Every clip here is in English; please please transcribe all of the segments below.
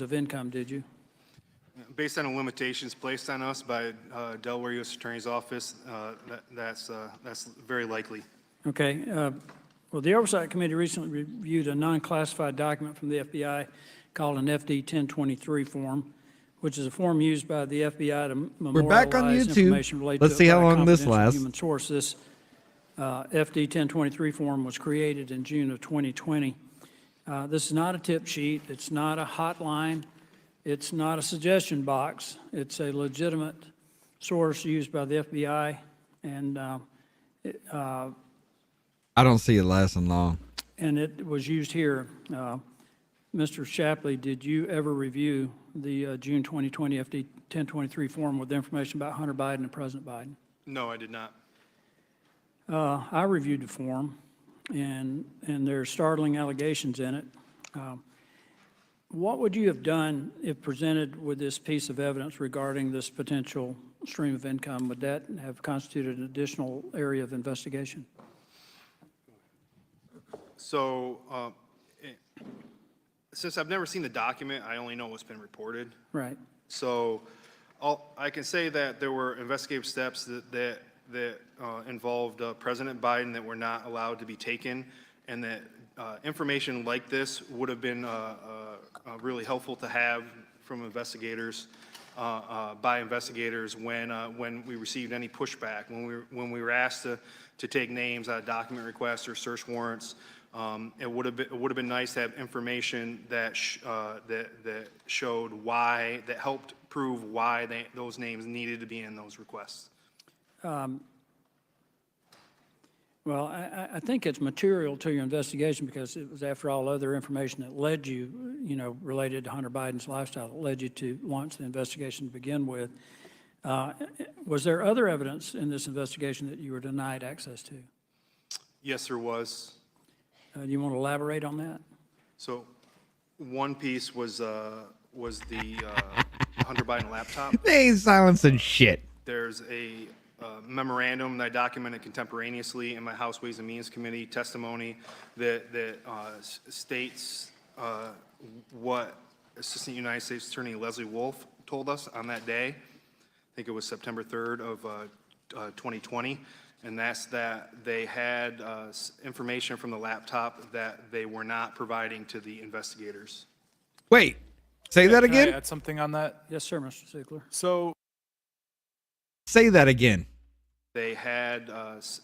of income, did you? Based on the limitations placed on us by Delaware U.S. Attorney's Office, that's very likely. Okay. Well, the Oversight Committee recently reviewed a non-classified document from the FBI called an FD 1023 form, which is a form used by the FBI to We're back on memorialize YouTube. information related Let's to see it how by a long this confidential lasts. human source. This FD 1023 form was created in June of 2020. This is not a tip sheet. It's not a hotline. It's not a suggestion box. It's a legitimate source used by the FBI, and I don't see it lasting long. and it was used here. Mr. Shapley, did you ever review the June 2020 FD 1023 form with information about Hunter Biden and President Biden? No, I did not. I reviewed the form, and there's startling allegations in it. What would you have done if presented with this piece of evidence regarding this potential stream of income? Would that have constituted an additional area of investigation? So, since I've never seen the document, I only know what's been reported. Right. So, I can say that there were investigative steps that involved President Biden that were not allowed to be taken, and that information like this would have been really helpful to have from investigators, by investigators when we received any pushback, when we were asked to take names out of document requests or search warrants. It would have been nice to have information that showed why, that helped prove why those names needed to be in those requests. Well, I think it's material to your investigation because it was, after all, other information that led you, related to Hunter Biden's lifestyle, that led you to launch the investigation to begin with. Was there other evidence in this investigation that you were denied access to? Yes, there was. Do you want to elaborate on that? So, one piece was the Hunter Biden laptop. They ain't silencing shit. There's a memorandum that I documented contemporaneously in my House Ways and Means Committee testimony that states what Assistant United States Attorney Leslie Wolf told us on that day. I think it was September 3rd of 2020. And that's that they had information from the laptop that they were not providing to the investigators. Wait, say that Can again? I add something on that? Yes, sir, Mr. Ziegler. So Say that again. They had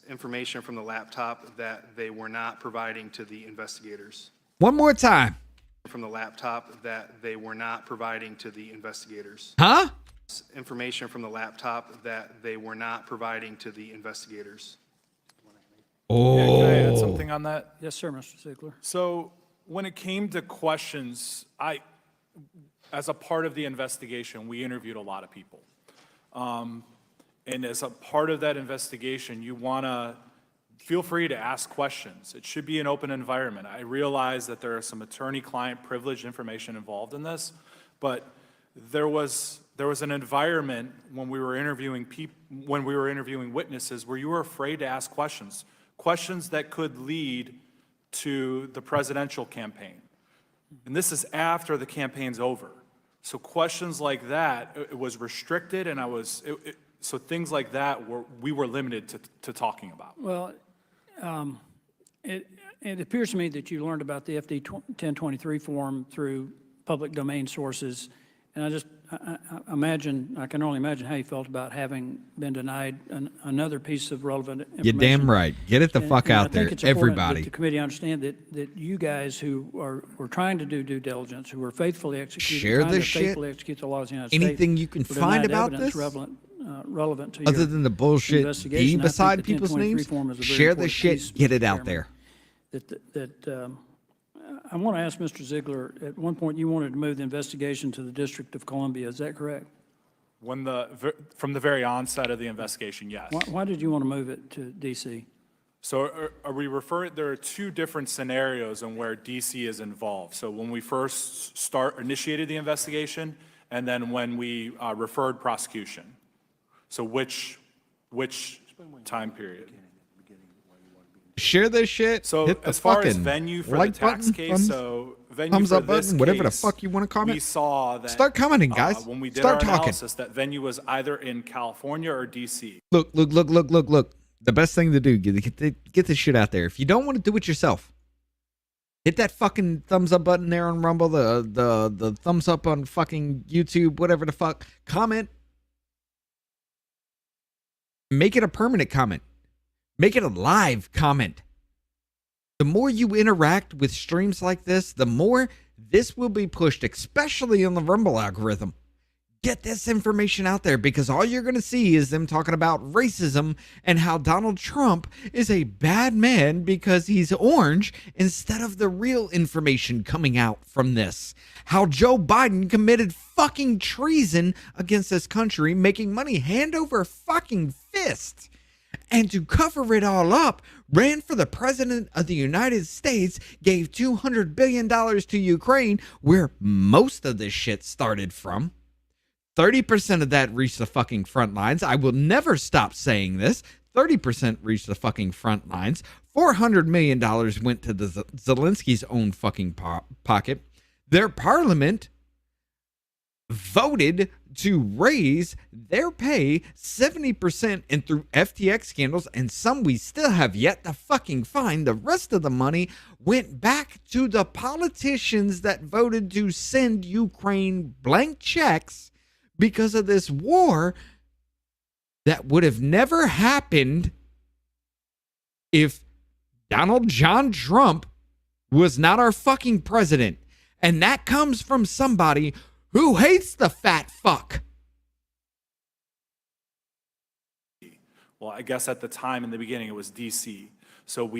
information from the laptop that they were not providing to the investigators. One more time. From the laptop that they were not providing to the investigators. Huh? Information from the laptop that they were not providing to the investigators. yeah, can I add Oh. something on that? Yes, sir, Mr. Ziegler. So when it came to questions, as a part of the investigation, we interviewed a lot of people. And as a part of that investigation, you want to feel free to ask questions. It should be an open environment. I realize that there are some attorney-client privilege information involved in this, but there was an environment when we were interviewing witnesses where you were afraid to ask questions that could lead to the presidential campaign. And this is after the campaign's over. So questions like that, it was restricted, and so things like that we were limited to talking about. Well, it appears to me that you learned about the FD 1023 form through public domain sources, and I can only imagine how you felt about having been denied another piece of relevant information. You're damn right. Get it the fuck And I out there, think it's important everybody. that the committee understand that you guys who were trying to do due diligence, who were faithfully executing, Share trying this to shit. faithfully execute the laws of the United States. Anything you can were find denied about evidence this? relevant to Other your than the bullshit investigation. B I think beside the people's 1023 names, form is a very share the important shit, piece, get it Mr. out Chairman, there. I want to ask Mr. Ziegler, at one point you wanted to move the investigation to the District of Columbia, is that correct? From the very onset of the investigation, yes. Why did you want to move it to DC? So are we referring, there are two different scenarios in where DC is involved. So when we first initiated the investigation, and then when we referred prosecution. So which time period? Share this shit. So hit the as far as fucking venue for like the tax button, case, so venue thumbs for up this button, whatever the case, fuck you want to comment. we saw that. Start commenting, guys. When we did Start our talking. analysis, that venue was either in California or DC. Look. The best thing to do, get this shit out there. If you don't want to do it yourself, hit that fucking thumbs up button there on Rumble, the thumbs up on fucking YouTube, whatever the fuck. Comment. Make it a permanent comment. Make it a live comment. The more you interact with streams like this, the more this will be pushed, especially on the Rumble algorithm. Get this information out there, because all you're going to see is them talking about racism and how Donald Trump is a bad man because he's orange, instead of the real information coming out from this. How Joe Biden committed fucking treason against this country, making money hand over fucking fist. And to cover it all up, ran for the president of the United States, gave $200 billion to Ukraine, where most of this shit started from. 30% of that reached the fucking front lines. I will never stop saying this. 30% reached the fucking front lines. $400 million went to the Zelensky's own fucking pocket. Their parliament voted to raise their pay 70%, and through FTX scandals and some we still have yet to fucking find, the rest of the money went back to the politicians that voted to send Ukraine blank checks because of this war that would have never happened if Donald John Trump was not our fucking president. And that comes from somebody who hates the fat fuck. Well, I guess at the time in the beginning it was DC. So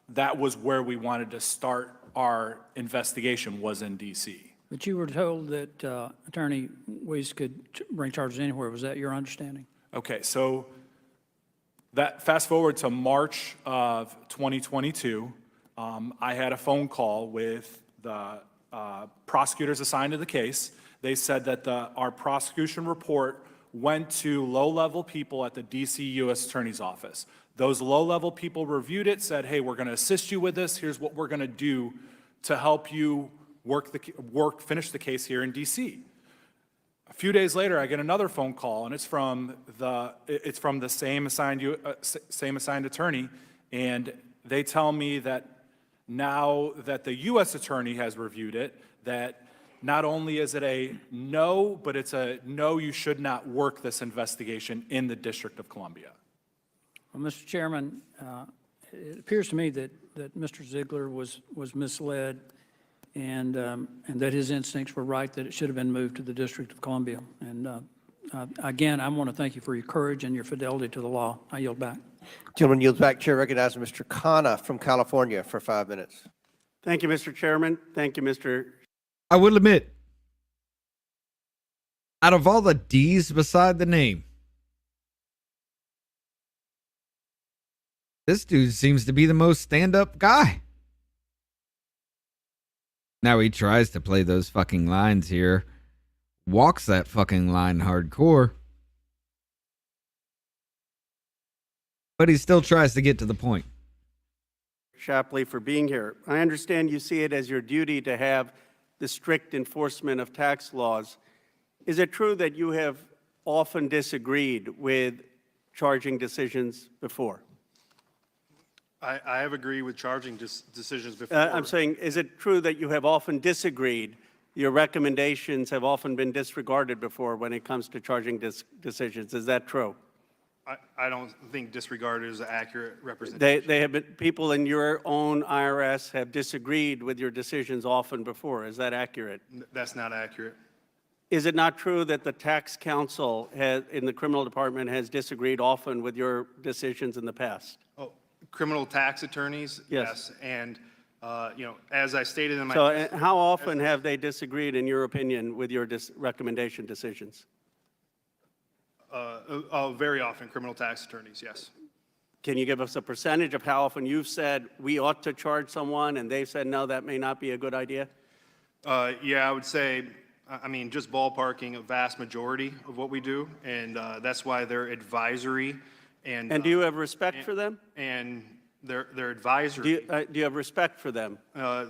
that was where we wanted to start our investigation, was in DC. But you were told that Attorney Weiss could bring charges anywhere. Was that your understanding? Okay, so that fast forward to March of 2022, I had a phone call with the prosecutors assigned to the case. They said that our prosecution report went to low-level people at the DC U.S. Attorney's Office. Those low-level people reviewed it, said, hey, we're going to assist you with this. Here's what we're going to do to help you finish the case here in DC. A few days later, I get another phone call, and it's from the same assigned attorney, and they tell me that now that the U.S. attorney has reviewed it, that not only is it a no, but it's a no, you should not work this investigation in the District of Columbia. Well, Mr. Chairman, it appears to me that Mr. Ziegler was misled, and that his instincts were right, that it should have been moved to the District of Columbia. And again, I want to thank you for your courage and your fidelity to the law. I yield back. Gentleman yields back. Chair recognizes Mr. Khanna from California for 5 minutes. Thank you, Mr. Chairman. Thank you, Mr. I will admit, out of all the D's beside the name, this dude seems to be the most stand-up guy. Now he tries to play those fucking lines here. Walks that fucking line hardcore. But he still tries to get to the point. Shapley, for being here. I understand you see it as your duty to have the strict enforcement of tax laws. Is it true that you have often disagreed with charging decisions before? I have agreed with charging decisions before. I'm saying, is it true that you have often disagreed? Your recommendations have often been disregarded before when it comes to charging decisions. Is that true? I don't think disregarded is an accurate representation. They have been, people in your own IRS have disagreed with your decisions often before. Is that accurate? That's not accurate. Is it not true that the tax counsel in the criminal department has disagreed often with your decisions in the past? Oh, criminal tax attorneys? Yes. And, as I stated in my... So how often have they disagreed, in your opinion, with your recommendation decisions? Very often, criminal tax attorneys, yes. Can you give us a percentage of how often you've said, we ought to charge someone, and they've said, no, that may not be a good idea? Yeah, I would say, just ballparking, a vast majority of what we do, and that's why they're advisory. And do you have respect for them? And They're advisory. Do you have respect for them?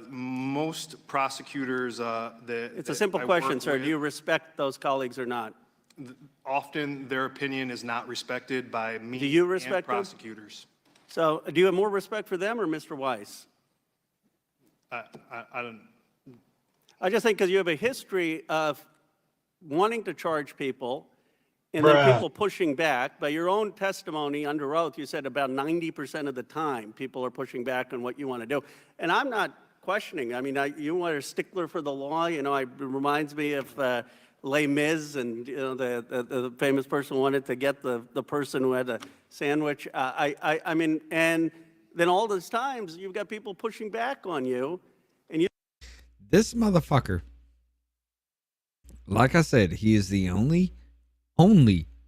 Most prosecutors It's a simple question, sir. Do you respect those colleagues or not? Often their opinion is not respected by me Do you and respect them? prosecutors. So do you have more respect for them or Mr. Weiss? I don't, I just think because you have a history of wanting to charge people and then people pushing back. By your own testimony under oath, you said about 90% of the time people are pushing back on what you want to do. And I'm not questioning. I mean, you are a stickler for the law. You know, it reminds me of Les Mis, and you know, the famous person wanted to get the person who had a sandwich. I mean, and then all those times you've got people pushing back on you, and you. This motherfucker, like I said, he is the only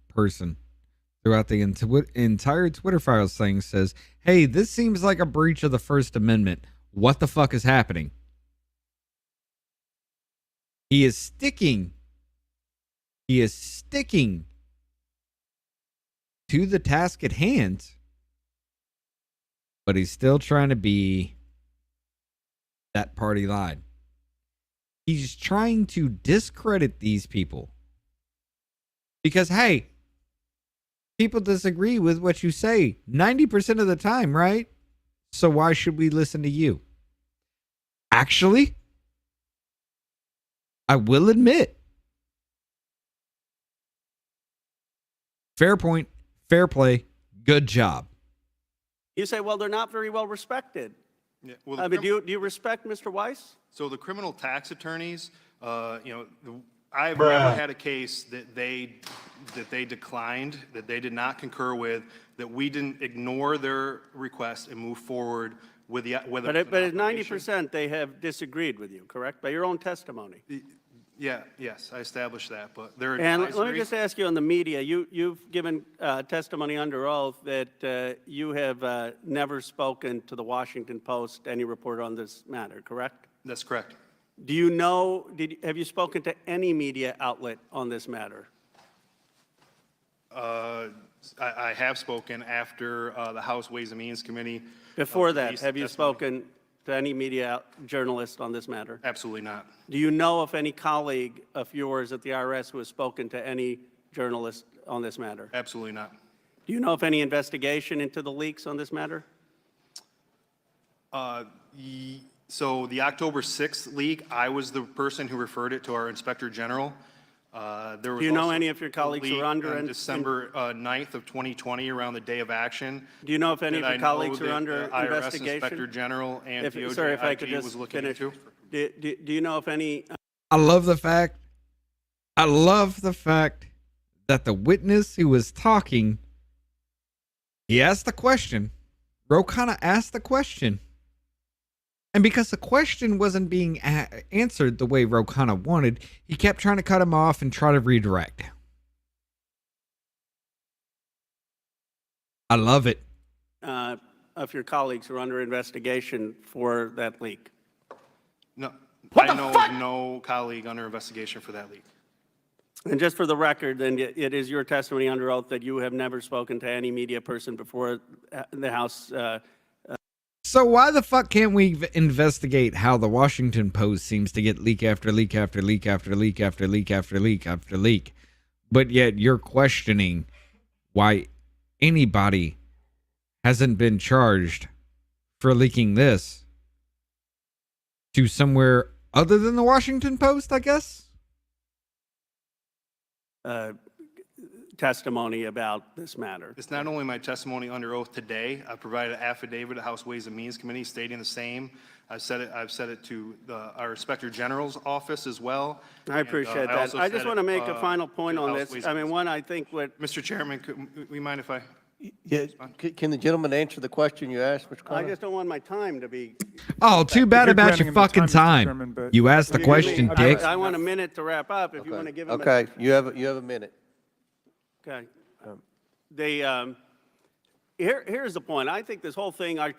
person throughout the entire Twitter files thing says, hey, this seems like a breach of the First Amendment. What the fuck is happening? He is sticking to the task at hand, but he's still trying to be that party line. He's trying to discredit these people because, hey, people disagree with what you say 90% of the time, right? So why should we listen to you? Actually, I will admit, fair point, fair play, good job. You say, well, they're not very well respected. yeah, well, I mean, do you respect Mr. Weiss? so the criminal tax attorneys, you know, I've never had a case that they declined, that they did not concur with, that we didn't ignore their request and move forward with the, whether. But at 90%, they have disagreed with you, correct? By your own testimony. Yeah, yes, I established that, but they're And let me advisory. just ask you on the media, you've given testimony under oath that you have never spoken to the Washington Post, any report on this matter, correct? That's correct. Do you know, have you spoken to any media outlet on this matter? I have spoken after the House Ways and Means Committee. Before that, released have you testimony. spoken to any media journalist on this matter? Absolutely not. Do you know of any colleague of yours at the IRS who has spoken to any journalist on this matter? Absolutely not. Do you know of any investigation into the leaks on this matter? So the October 6th leak, I was the person who referred it to our Inspector General. There was Do you know also any of your a colleagues who leak are under on in- December 9th of 2020, around the day of action. Do you know if any of that your I know colleagues are that under the IRS investigation? Inspector General and Sorry, if I could DOJ just was looking finish. into. Do you know if any? I love the fact that the witness who was talking, he asked the question. Ro kind of asked the question. And because the question wasn't being answered the way Ro kind of wanted, he kept trying to cut him off and try to redirect. I love it. Of your colleagues who are under investigation for that leak? No, I know of no colleague under investigation for that leak. And just for the record, then it is your testimony under oath that you have never spoken to any media person before the House. So why the fuck can't we investigate how the Washington Post seems to get leak after leak after leak after leak after leak after leak after leak, but yet you're questioning why anybody hasn't been charged for leaking this to somewhere other than the Washington Post, I guess? Testimony about this matter. It's not only my testimony under oath today. I provided an affidavit to House Ways and Means Committee stating the same. I've said it to our Inspector General's office as well. I appreciate that. I just want to make a final point to on House this. Ways I and mean, Means. one, I think what, Mr. Chairman, could we mind if I? Yeah, can the gentleman answer the question you asked, Mr. I Connor? just don't want my time to be. Oh, too bad you're about granting your him the fucking time, Mr. time. Chairman, but- You asked the You give me- question, I- dick. I want a minute to wrap up if you want to give him. Okay, you have a minute. Okay. Here's the point. I think this whole thing, our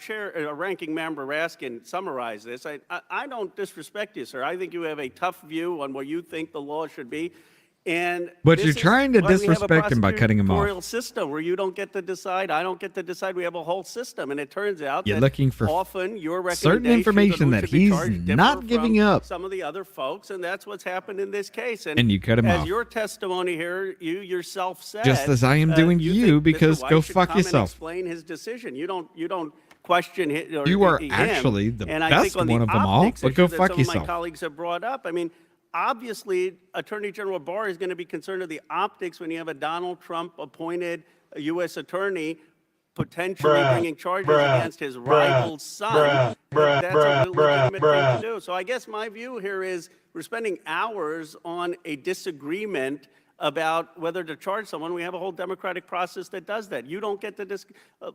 ranking member Raskin summarized this. I don't disrespect you, sir. I think you have a tough view on what you think the law should be. And But this you're is trying to why we have a disrespect him by cutting him off. prosecutorial system where you don't get to decide, I don't get to decide. We have a whole system, and it turns out You're that looking for often your certain recommendations on information who that should be he's charged differ not giving from up. some of the other folks, and that's what's happened in this case. And you cut him as off. your testimony here, you yourself said, Just as I am doing to you, think Mr. because White go should fuck come and yourself. explain his decision. You don't question him. You are actually the and I best think on the one of them all, optics but go issue that fuck some of yourself. my colleagues have brought up. I mean, obviously, Attorney General Barr is going to be concerned with the optics when you have a Donald Trump appointed U.S. attorney potentially bringing charges against his rival's son. That's a legitimate thing to do. So I guess my view here is we're spending hours on a disagreement about whether to charge someone. We have a whole democratic process that does that. You don't get to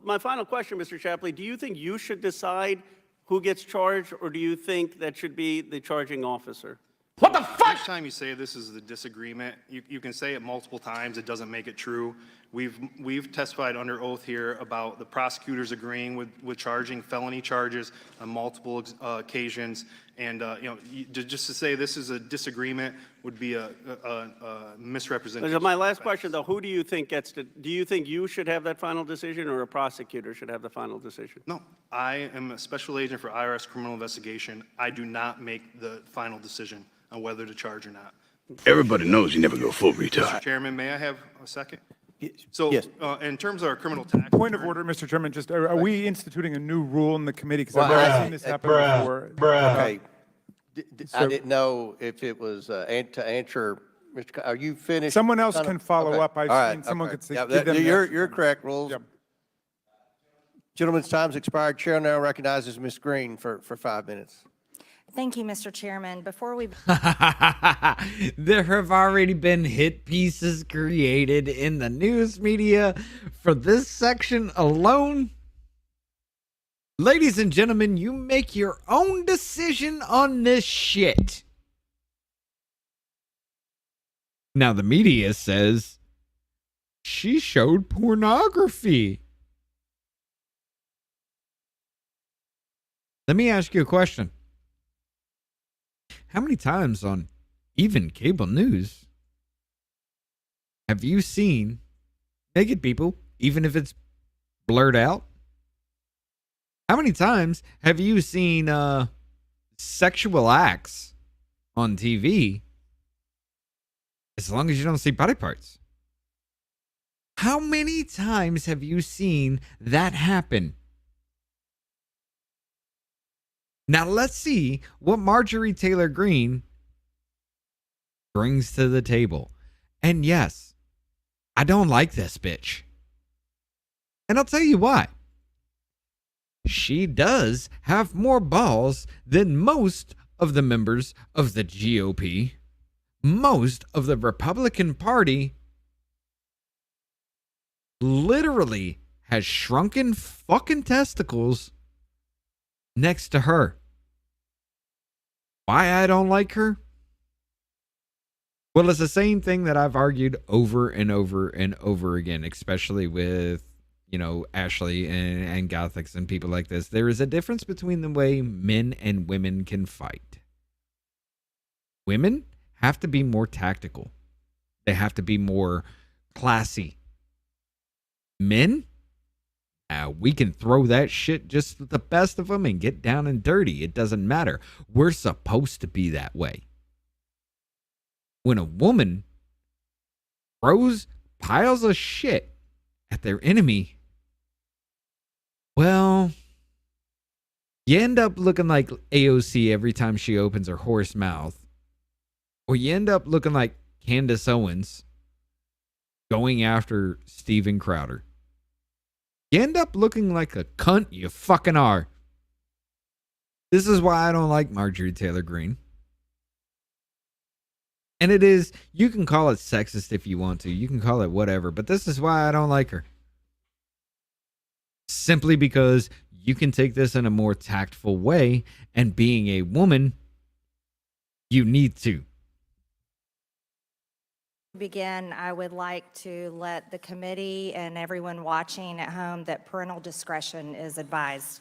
my final question, Mr. Shapley, do you think you should decide who gets charged, or do you think that should be the charging officer? Each time you say this is the disagreement, you can say it multiple times, it doesn't make it true. We've testified under oath here about the prosecutors agreeing with charging felony charges on multiple occasions. And, just to say this is a disagreement would be a misrepresentation. My last question, though, who do you think do you think you should have that final decision, or a prosecutor should have the final decision? No, I am a special agent for IRS criminal investigation. I do not make the final decision on whether to charge or not. Everybody knows you never go full retard. Chairman, may I have a second? So, Yes. in terms of our criminal tax. Point of order, Mr. Chairman, just, are we instituting a new rule in the committee? Because I've Well, never seen this happen before. Okay. I So- didn't know if it was to answer, are you finished? Someone else Kind of- can follow okay. up. I've All right, seen someone okay. could say. Yeah, give them the You're extra time. correct, rules. Yep. Gentleman's time's expired. Chair now recognizes Ms. Green for 5 minutes. Thank you, Mr. Chairman. Before we There have already been hit pieces created in the news media for this section alone. Ladies and gentlemen, you make your own decision on this shit. Now, the media says she showed pornography. Let me ask you a question. How many times on even cable news have you seen naked people, even if it's blurred out? How many times have you seen sexual acts on TV, as long as you don't see body parts? How many times have you seen that happen? Now let's see what Marjorie Taylor Greene brings to the table. And yes, I don't like this bitch. And I'll tell you why. She does have more balls than most of the members of the GOP, most of the Republican Party. Literally has shrunken fucking testicles next to her. Why I don't like her? Well, it's the same thing that I've argued over and over and over again, especially with, Ashley and Gothics and people like this. There is a difference between the way men and women can fight. Women have to be more tactical. They have to be more classy. Men, we can throw that shit just with the best of them and get down and dirty. It doesn't matter. We're supposed to be that way. When a woman throws piles of shit at their enemy, well, you end up looking like AOC every time she opens her horse mouth. Or you end up looking like Candace Owens going after Steven Crowder. You end up looking like a cunt, you fucking are. This is why I don't like Marjorie Taylor Greene. And it is, you can call it sexist if you want to. You can call it whatever. But this is why I don't like her. Simply because you can take this in a more tactful way. And being a woman, you need to. begin, I would like to let the committee and everyone watching at home that parental discretion is advised.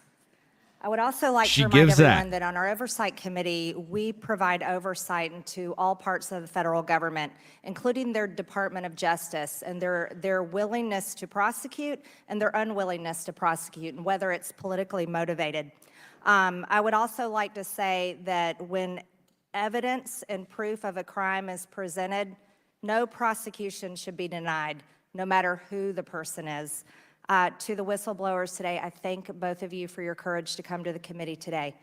I would also like She to remind gives that. everyone that on our oversight committee, we provide oversight into all parts of the federal government, including their Department of Justice and their willingness to prosecute and their unwillingness to prosecute, and whether it's politically motivated. I would also like to say that when evidence and proof of a crime is presented, no prosecution should be denied, no matter who the person is. To the whistleblowers today, I thank both of you for your courage to come to the committee today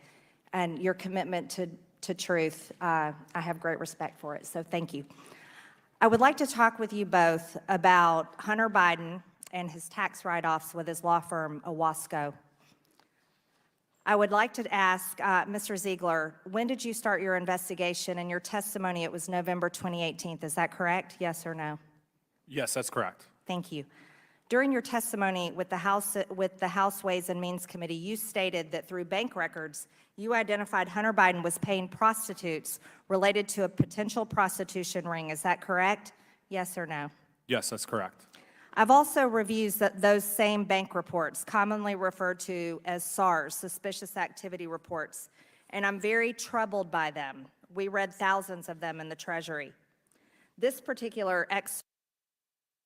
and your commitment to truth. I have great respect for it, so thank you. I would like to talk with you both about Hunter Biden and his tax write-offs with his law firm, Owasco. I would like to ask Mr. Ziegler, when did you start your investigation? In your testimony, it was November 2018. Is that correct? Yes or no? Yes, that's correct. Thank you. During your testimony with the House Ways and Means Committee, you stated that through bank records, you identified Hunter Biden was paying prostitutes related to a potential prostitution ring. Is that correct? Yes or no? Yes, that's correct. I've also reviewed those same bank reports, commonly referred to as SARS, Suspicious Activity Reports, and I'm very troubled by them. We read thousands of them in the Treasury. This particular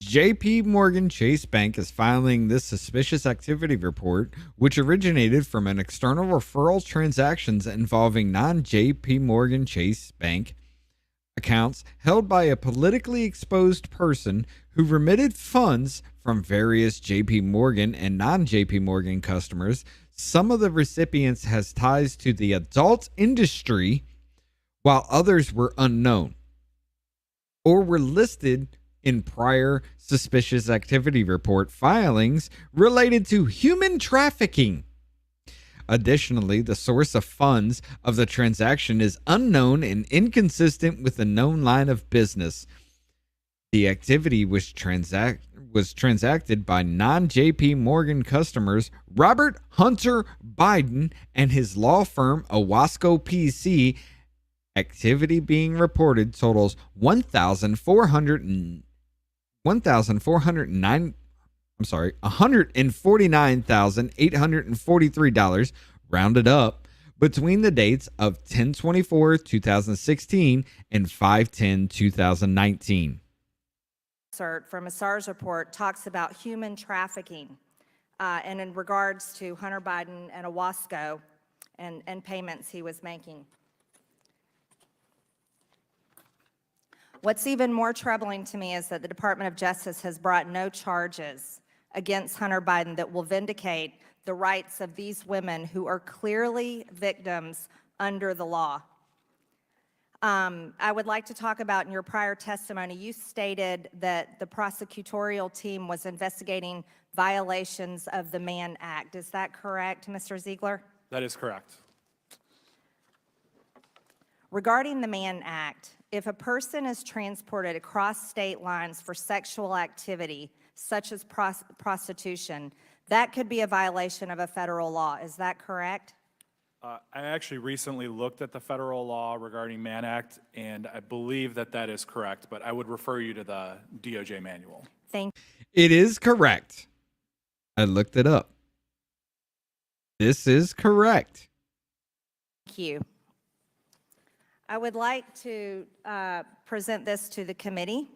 JP Morgan Chase Bank is filing this suspicious activity report, which originated from an external referral transactions involving non-JP Morgan Chase Bank accounts held by a politically exposed person who remitted funds from various JP Morgan and non-JP Morgan customers. Some of the recipients has ties to the adult industry, while others were unknown or were listed in prior suspicious activity report filings related to human trafficking. Additionally, the source of funds of the transaction is unknown and inconsistent with the known line of business. The activity was transacted by non-JP Morgan customers Robert Hunter Biden and his law firm Owasco PC. Activity being reported totals $149,843 rounded up between the dates of 10/24/2016 and 5/10/2019. excerpt from a SARS report talks about human trafficking and in regards to Hunter Biden and Owasco and payments he was making. What's even more troubling to me is that the Department of Justice has brought no charges against Hunter Biden that will vindicate the rights of these women who are clearly victims under the law. I would like to talk about in your prior testimony, you stated that the prosecutorial team was investigating violations of the Mann Act. Is that correct, Mr. Ziegler? That is correct. Regarding the Mann Act, if a person is transported across state lines for sexual activity, such as prostitution, that could be a violation of a federal law. Is that correct? I actually recently looked at the federal law regarding Mann Act, and I believe that that is correct, but I would refer you to the DOJ manual. Thank It is correct. I looked it up. This is correct. you. I would like to present this to the committee.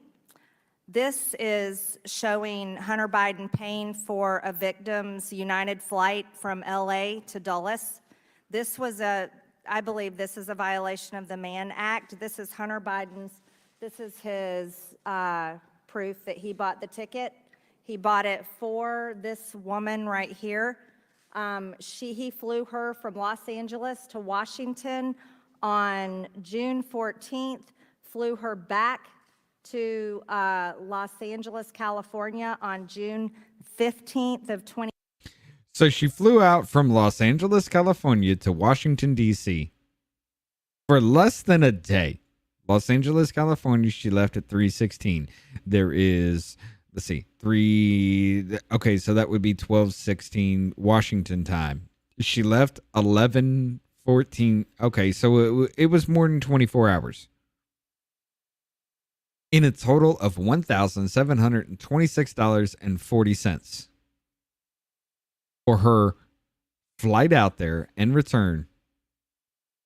This is showing Hunter Biden paying for a victim's United flight from LA to Dulles. This was I believe this is a violation of the Mann Act. This is Hunter Biden's, this is his proof that he bought the ticket. He bought it for this woman right here. He flew her from Los Angeles to Washington on June 14th, flew her back to Los Angeles, California on June 15th of 20. So she flew out from Los Angeles, California to Washington, D.C. for less than a day. Los Angeles, California, she left at 3:16. There is, let's see, okay, so that would be 12:16 Washington time. She left 11:14. Okay, so it was more than 24 hours. In a total of $1,726.40 for her flight out there and return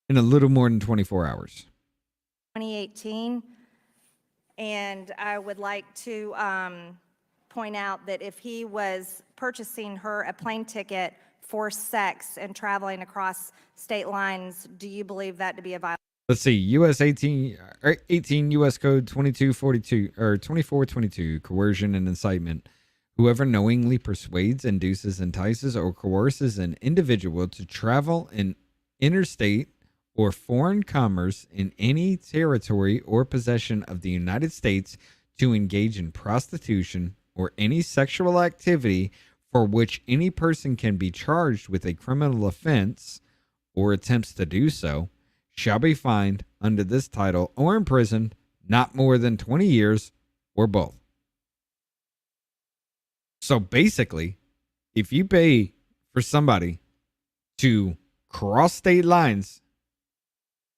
in a little more than 24 hours. 2018. And I would like to point out that if he was purchasing her a plane ticket for sex and traveling across state lines, do you believe that to be a violation? Let's see, US 18 US Code 2242 or 2422, coercion and incitement. Whoever knowingly persuades, induces, entices, or coerces an individual to travel in interstate or foreign commerce in any territory or possession of the United States to engage in prostitution or any sexual activity for which any person can be charged with a criminal offense or attempts to do so shall be fined under this title or imprisoned not more than 20 years or both. So basically, if you pay for somebody to cross state lines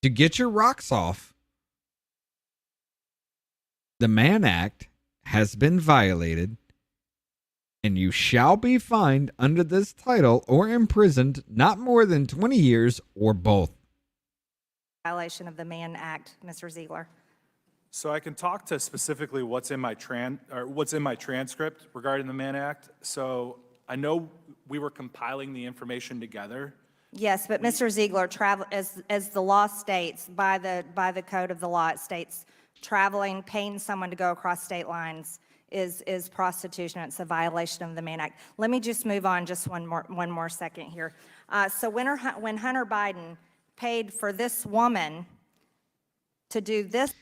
to get your rocks off, the Mann Act has been violated, and you shall be fined under this title or imprisoned not more than 20 years or both. Violation of the Mann Act, Mr. Ziegler. So I can talk to specifically what's in my transcript regarding the Mann Act. So I know we were compiling the information together. Yes, but Mr. Ziegler, travel, as the law states, by the code of the law, it states traveling, paying someone to go across state lines is prostitution. It's a violation of the Mann Act. Let me just move on just one more second here. So when Hunter Biden paid for this woman to do this.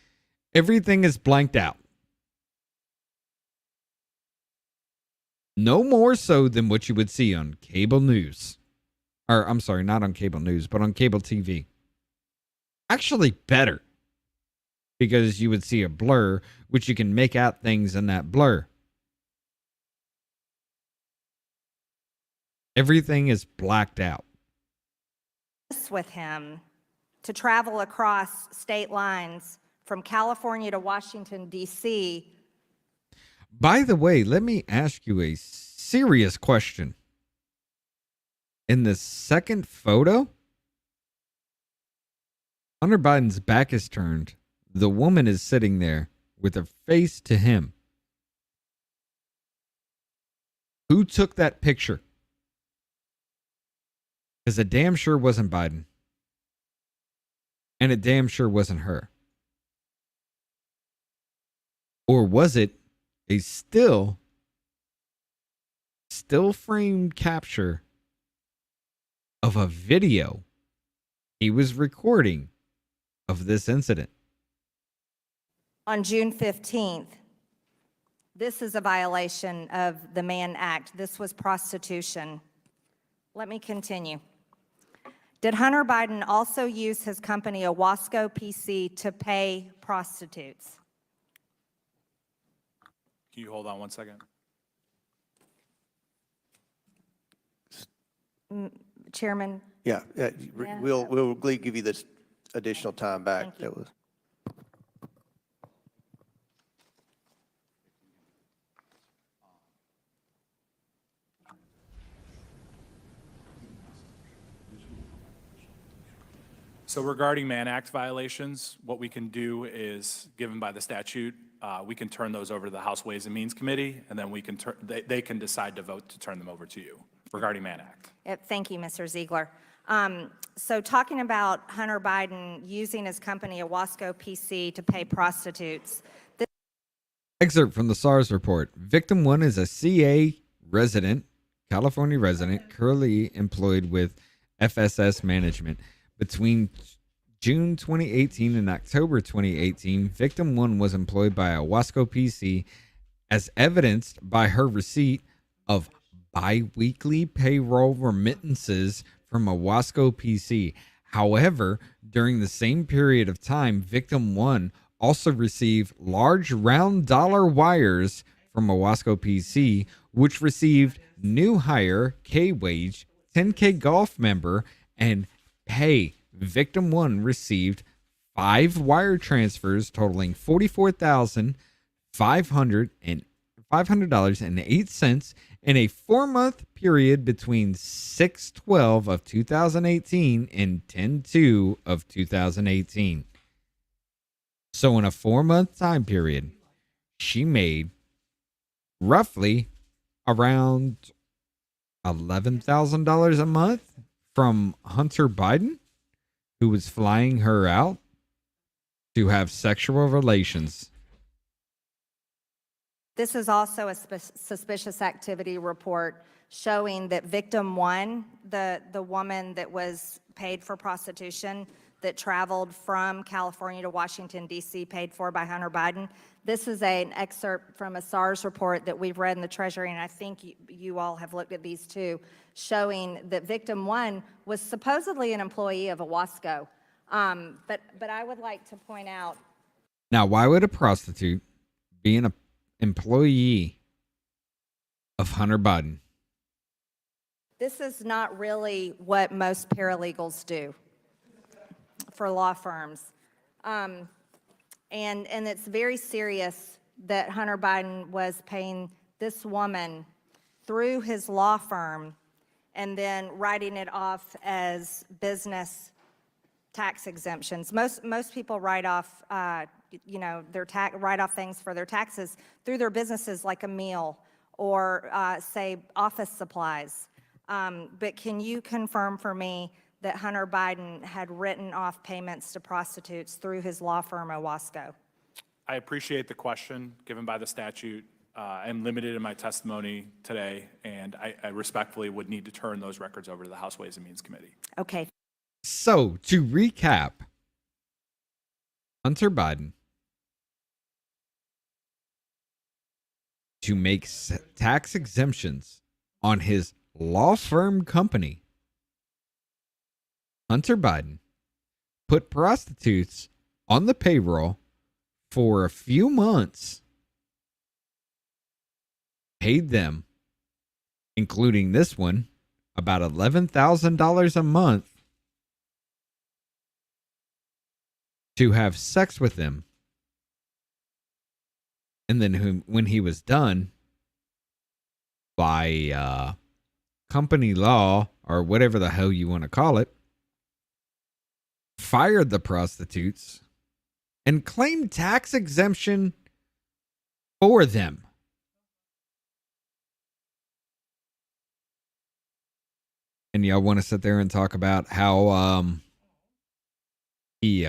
Everything is blanked out. No more so than what you would see on cable news. Or, I'm sorry, not on cable news, but on cable TV. Actually better. Because you would see a blur, which you can make out things in that blur. Everything is blacked out. With him to travel across state lines from California to Washington, D.C. By the way, let me ask you a serious question. In the second photo, Hunter Biden's back is turned. The woman is sitting there with her face to him. Who took that picture? Because it damn sure wasn't Biden. And it damn sure wasn't her. Or was it a still framed capture of a video he was recording of this incident? On June 15th, this is a violation of the Mann Act. This was prostitution. Let me continue. Did Hunter Biden also use his company, Owasco PC, to pay prostitutes? Can you hold on one second? Chairman? Yeah, we'll give you this additional time back. Thank you. That was. So regarding Mann Act violations, what we can do is, given by the statute, we can turn those over to the House Ways and Means Committee, and then we can they can decide to vote to turn them over to you regarding Mann Act. Thank you, Mr. Ziegler. So talking about Hunter Biden using his company, Owasco PC, to pay prostitutes. Excerpt from the SARS report. Victim 1 is a CA resident, California resident, currently employed with FSS Management. Between June 2018 and October 2018, Victim 1 was employed by Owasco PC as evidenced by her receipt of bi-weekly payroll remittances from Owasco PC. However, during the same period of time, Victim 1 also received large round dollar wires from Owasco PC, which received new hire, K-wage, 10K golf member, and pay. Victim 1 received 5 wire transfers totaling $44,508 in a 4-month period between 6/12 of 2018 and 10/2 of 2018. So in a 4-month time period, she made roughly around $11,000 a month from Hunter Biden, who was flying her out to have sexual relations. This is also a suspicious activity report showing that victim one, the woman that was paid for prostitution, that traveled from California to Washington, D.C., paid for by Hunter Biden. This is an excerpt from a SARS report that we've read in the Treasury, and I think you all have looked at these too, showing that victim one was supposedly an employee of Owasco. But I would like to point out. Now, why would a prostitute be an employee of Hunter Biden? This is not really what most paralegals do for law firms. And it's very serious that Hunter Biden was paying this woman through his law firm and then writing it off as business tax exemptions. Most people write off, write off things for their taxes through their businesses, like a meal or say office supplies. But can you confirm for me that Hunter Biden had written off payments to prostitutes through his law firm, Owasco? I appreciate the question given by the statute. I'm limited in my testimony today, and I respectfully would need to turn those records over to the House Ways and Means Committee. Okay. So, to recap, Hunter Biden, to make tax exemptions on his law firm company, Hunter Biden put prostitutes on the payroll for a few months, paid them, including this one, about $11,000 a month to have sex with them. And then when he was done, by company law or whatever the hell you want to call it, fired the prostitutes and claimed tax exemption for them. And y'all want to sit there and talk about how he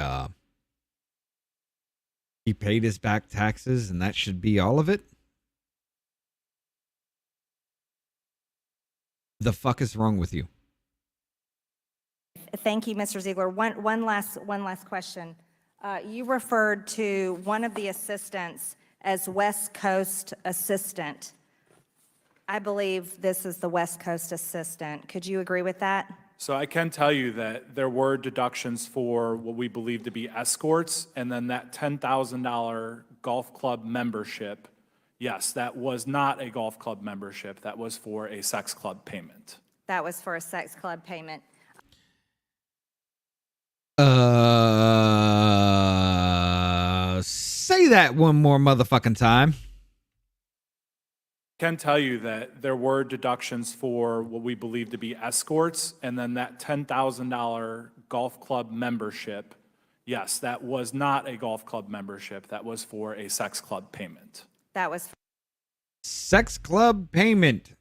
paid his back taxes and that should be all of it? The fuck is wrong with you? Thank you, Mr. Ziegler. One last question. You referred to one of the assistants as West Coast assistant. I believe this is the West Coast assistant. Could you agree with that? So I can tell you that there were deductions for what we believe to be escorts, and then that $10,000 golf club membership. Yes, that was not a golf club membership. That was for a sex club payment. That was for a sex club payment. Say that one more motherfucking time. I can tell you that there were deductions for what we believe to be escorts, and then that $10,000 golf club membership. Yes, that was not a golf club membership. That was for a sex club payment. That was Sex club payment.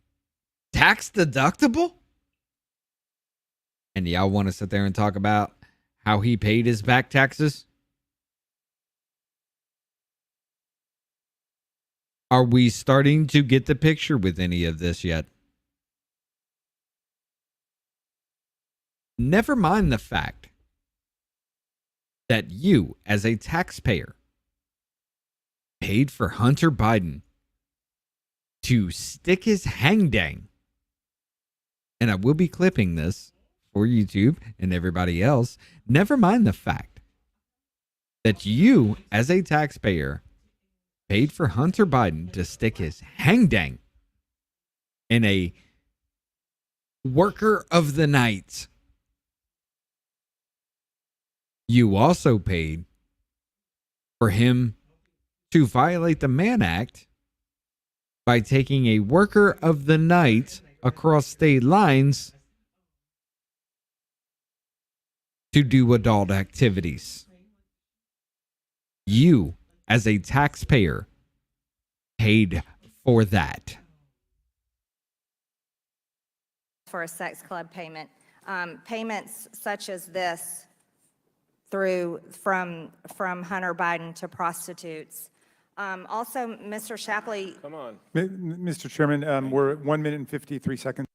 Tax deductible? And y'all want to sit there and talk about how he paid his back taxes? Are we starting to get the picture with any of this yet? Never mind the fact that you, as a taxpayer, paid for Hunter Biden to stick his hang dang. And I will be clipping this for YouTube and everybody else. Never mind the fact that you, as a taxpayer, paid for Hunter Biden to stick his hang dang in a worker of the night. You also paid for him to violate the Mann Act by taking a worker of the night across state lines to do adult activities. You, as a taxpayer, paid for that. For a sex club payment. Payments such as this from Hunter Biden to prostitutes. Also, Mr. Shapley, Mr. Chairman, we're at 1 minute and 53 seconds.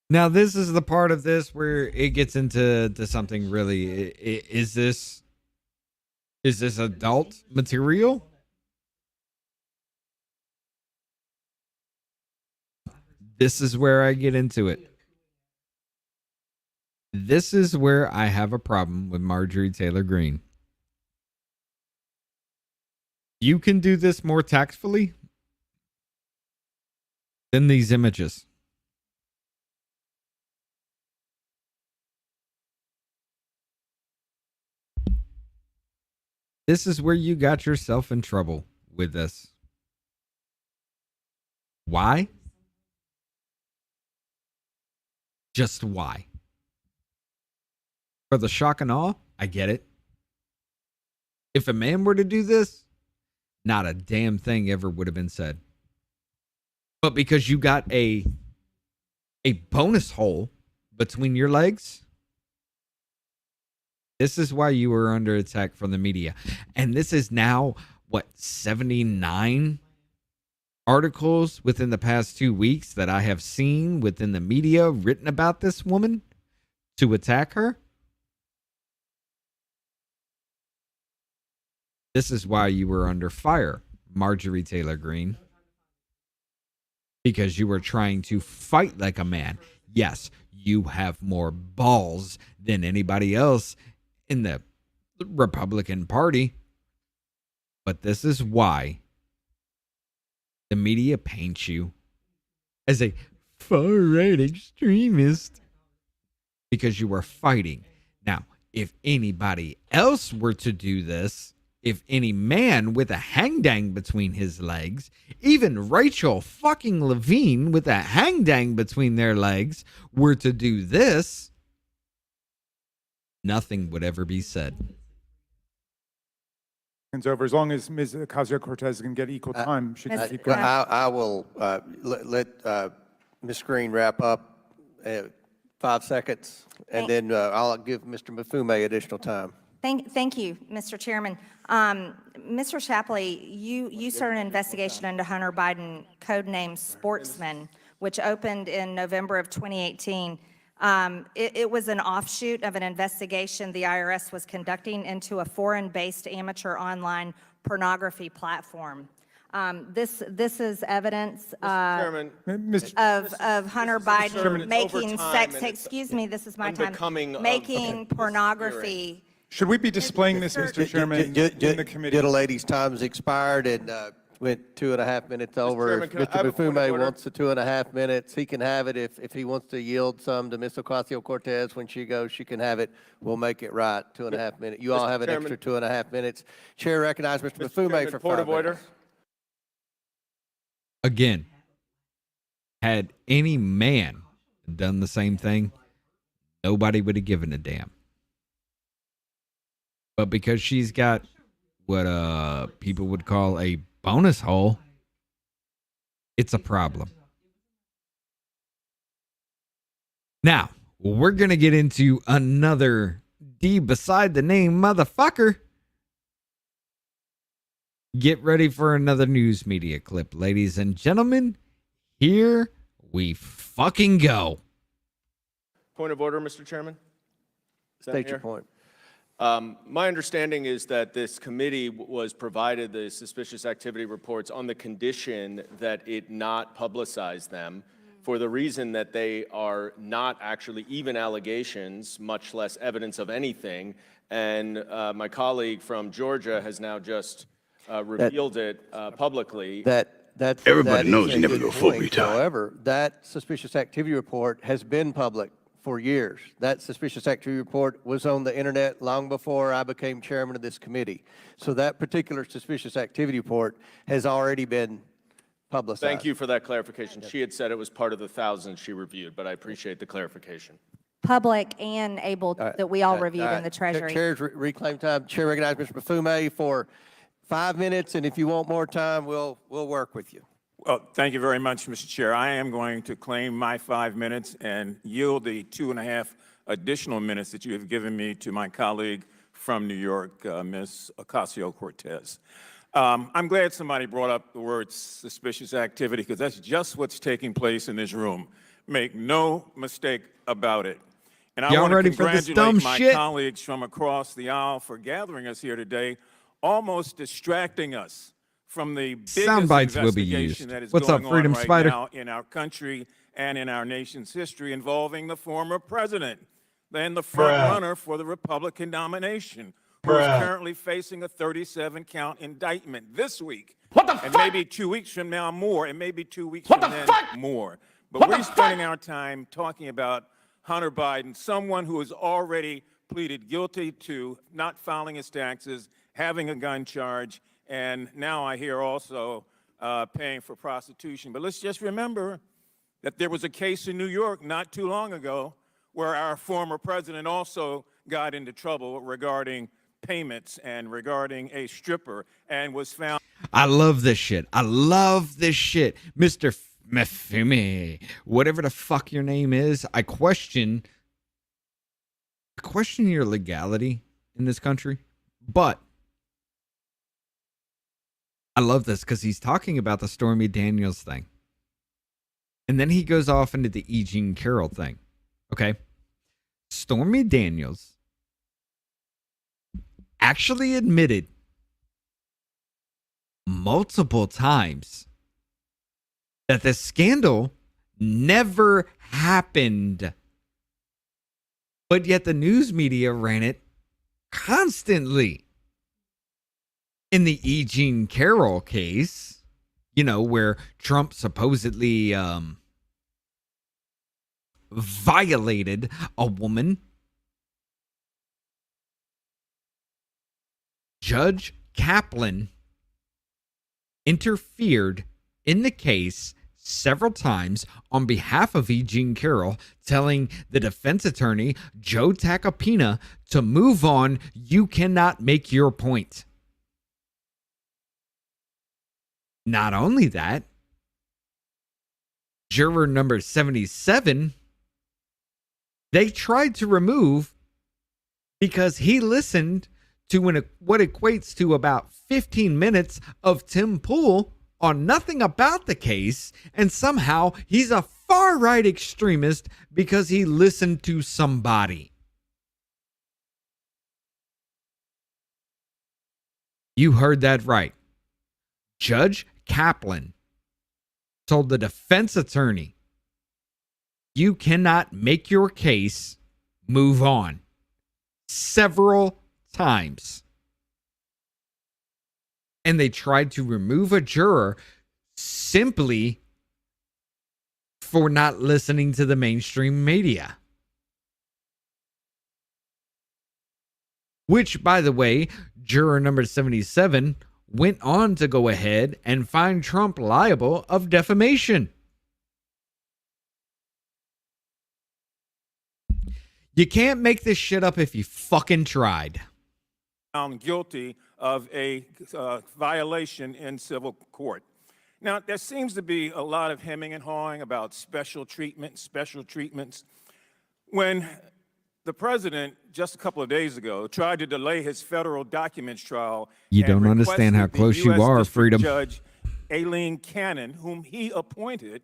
Now, this is the part of this where it gets into something really. Is this adult material? This is where I get into it. This is where I have a problem with Marjorie Taylor Greene. You can do this more tactfully than these images. This is where you got yourself in trouble with this. Why? Just why? For the shock and awe, I get it. If a man were to do this, not a damn thing ever would have been said. But because you got a bonus hole between your legs, this is why you were under attack from the media. And this is now, 79 articles within the past 2 weeks that I have seen within the media written about this woman to attack her? This is why you were under fire, Marjorie Taylor Greene. Because you were trying to fight like a man. Yes, you have more balls than anybody else in the Republican Party. But this is why the media paints you as a far-right extremist. Because you were fighting. Now, if anybody else were to do this, if any man with a hangdang between his legs, even Rachel fucking Levine with a hangdang between their legs, were to do this, nothing would ever be said. It's over. As long as Ms. Ocasio-Cortez can get equal time, she can keep going. I will let Ms. Green wrap up 5 seconds, and then I'll give Mr. Mafume additional time. thank you, Mr. Chairman. Mr. Shapley, you started an investigation into Hunter Biden, codename Sportsman, which opened in November of 2018. It was an offshoot of an investigation the IRS was conducting into a foreign-based amateur online pornography platform. This is evidence of Hunter Biden making excuse me, this is my time, making pornography. Should we be displaying this, Mr. Chairman, in the committee? Gentle lady's time's expired and went 2.5 minutes over. If Mr. Mafume wants the 2.5 minutes, he can have it. If he wants to yield some to Ms. Ocasio-Cortez when she goes, she can have it. We'll make it right, 2.5 minutes. You all have an extra 2.5 minutes. Chair recognizes Mr. Mafume for 5 minutes. Again, had any man done the same thing, nobody would have given a damn. But because she's got what people would call a bonus hole, it's a problem. Now, we're going to get into another D beside the name motherfucker. Get ready for another news media clip, ladies and gentlemen. Here we fucking go. Point of order, Mr. Chairman. State your point. My understanding is that this committee was provided the suspicious activity reports on the condition that it not publicize them for the reason that they are not actually even allegations, much less evidence of anything. And my colleague from Georgia has now just revealed it publicly. Everybody knows is you a never good go full point. retard. However, that suspicious activity report has been public for years. That suspicious activity report was on the internet long before I became chairman of this committee. So that particular suspicious activity report has already been publicized. Thank you for that clarification. She had said it was part of the thousands she reviewed, but I appreciate the clarification. Public and able, that we all reviewed in the Chair- Treasury. Chair's reclaim time. Chair recognizes Mr. Bafume for 5 minutes, and if you want more time, we'll work with you. Well, thank you very much, Mr. Chair. I am going to claim my 5 minutes and yield the 2.5 additional minutes that you have given me to my colleague from New York, Ms. Ocasio-Cortez. I'm glad somebody brought up the word suspicious activity, because that's just what's taking place in this room. Make no mistake about it. And I Y'all want to ready for this congratulate dumb my shit? colleagues from across the aisle for gathering us here today, almost distracting us from the biggest Sound bites will be investigation used. that is What's going up, Freedom on right Spider? now in our country and in our nation's history, involving the former president and the front runner for the Republican nomination, who is currently facing a 37-count indictment this week. And maybe 2 weeks from now, more, and maybe 2 weeks from then, more. But we're spending our time talking about Hunter Biden, someone who has already pleaded guilty to not filing his taxes, having a gun charge, and now I hear also paying for prostitution. But let's just remember that there was a case in New York not too long ago where our former president also got into trouble regarding payments and regarding a stripper, and was found. I love this shit. I love this shit. Mr. Mefumi, whatever the fuck your name is, I question your legality in this country. But I love this because he's talking about the Stormy Daniels thing. And then he goes off into the E. Jean Carroll thing. Okay? Stormy Daniels actually admitted multiple times that the scandal never happened. But yet the news media ran it constantly. In the E. Jean Carroll case, you know, where Trump supposedly violated a woman, Judge Kaplan interfered in the case several times on behalf of E. Jean Carroll, telling the defense attorney, Joe Tacopina, to move on. You cannot make your point. Not only that, juror number 77, they tried to remove because he listened to what equates to about 15 minutes of Tim Pool on nothing about the case, and somehow he's a far-right extremist because he listened to somebody. You heard that right. Judge Kaplan told the defense attorney, you cannot make your case, move on, several times. And they tried to remove a juror simply for not listening to the mainstream media. Which, by the way, juror number 77 went on to go ahead and find Trump liable of defamation. You can't make this shit up if you fucking tried. Found guilty of a violation in civil court. Now, there seems to be a lot of hemming and hawing about special treatments. When the president, just a couple of days ago, tried to delay his federal documents trial. You don't understand how close you are, Freedom. Judge Aileen Cannon, whom he appointed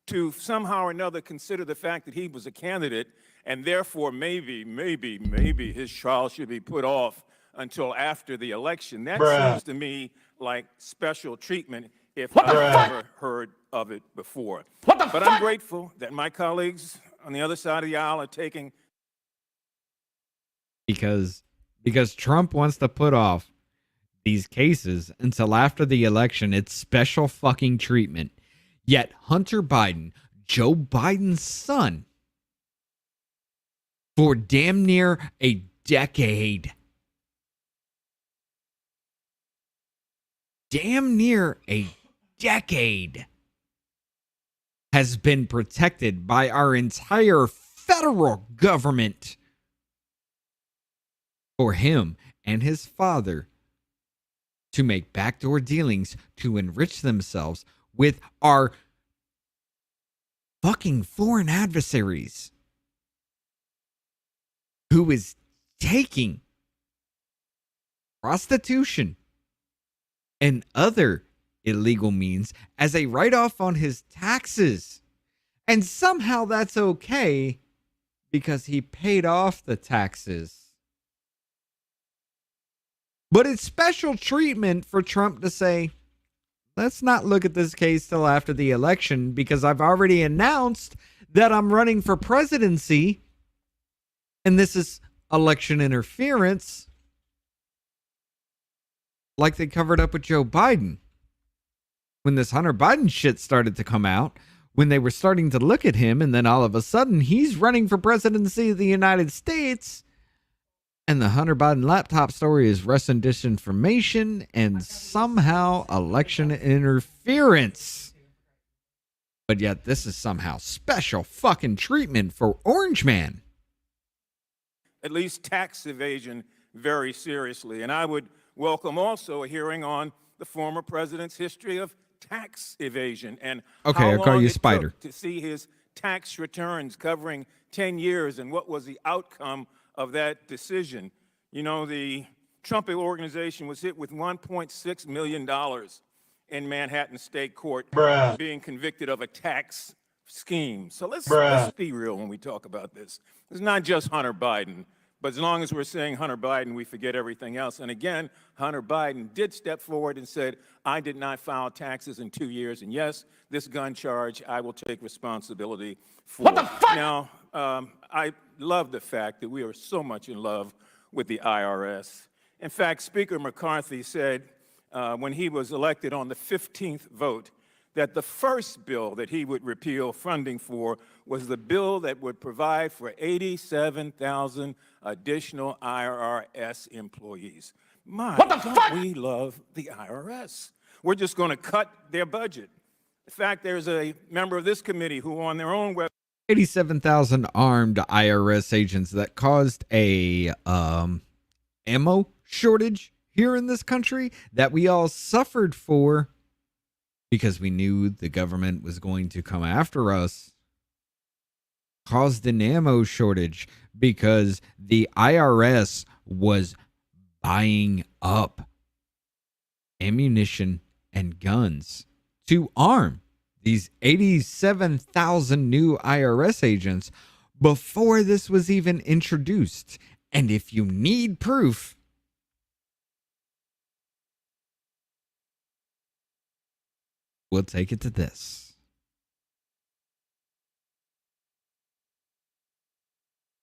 to somehow or another consider the fact that he was a candidate, and therefore maybe his trial should be put off until after the election. That seems to me like special treatment if I've never heard of it before. But I'm grateful that my colleagues on the other side of the aisle are taking. Because Trump wants to put off these cases until after the election. It's special fucking treatment. Yet Hunter Biden, Joe Biden's son, for damn near a decade, decade has been protected by our entire federal government for him and his father to make backdoor dealings to enrich themselves with our fucking foreign adversaries, who is taking prostitution and other illegal means as a write-off on his taxes. And somehow that's okay because he paid off the taxes. But it's special treatment for Trump to say, let's not look at this case till after the election because I've already announced that I'm running for presidency and this is election interference, like they covered up with Joe Biden. When this Hunter Biden shit started to come out, when they were starting to look at him, and then all of a sudden he's running for presidency of the United States, and the Hunter Biden laptop story is Russian disinformation and somehow election interference. But yet this is somehow special fucking treatment for Orange Man. At least tax evasion very seriously. And I would welcome also a hearing on the former president's history of tax evasion and Okay, how I'll call long you it Spider. took to see his tax returns covering 10 years and what was the outcome of that decision. You know, the Trump organization was hit with $1.6 million in Manhattan State Court being convicted of a tax scheme. So let's be real when we talk about this. It's not just Hunter Biden. But as long as we're saying Hunter Biden, we forget everything else. And again, Hunter Biden did step forward and said, I did not file taxes in 2 years. And yes, this gun charge, I will take responsibility for. What the fuck? Now, I love the fact that we are so much in love with the IRS. In fact, Speaker McCarthy said when he was elected on the 15th vote that the first bill that he would repeal funding for was the bill that would provide for 87,000 additional IRS employees. My, don't we love the IRS? We're just going to cut their budget. In fact, there's a member of this committee who on their own website 87,000 armed IRS agents that caused a ammo shortage here in this country that we all suffered for because we knew the government was going to come after us, caused an ammo shortage because the IRS was buying up ammunition and guns to arm these 87,000 new IRS agents before this was even introduced. And if you need proof, we'll take it to this.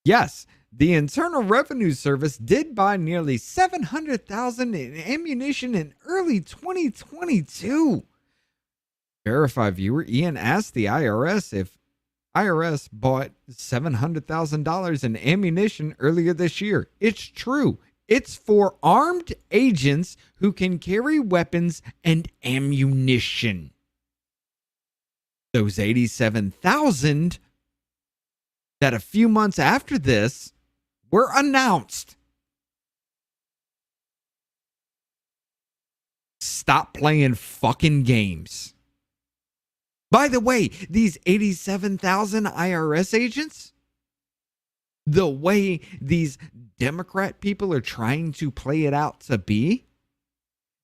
Yes, the Internal Revenue Service did buy nearly 700,000 in ammunition in early 2022. Verify viewer Ian asked the IRS if IRS bought $700,000 in ammunition earlier this year. It's true. It's for armed agents who can carry weapons and ammunition. Those 87,000 that a few months after this were announced. Stop playing fucking games. By the way, these 87,000 IRS agents, the way these Democrat people are trying to play it out to be,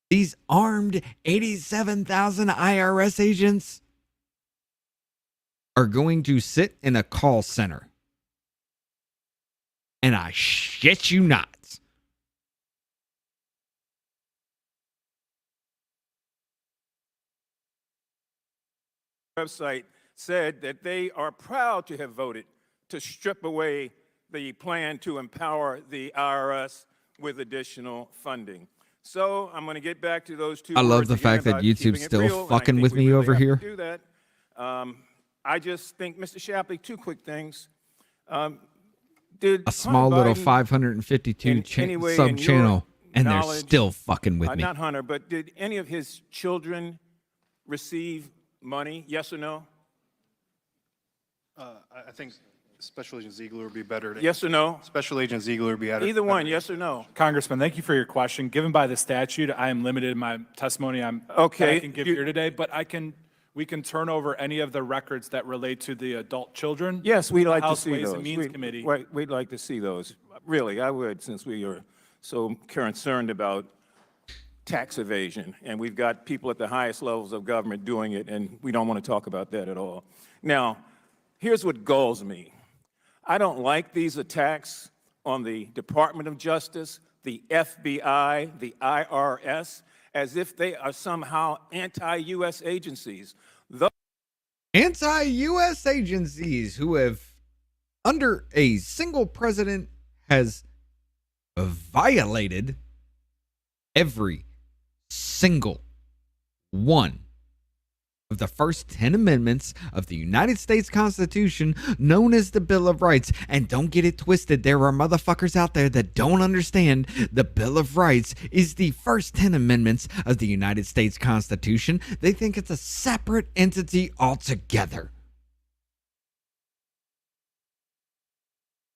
these armed 87,000 IRS agents are going to sit in a call center. And I shit you not. website said that they are proud to have voted to strip away the plan to empower the IRS with additional funding. So I'm going to get back to those two. I love words the again fact that about YouTube's keeping it still real, and I fucking think with we me really over have to here. do that. I just think, Mr. Shapley, two quick things. Did A small Hunter little Biden 552 in any way sub in your channel, and they're knowledge- still fucking with me. Not Hunter, but did any of his children receive money, yes or no? I think Special Agent Ziegler would be better to. Yes or no? Special Agent Ziegler would be better. Either one, yes or no? Congressman, thank you for your question. Given by the statute, I am limited in my testimony that Okay, I can give here today, but we can turn over any of the records that relate to the adult children. Yes, we'd like to House see Ways those. and Means Committee. We'd like to see those. Really, I would, since we are so concerned about tax evasion, and we've got people at the highest levels of government doing it, and we don't want to talk about that at all. Now, here's what galls me. I don't like these attacks on the Department of Justice, the FBI, the IRS, as if they are somehow anti-U.S. agencies. Anti-U.S. agencies who have, under a single president, has violated every single one of the first 10 amendments of the United States Constitution, known as the Bill of Rights. And don't get it twisted, there are motherfuckers out there that don't understand the Bill of Rights is the first 10 amendments of the United States Constitution. They think it's a separate entity altogether.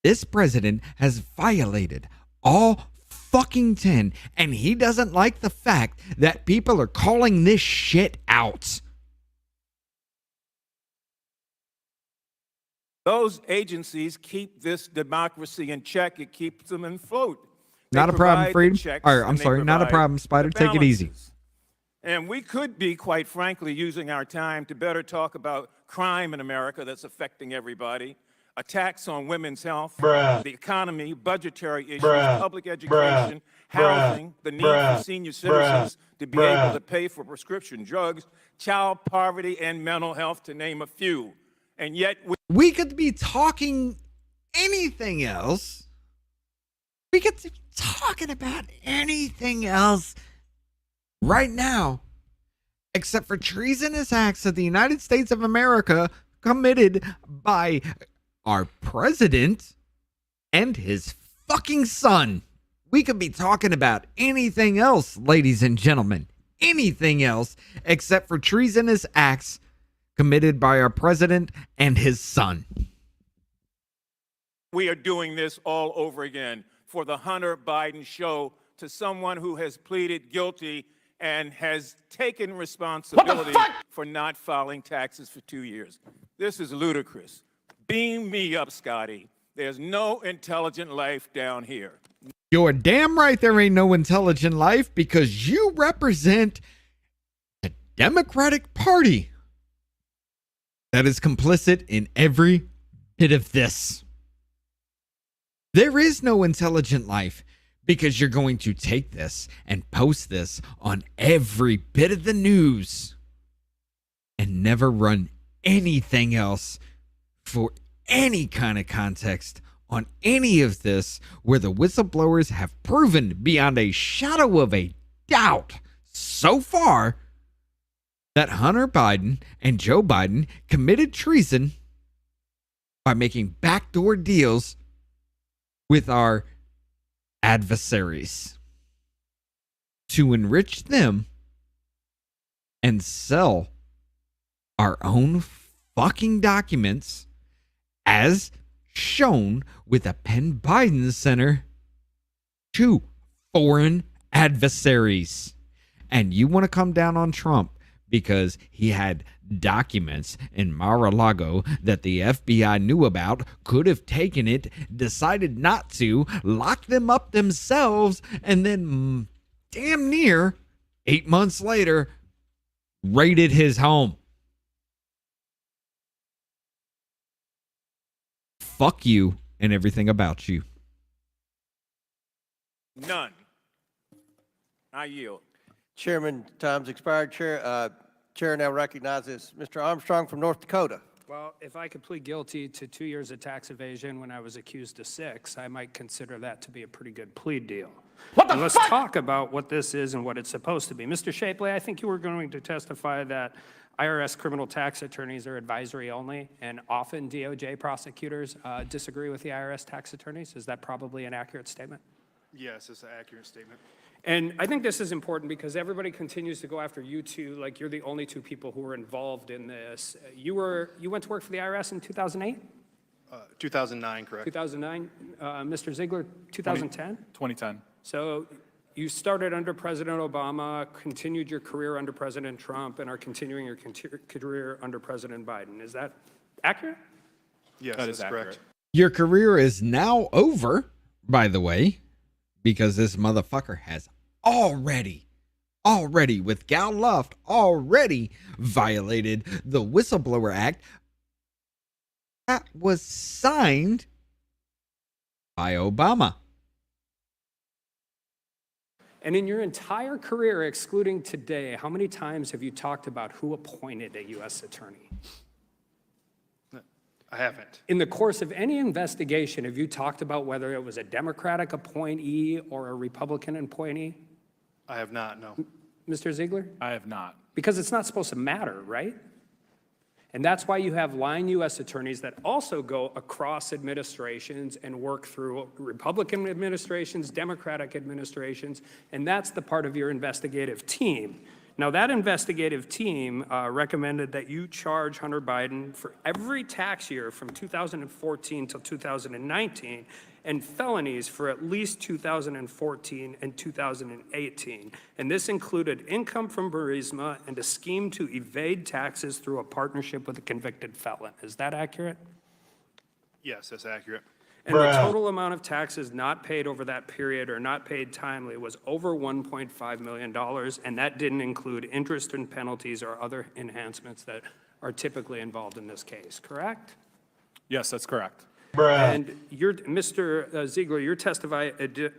This president has violated all fucking 10, and he doesn't like the fact that people are calling this shit out. Those agencies keep this democracy in check. It keeps them afloat. They Not a problem, provide the Freedom. checks Or, and I'm they sorry, not a provide problem, Spider. the Take it easy. balances. And we could be, quite frankly, using our time to better talk about crime in America that's affecting everybody, attacks on women's health, the economy, budgetary issues, public education, housing, the need for senior citizens to be able to pay for prescription drugs, child poverty, and mental health, to name a few. And yet we could be talking anything else. We could be talking about anything else right now, except for treasonous acts of the United States of America committed by our president and his fucking son. We could be talking about anything else, ladies and gentlemen. Anything else except for treasonous acts committed by our president and his son. we are doing this all over again for the Hunter Biden show to someone who has pleaded guilty and has taken responsibility for not filing taxes for 2 years. This is ludicrous. Beam me up, Scotty. There's no intelligent life down here. You're damn right there ain't no intelligent life, because you represent the Democratic Party that is complicit in every bit of this. There is no intelligent life, because you're going to take this and post this on every bit of the news and never run anything else for any kind of context on any of this, where the whistleblowers have proven beyond a shadow of a doubt so far that Hunter Biden and Joe Biden committed treason by making backdoor deals with our adversaries to enrich them and sell our own fucking documents, as shown with a Penn Biden Center, to foreign adversaries. And you want to come down on Trump because he had documents in Mar-a-Lago that the FBI knew about, could have taken it, decided not to, locked them up themselves, and then damn near 8 months later raided his home. Fuck you and everything about you. None. I yield. Chairman, time's expired. Chair now recognizes Mr. Armstrong from North Dakota. Well, if I could plead guilty to 2 years of tax evasion when I was accused of 6, I might consider that to be a pretty good plea deal. Let's talk about what this is and what it's supposed to be. Mr. Shapley, I think you were going to testify that IRS criminal tax attorneys are advisory only, and often DOJ prosecutors disagree with the IRS tax attorneys. Is that probably an accurate statement? Yes, it's an accurate statement. And I think this is important because everybody continues to go after you two, like you're the only two people who were involved in this. You went to work for the IRS in 2008? 2009, correct? 2009? Mr. Ziegler, 2010? 2010. So you started under President Obama, continued your career under President Trump, and are continuing your career under President Biden. Is that accurate? Yes, That is that's correct. accurate. Your career is now over, by the way, because this motherfucker has already, with Gal Luft, already violated the Whistleblower Act that was signed by Obama. And in your entire career, excluding today, how many times have you talked about who appointed a U.S. attorney? I haven't. In the course of any investigation, have you talked about whether it was a Democratic appointee or a Republican appointee? I have not, no. Mr. Ziegler? I have not. Because it's not supposed to matter, right? And that's why you have line U.S. attorneys that also go across administrations and work through Republican administrations, Democratic administrations, and that's the part of your investigative team. Now, that investigative team recommended that you charge Hunter Biden for every tax year from 2014 till 2019 and felonies for at least 2014 and 2018. And this included income from Burisma and a scheme to evade taxes through a partnership with a convicted felon. Is that accurate? Yes, that's accurate. And the total amount of taxes not paid over that period or not paid timely was over $1.5 million, and that didn't include interest and penalties or other enhancements that are typically involved in this case, correct? Yes, that's correct. And Mr. Ziegler, your testimony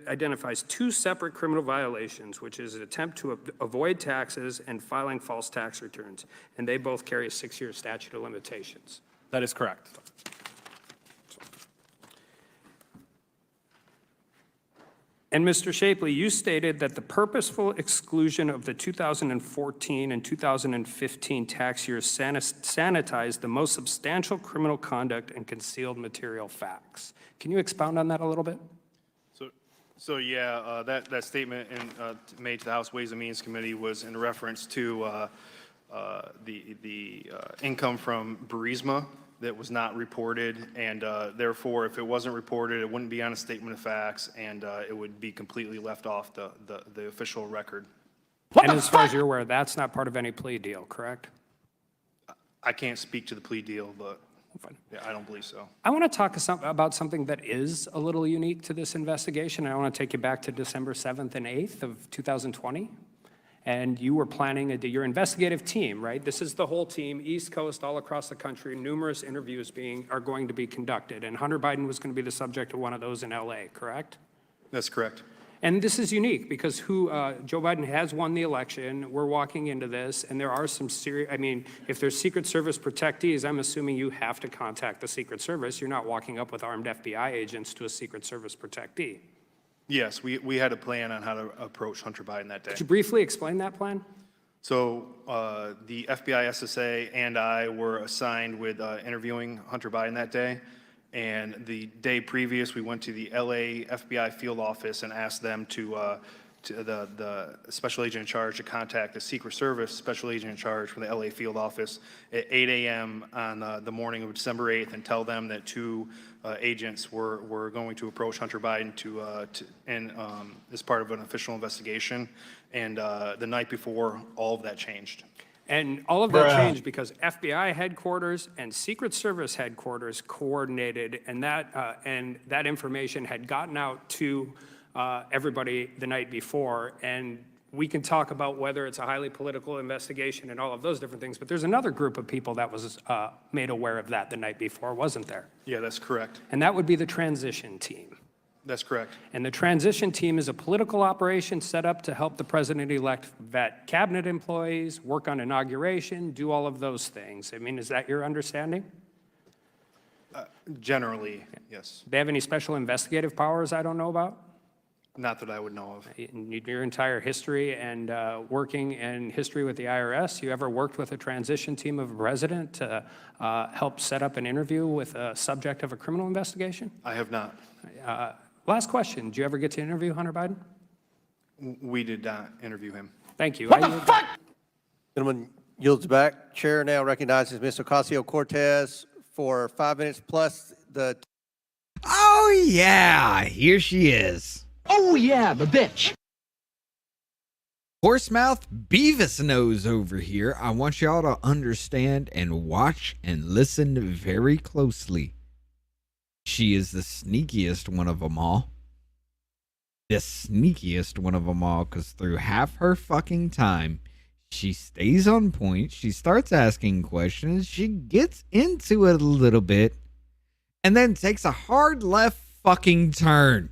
identifies two separate criminal violations, which is an attempt to avoid taxes and filing false tax returns, and they both carry a 6-year statute of limitations. That is correct. And Mr. Shapley, you stated that the purposeful exclusion of the 2014 and 2015 tax years sanitized the most substantial criminal conduct and concealed material facts. Can you expound on that a little bit? So yeah, that statement made to the House Ways and Means Committee was in reference to the income from Burisma that was not reported, and therefore, if it wasn't reported, it wouldn't be on a statement of facts, and it would be completely left off the official record. And as far as you're aware, that's not part of any plea deal, correct? I can't speak to the plea deal, but yeah, I don't believe so. I want to talk about something that is a little unique to this investigation. I want to take you back to December 7th and 8th of 2020. And you were planning your investigative team, right? This is the whole team, East Coast, all across the country. Numerous interviews are going to be conducted. And Hunter Biden was going to be the subject of one of those in LA, correct? That's correct. And this is unique because Joe Biden has won the election. We're walking into this, and there are some serious, if there's Secret Service protectees, I'm assuming you have to contact the Secret Service. You're not walking up with armed FBI agents to a Secret Service protectee. Yes, we had a plan on how to approach Hunter Biden that day. Could you briefly explain that plan? So the FBI SSA and I were assigned with interviewing Hunter Biden that day. And the day previous, we went to the LA FBI field office and asked them to the special agent in charge to contact the Secret Service special agent in charge from the LA field office at 8 a.m. on the morning of December 8th and tell them that two agents were going to approach Hunter Biden as part of an official investigation. And the night before, all of that changed. And all of that changed because FBI headquarters and Secret Service headquarters coordinated, and that information had gotten out to everybody the night before. And we can talk about whether it's a highly political investigation and all of those different things, but there's another group of people that was made aware of that the night before, wasn't there? Yeah, that's correct. And that would be the transition team. That's correct. And the transition team is a political operation set up to help the president-elect vet cabinet employees, work on inauguration, do all of those things. Is that your understanding? Generally, yes. Do they have any special investigative powers I don't know about? Not that I would know of. In your entire history and working in history with the IRS, you ever worked with a transition team of a president to help set up an interview with a subject of a criminal investigation? I have not. Last question, did you ever get to interview Hunter Biden? We did not interview him. Thank you. Gentleman yields back. Chair now recognizes Ms. Ocasio-Cortez for 5 minutes plus the. Oh, yeah, here she is. Oh, yeah, the bitch. Horsemouth Beavis Nose over here. I want y'all to understand and watch and listen very closely. She is the sneakiest one of them all. The sneakiest one of them all, because through half her fucking time, she stays on point. She starts asking questions. She gets into it a little bit and then takes a hard left fucking turn.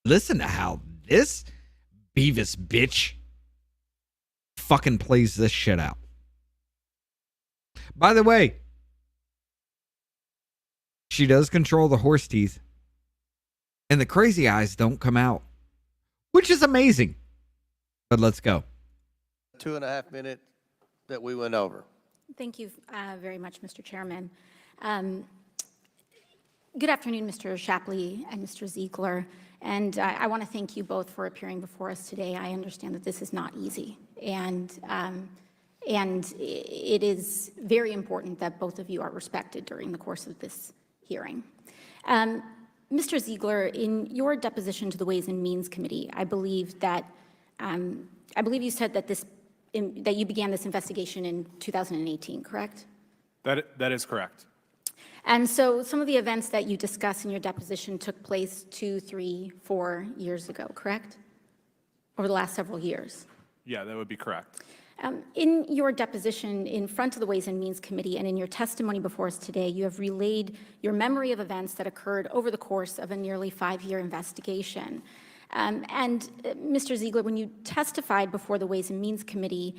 Listen to how this Beavis bitch fucking plays this shit out. By the way, she does control the horse teeth, and the crazy eyes don't come out, which is amazing. But let's go. 2.5 minutes that we went over. Thank you very much, Mr. Chairman. Good afternoon, Mr. Shapley and Mr. Ziegler. And I want to thank you both for appearing before us today. I understand that this is not easy. And it is very important that both of you are respected during the course of this hearing. Mr. Ziegler, in your deposition to the Ways and Means Committee, I believe you said that that you began this investigation in 2018, correct? That is correct. And so some of the events that you discuss in your deposition took place 2, 3, 4 years ago, correct? Over the last several years. Yeah, that would be correct. In your deposition in front of the Ways and Means Committee and in your testimony before us today, you have relayed your memory of events that occurred over the course of a nearly 5-year investigation. And Mr. Ziegler, when you testified before the Ways and Means Committee,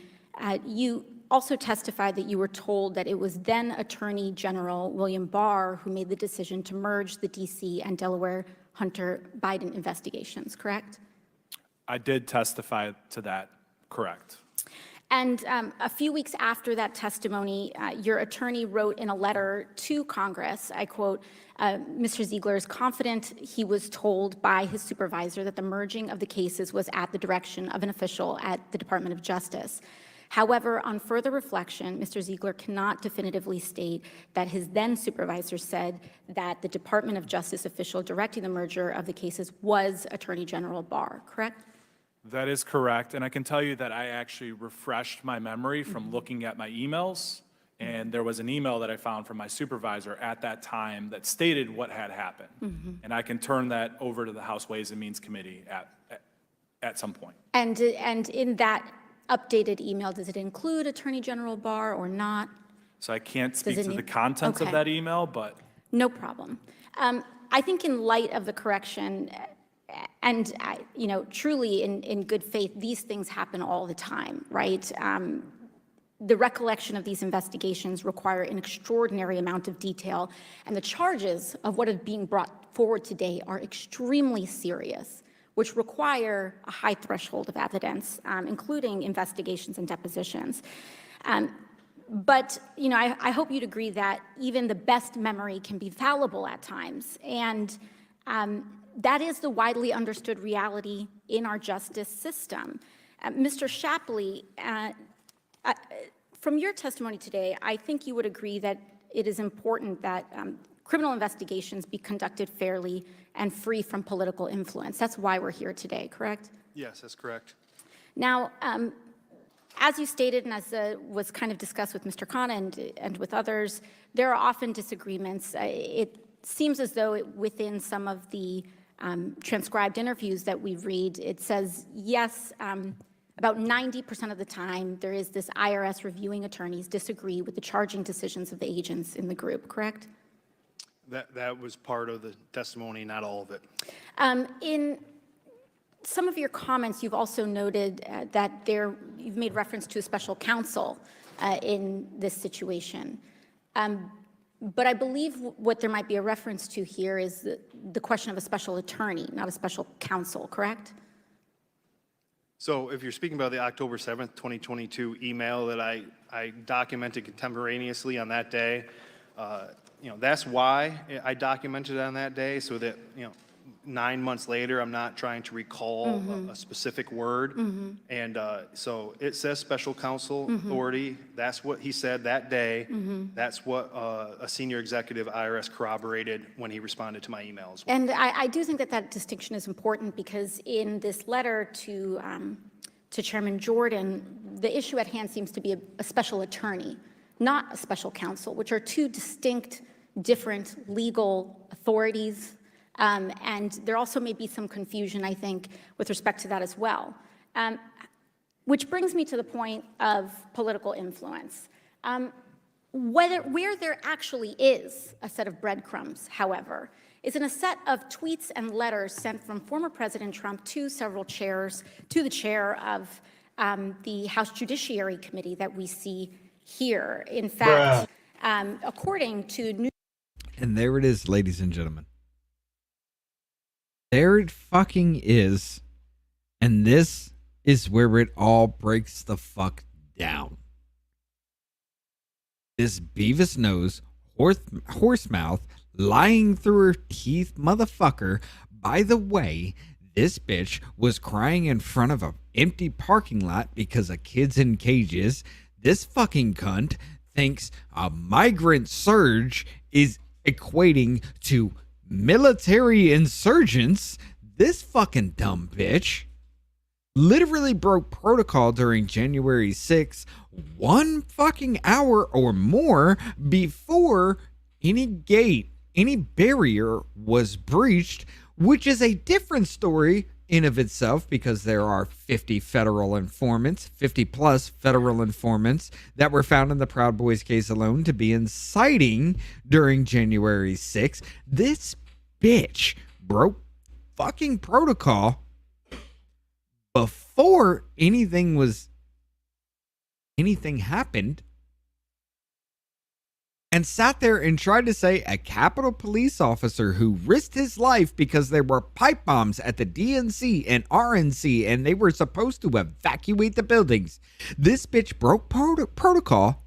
you also testified that you were told that it was then Attorney General William Barr who made the decision to merge the DC and Delaware Hunter Biden investigations, correct? I did testify to that, correct. And a few weeks after that testimony, your attorney wrote in a letter to Congress, I quote, Mr. Ziegler is confident he was told by his supervisor that the merging of the cases was at the direction of an official at the Department of Justice. However, on further reflection, Mr. Ziegler cannot definitively state that his then supervisor said that the Department of Justice official directing the merger of the cases was Attorney General Barr, correct? That is correct, and I can tell you that I actually refreshed my memory from looking at my emails, and there was an email that I found from my supervisor at that time that stated what had happened. And I can turn that over to the House Ways and Means Committee at some point. And in that updated email, does it include Attorney General Barr or not? So I can't speak it to the need- contents of Okay. that email, but No problem. I think in light of the correction, and truly in good faith, these things happen all the time, right? The recollection of these investigations require an extraordinary amount of detail, and the charges of what is being brought forward today are extremely serious, which require a high threshold of evidence, including investigations and depositions. But I hope you'd agree that even the best memory can be fallible at times, and that is the widely understood reality in our justice system. Mr. Shapley, from your testimony today, I think you would agree that it is important that criminal investigations be conducted fairly and free from political influence. That's why we're here today, correct? Yes, that's correct. Now, as you stated, and as was kind of discussed with Mr. Khan and with others, there are often disagreements. It seems as though within some of the transcribed interviews that we read, it says, yes, about 90% of the time, there is this IRS reviewing attorneys disagree with the charging decisions of the agents in the group, correct? That was part of the testimony, not all of it. In some of your comments, you've also noted that you've made reference to a special counsel in this situation. But I believe what there might be a reference to here is the question of a special attorney, not a special counsel, correct? So if you're speaking about the October 7th, 2022 email that I documented contemporaneously on that day, that's why I documented it on that day, so that, 9 months later. I'm not trying to recall a specific word. And so it says special counsel authority. That's what he said that day. That's what a senior executive IRS corroborated when he responded to my emails. And I do think that that distinction is important because in this letter to Chairman Jordan, the issue at hand seems to be a special attorney, not a special counsel, which are two distinct, different legal authorities. And there also may be some confusion, I think, with respect to that as well. Which brings me to the point of political influence. Where there actually is a set of breadcrumbs, however, is in a set of tweets and letters sent from former President Trump to several chairs, to the chair of the House Judiciary Committee that we see here. In fact, according to And there it is, ladies and gentlemen. There it fucking is. And this is where it all breaks the fuck down. This Beavis nose, horse mouth, lying through her teeth motherfucker. By the way, this bitch was crying in front of an empty parking lot because of kids in cages. This fucking cunt thinks a migrant surge is equating to military insurgents. This fucking dumb bitch literally broke protocol during January 6th, 1 fucking hour or more before any gate, any barrier was breached, which is a different story in of itself because there are 50 federal informants, 50 plus federal informants that were found in the Proud Boys case alone to be inciting during January 6th. This bitch broke fucking protocol before anything happened, and sat there and tried to say a Capitol police officer who risked his life because there were pipe bombs at the DNC and RNC and they were supposed to evacuate the buildings. This bitch broke protocol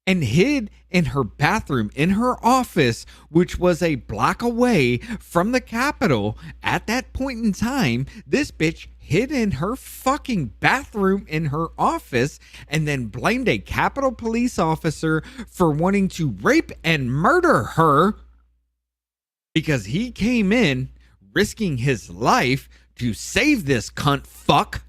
and hid in her bathroom in her office, which was a block away from the Capitol. At that point in time, this bitch hid in her fucking bathroom in her office and then blamed a Capitol police officer for wanting to rape and murder her because he came in risking his life to save this cunt fuck,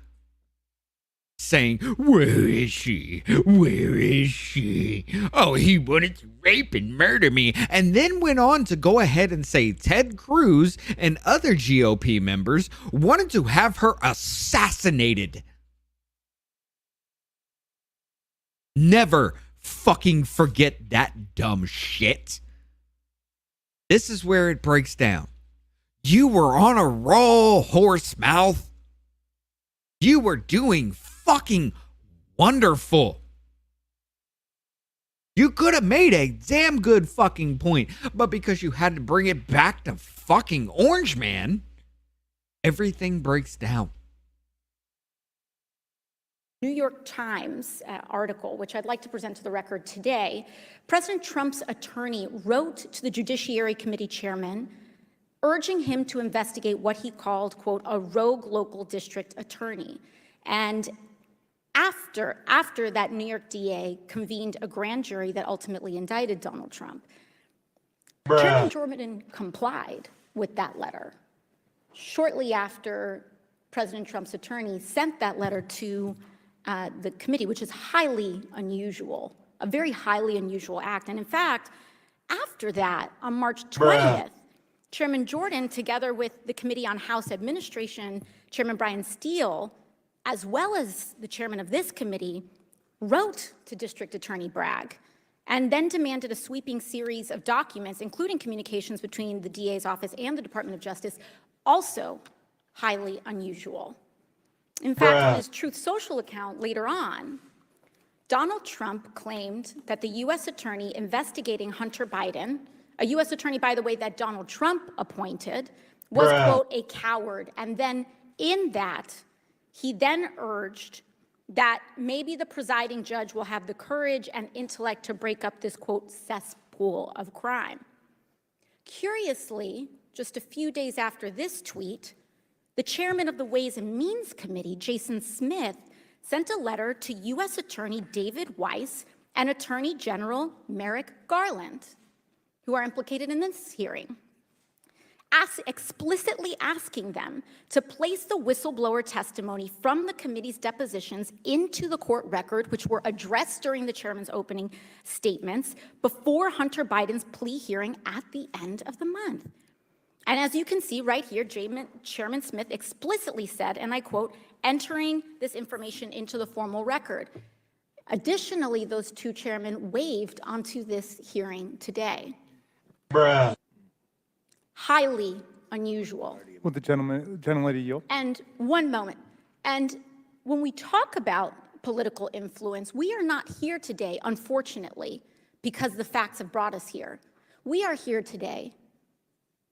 saying, "Where is she? Where is she? Oh, he wanted to rape and murder me." And then went on to go ahead and say Ted Cruz and other GOP members wanted to have her assassinated. Never fucking forget that dumb shit. This is where it breaks down. You were on a roll, horse mouth. You were doing fucking wonderful. You could have made a damn good fucking point, but because you had to bring it back to fucking Orange Man, everything breaks down. New York Times article, which I'd like to present to the record today, President Trump's attorney wrote to the Judiciary Committee chairman, urging him to investigate what he called, quote, a rogue local district attorney. And after that New York DA convened a grand jury that ultimately indicted Donald Trump, Chairman Jordan complied with that letter. Shortly after President Trump's attorney sent that letter to the committee, which is highly unusual, a very highly unusual act. And in fact, after that, on March 20th, Chairman Jordan, together with the Committee on House Administration, Chairman Brian Steele, as well as the chairman of this committee, wrote to District Attorney Bragg and then demanded a sweeping series of documents, including communications between the DA's office and the Department of Justice, also highly unusual. In fact, on his Truth Social account later on, Donald Trump claimed that the U.S. attorney investigating Hunter Biden, a U.S. attorney, by the way, that Donald Trump appointed, was, quote, a coward. And then in that, he then urged that maybe the presiding judge will have the courage and intellect to break up this, quote, cesspool of crime. Curiously, just a few days after this tweet, the chairman of the Ways and Means Committee, Jason Smith, sent a letter to U.S. Attorney David Weiss and Attorney General Merrick Garland, who are implicated in this hearing, explicitly asking them to place the whistleblower testimony from the committee's depositions into the court record, which were addressed during the chairman's opening statements, before Hunter Biden's plea hearing at the end of the month. And as you can see right here, Chairman Smith explicitly said, and I quote, entering this information into the formal record. Additionally, those two chairmen waived onto this hearing today. Highly unusual. Will the gentlelady yield? And one moment. And when we talk about political influence, we are not here today, unfortunately, because the facts have brought us here. We are here today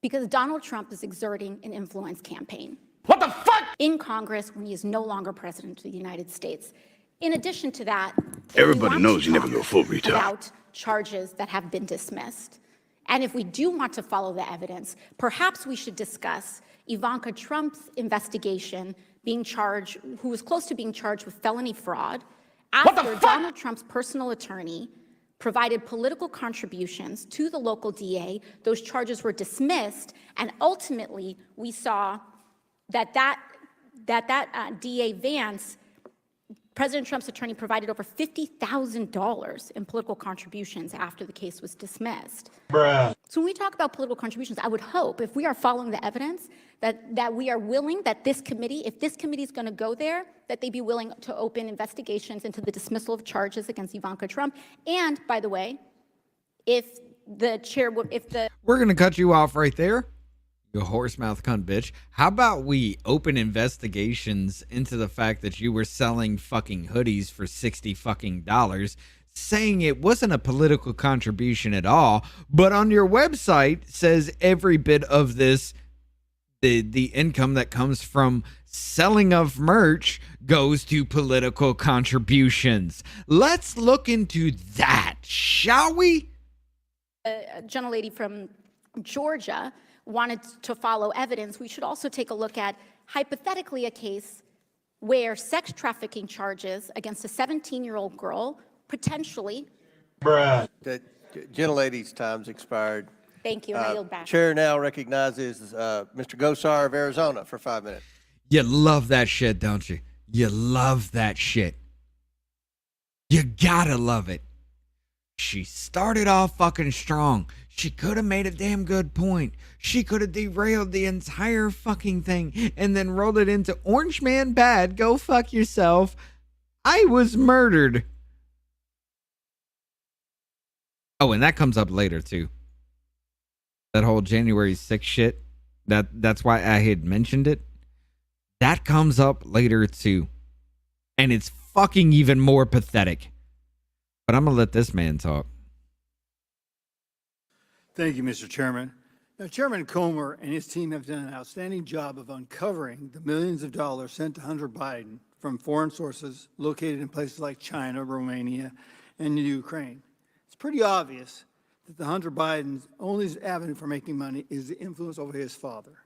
because Donald Trump is exerting an influence campaign. What the fuck? In Congress when he is no longer president of the United States. In addition to that, everybody knows you never go full retard about charges that have been dismissed. And if we do want to follow the evidence, perhaps we should discuss Ivanka Trump's investigation who was close to being charged with felony fraud after Donald Trump's personal attorney provided political contributions to the local DA. Those charges were dismissed, and ultimately we saw that DA Vance, President Trump's attorney, provided over $50,000 in political contributions after the case was dismissed. So when we talk about political contributions, I would hope, if we are following the evidence, that we are willing, that this committee, if this committee is going to go there, that they be willing to open investigations into the dismissal of charges against Ivanka Trump. And, by the way, if the chair would, We're going to cut you off right there, you horsemouth cunt bitch. How about we open investigations into the fact that you were selling fucking hoodies for $60 fucking, saying it wasn't a political contribution at all, but on your website says every bit of this, the income that comes from selling of merch goes to political contributions. Let's look into that, shall we? a gentlelady from Georgia wanted to follow evidence, we should also take a look at, hypothetically, a case where sex trafficking charges against a 17-year-old girl potentially. The gentlelady's time's expired. Thank you, and I yield back. Chair now recognizes Mr. Gosar of Arizona for 5 minutes. You love that shit, don't you? You love that shit. You gotta love it. She started off fucking strong. She could have made a damn good point. She could have derailed the entire fucking thing and then rolled it into Orange Man bad. Go fuck yourself. I was murdered. Oh, and that comes up later too. That whole January 6th shit. That's why I had mentioned it. That comes up later too. And it's fucking even more pathetic. But I'm going to let this man talk. Thank you, Mr. Chairman. Now, Chairman Comer and his team have done an outstanding job of uncovering the millions of dollars sent to Hunter Biden from foreign sources located in places like China, Romania, and Ukraine. It's pretty obvious that the Hunter Biden's only avenue for making money is the influence over his father.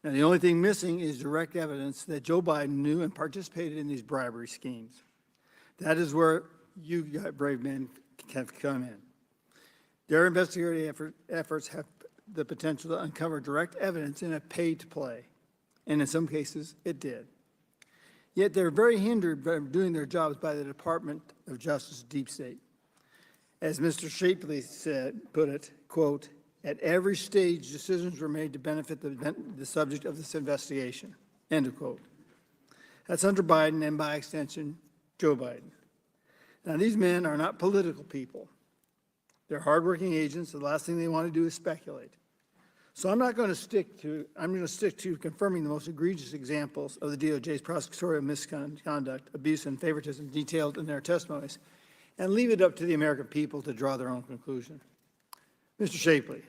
Now, the only thing missing is direct evidence that Joe Biden knew and participated in these bribery schemes. That is where you brave men have come in. Their investigative efforts have the potential to uncover direct evidence and have paid to play, and in some cases, it did. Yet they're very hindered from doing their jobs by the Department of Justice deep state. As Mr. Shapley put it, quote, at every stage, decisions were made to benefit the subject of this investigation, end of quote. That's Hunter Biden and, by extension, Joe Biden. Now, these men are not political people. They're hardworking agents. The last thing they want to do is speculate. So I'm going to stick to confirming the most egregious examples of the DOJ's prosecutorial misconduct, abuse, and favoritism detailed in their testimonies, and leave it up to the American people to draw their own conclusion. Mr. Shapley,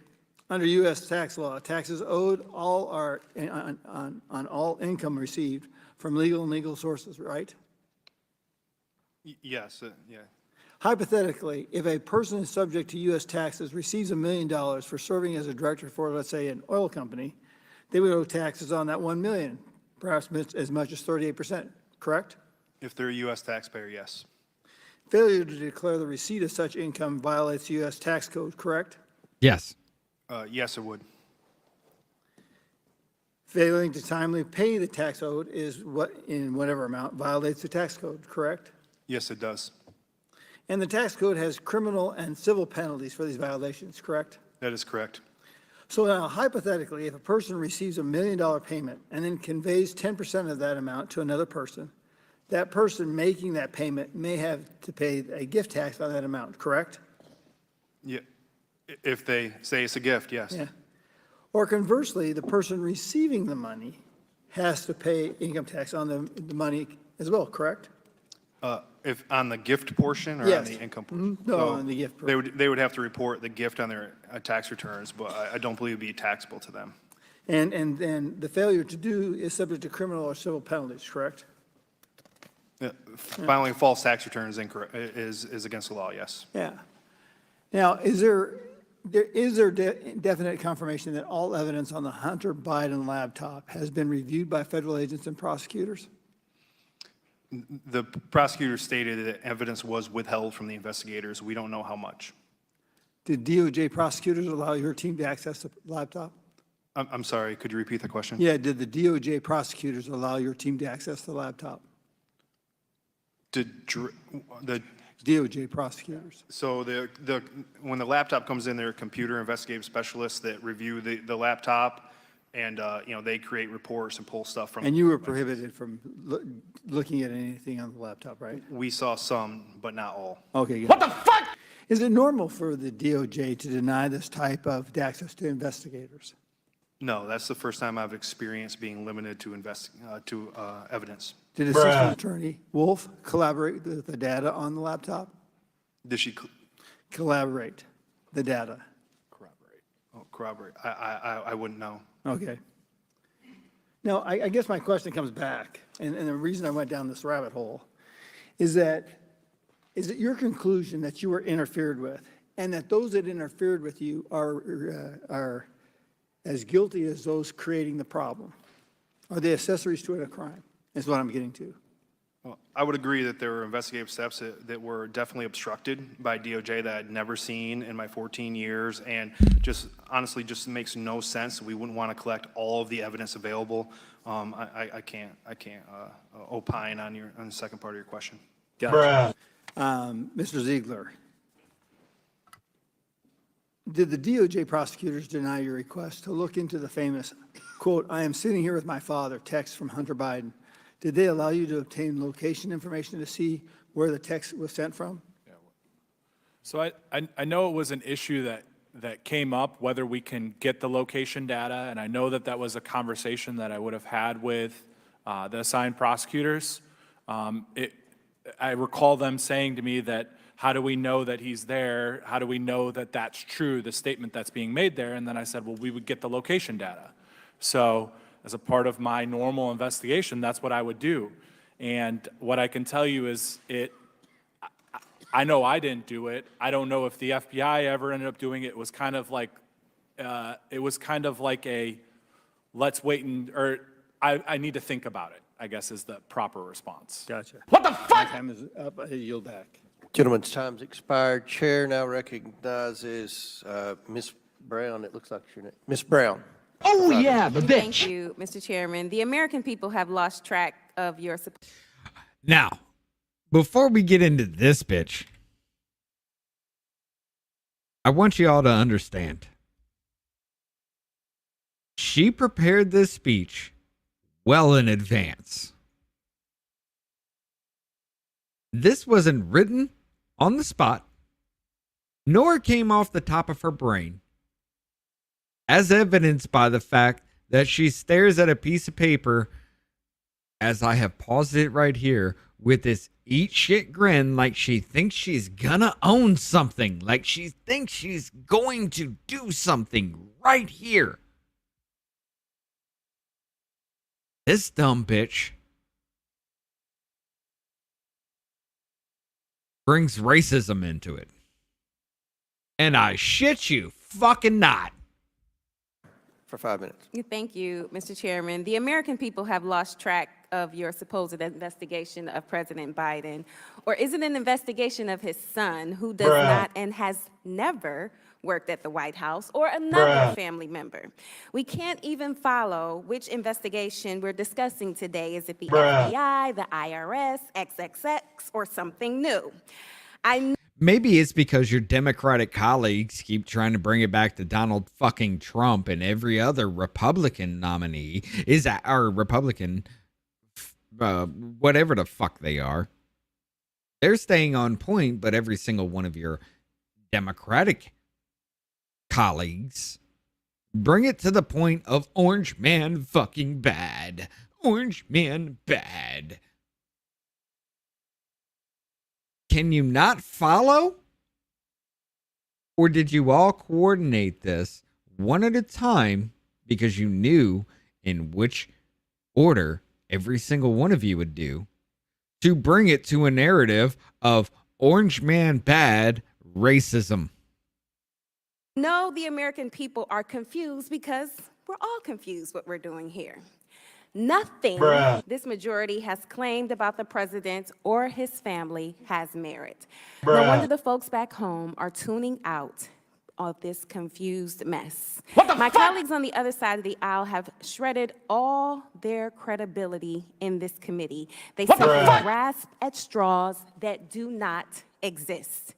under U.S. tax law, taxes owed on all income received from legal and legal sources, right? Yes, yeah. Hypothetically, if a person is subject to U.S. taxes receives $1 million for serving as a director for, let's say, an oil company, they would owe taxes on that $1 million, perhaps as much as 38%, correct? If they're a U.S. taxpayer, yes. Failure to declare the receipt of such income violates the U.S. tax code, correct? Yes. Yes, it would. Failing to timely pay the tax owed is what, in whatever amount, violates the tax code, correct? Yes, it does. And the tax code has criminal and civil penalties for these violations, correct? That is correct. So now hypothetically, if a person receives $1 million payment and then conveys 10% of that amount to another person, that person making that payment may have to pay a gift tax on that amount, correct? Yeah. If they say it's a gift, yes. Yeah. Or conversely, the person receiving the money has to pay income tax on the money as well, correct? If on the gift portion or on Yes. the income portion? No, So on the gift They would have to report the gift on their tax returns, but I don't believe it'd be taxable to them. And then the failure to do is subject to criminal or civil penalties, correct? Filing false tax returns is against the law, yes. Yeah. Now, is there definite confirmation that all evidence on the Hunter Biden laptop has been reviewed by federal agents and prosecutors? The prosecutor stated that evidence was withheld from the investigators. We don't know how much. Did DOJ prosecutors allow your team to access the laptop? I'm sorry, could you repeat the question? Yeah, did the DOJ prosecutors allow your team to access the laptop? The DOJ prosecutors. So when the laptop comes in, there are computer investigative specialists that review the laptop, and they create reports and pull stuff from. And you were prohibited from looking at anything on the laptop, right? We saw some, but not all. Okay, good. What the fuck? Is it normal for the DOJ to deny this type of access to investigators? No, that's the first time I've experienced being limited to evidence. Did Assistant Attorney Wolf collaborate with the data on the laptop? Did she Collaborate the data. corroborate? I wouldn't know. Okay. Now, I guess my question comes back, and the reason I went down this rabbit hole is it your conclusion that you were interfered with, and that those that interfered with you are as guilty as those creating the problem? Are they accessories to a crime, is what I'm getting to. Well, I would agree that there were investigative steps that were definitely obstructed by DOJ that I'd never seen in my 14 years, and just honestly just makes no sense. We wouldn't want to collect all of the evidence available. I can't opine on the second part of your question. Gotcha. Mr. Ziegler, did the DOJ prosecutors deny your request to look into the famous, quote, "I am sitting here with my father," text from Hunter Biden? Did they allow you to obtain location information to see where the text was sent from? So I know it was an issue that came up, whether we can get the location data, and I know that was a conversation that I would have had with the assigned prosecutors. I recall them saying to me that, how do we know that he's there? How do we know that that's true, the statement that's being made there? And then I said, well, we would get the location data. So as a part of my normal investigation, that's what I would do. And what I can tell you is I know I didn't do it. I don't know if the FBI ever ended up doing it. It was kind of like a let's wait or I need to think about it, I guess is the proper response. Gotcha. What the fuck? Time is up. I yield back. Gentleman's time's expired. Chair now recognizes Ms. Brown. It looks like your name. Ms. Brown. Oh, yeah, the bitch. Thank you, Mr. Chairman. The American people have lost track of your support. Now, before we get into this bitch, I want you all to understand. She prepared this speech well in advance. This wasn't written on the spot, nor came off the top of her brain, as evidenced by the fact that she stares at a piece of paper, as I have paused it right here, with this eat shit grin, like she thinks she's gonna own something, like she thinks she's going to do something right here. This dumb bitch brings racism into it. And I shit you fucking not. For 5 minutes. Thank you, Mr. Chairman. The American people have lost track of your supposed investigation of President Biden. Or is it an investigation of his son, who does not and has never worked at the White House, or another family member? We can't even follow which investigation we're discussing today. Is it the FBI, the IRS, XXX, or something new? Maybe it's because your Democratic colleagues keep trying to bring it back to Donald fucking Trump, and every other Republican nominee is our Republican, whatever the fuck they are. They're staying on point, but every single one of your Democratic colleagues bring it to the point of Orange Man fucking bad. Orange Man bad. Can you not follow? Or did you all coordinate this one at a time because you knew in which order every single one of you would do to bring it to a narrative of Orange Man bad racism? No, the American people are confused because we're all confused what we're doing here. Nothing this majority has claimed about the president or his family has merit. No wonder the folks back home are tuning out of this confused mess. My colleagues on the other side of the aisle have shredded all their credibility in this committee. They simply grasp at straws that do not exist.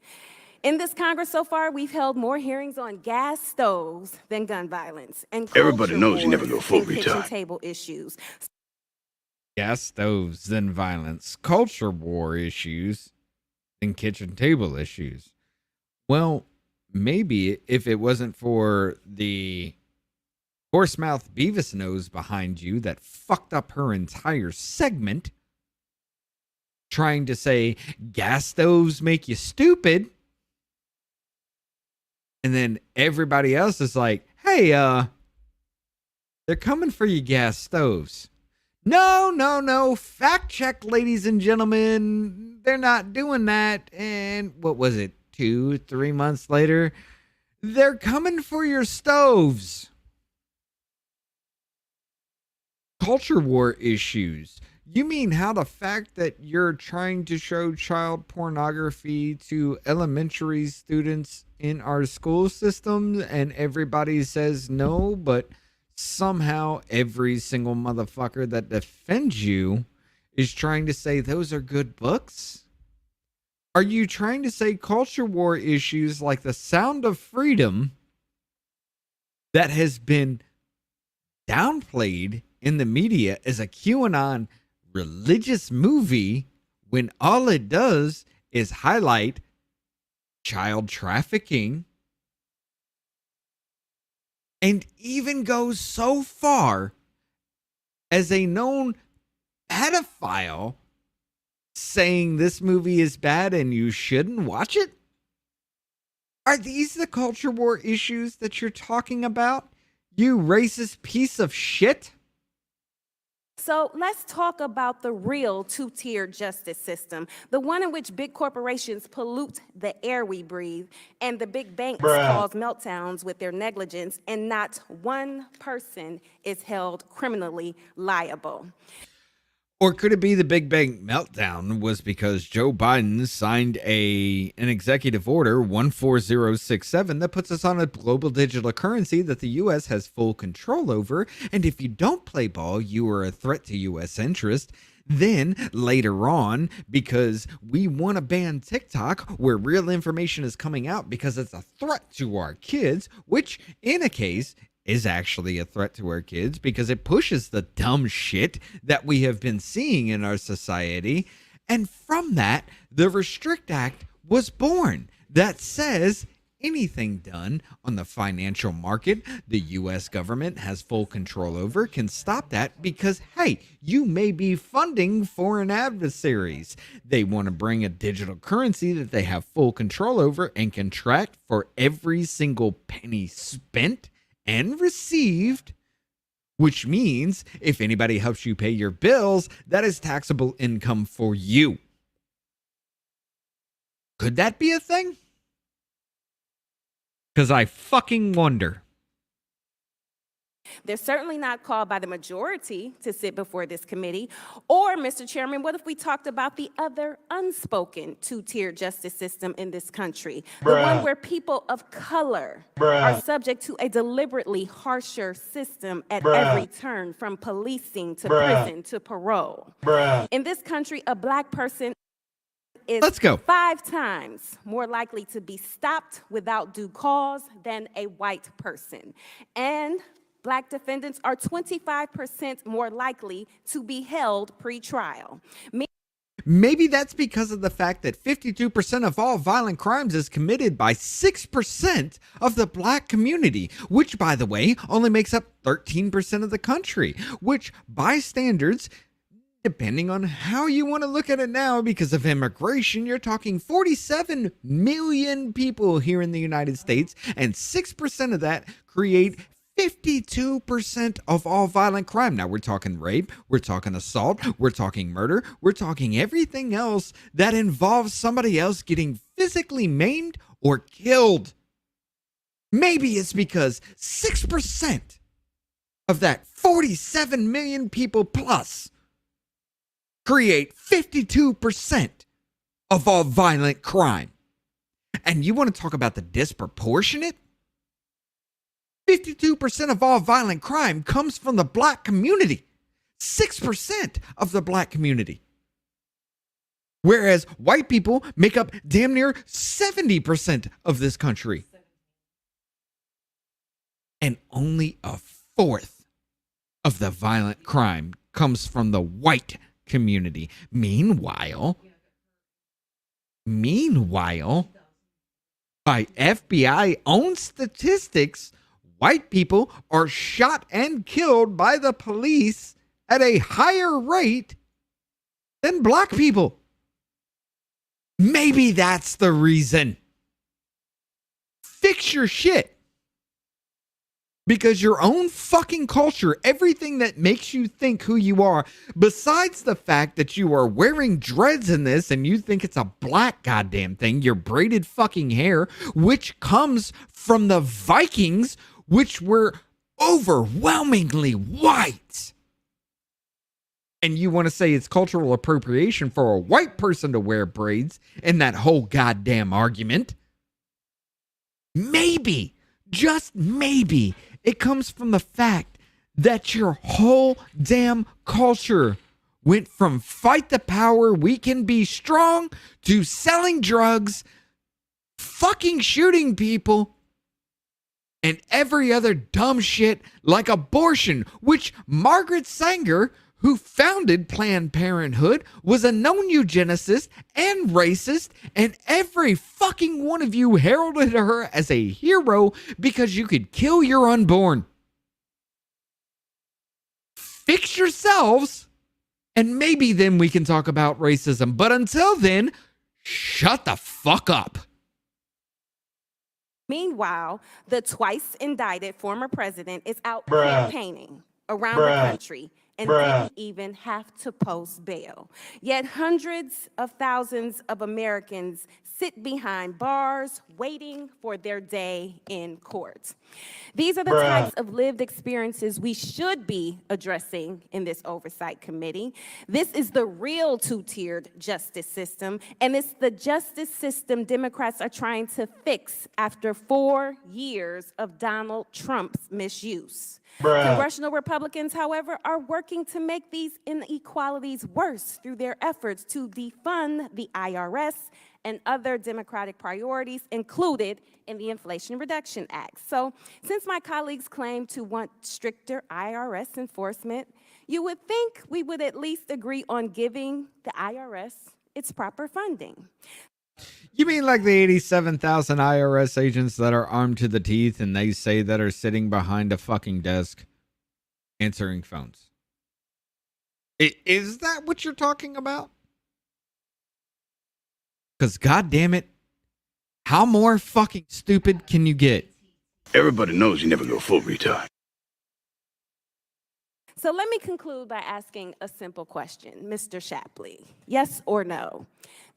In this Congress so far, we've held more hearings on gas stoves than gun violence, and everybody knows you never go full kitchen table issues. Gas stoves, then violence, culture war issues, and kitchen table issues. Well, maybe if it wasn't for the horsemouth Beavis nose behind you that fucked up her entire segment, trying to say gas stoves make you stupid. And then everybody else is like, hey, they're coming for you gas stoves. No. Fact check, ladies and gentlemen. They're not doing that. And what was it? 2-3 months later, they're coming for your stoves. Culture war issues. You mean how the fact that you're trying to show child pornography to elementary students in our school system and everybody says no, but somehow every single motherfucker that defends you is trying to say those are good books? Are you trying to say culture war issues like The Sound of Freedom that has been downplayed in the media as a QAnon religious movie when all it does is highlight child trafficking and even goes so far as a known pedophile saying this movie is bad and you shouldn't watch it? Are these the culture war issues that you're talking about, you racist piece of shit? So let's talk about the real two-tier justice system, the one in which big corporations pollute the air we breathe and the big banks cause meltdowns with their negligence, and not one person is held criminally liable. Or could it be the big bank meltdown was because Joe Biden signed an executive order 14067 that puts us on a global digital currency that the U.S. has full control over, and if you don't play ball, you are a threat to U.S. interest. Then later on, because we want to ban TikTok where real information is coming out because it's a threat to our kids, which in a case is actually a threat to our kids because it pushes the dumb shit that we have been seeing in our society. And from that, the Restrict Act was born that says anything done on the financial market the U.S. government has full control over can stop that because, hey, you may be funding foreign adversaries. They want to bring a digital currency that they have full control over and can track for every single penny spent and received, which means if anybody helps you pay your bills, that is taxable income for you. Could that be a thing? Because I fucking wonder. They're certainly not called by the majority to sit before this committee. Or, Mr. Chairman, what if we talked about the other unspoken two-tier justice system in this country? The one where people of color are subject to a deliberately harsher system at every turn, from policing to prison to parole. In this country, a black person is Let's go. 5 times more likely to be stopped without due cause than a white person. And black defendants are 25% more likely to be held pre-trial. Maybe that's because of the fact that 52% of all violent crimes is committed by 6% of the black community, which, by the way, only makes up 13% of the country, which, by standards, depending on how you want to look at it now, because of immigration, you're talking 47 million people here in the United States, and 6% of that create 52% of all violent crime. Now, we're talking rape, we're talking assault, we're talking murder, we're talking everything else that involves somebody else getting physically maimed or killed. Maybe it's because 6% of that 47 million people plus create 52% of all violent crime. And you want to talk about the disproportionate? 52% of all violent crime comes from the black community. 6% of the black community. Whereas white people make up damn near 70% of this country. And only a fourth of the violent crime comes from the white community. Meanwhile, by FBI own statistics, white people are shot and killed by the police at a higher rate than black people. Maybe that's the reason. Fix your shit. Because your own fucking culture, everything that makes you think who you are, besides the fact that you are wearing dreads in this and you think it's a black goddamn thing, your braided fucking hair, which comes from the Vikings, which were overwhelmingly white. And you want to say it's cultural appropriation for a white person to wear braids in that whole goddamn argument? Maybe, just maybe, it comes from the fact that your whole damn culture went from fight the power, we can be strong, to selling drugs, fucking shooting people, and every other dumb shit like abortion, which Margaret Sanger, who founded Planned Parenthood, was a known eugenicist and racist, and every fucking one of you heralded her as a hero because you could kill your unborn. Fix yourselves, and maybe then we can talk about racism. But until then, shut the fuck up. Meanwhile, the twice indicted former president is out campaigning around the country and didn't even have to post bail. Yet hundreds of thousands of Americans sit behind bars waiting for their day in court. These are the types of lived experiences we should be addressing in this oversight committee. This is the real two-tiered justice system, and it's the justice system Democrats are trying to fix after 4 years of Donald Trump's misuse. Congressional Republicans, however, are working to make these inequalities worse through their efforts to defund the IRS and other Democratic priorities included in the Inflation Reduction Act. So, since my colleagues claim to want stricter IRS enforcement, you would think we would at least agree on giving the IRS its proper funding. You mean like the 87,000 IRS agents that are armed to the teeth and they say that are sitting behind a fucking desk answering phones? Is that what you're talking about? Because goddamn it, how more fucking stupid can you get? Everybody knows you never go full retard. So let me conclude by asking a simple question, Mr. Shapley. Yes or no?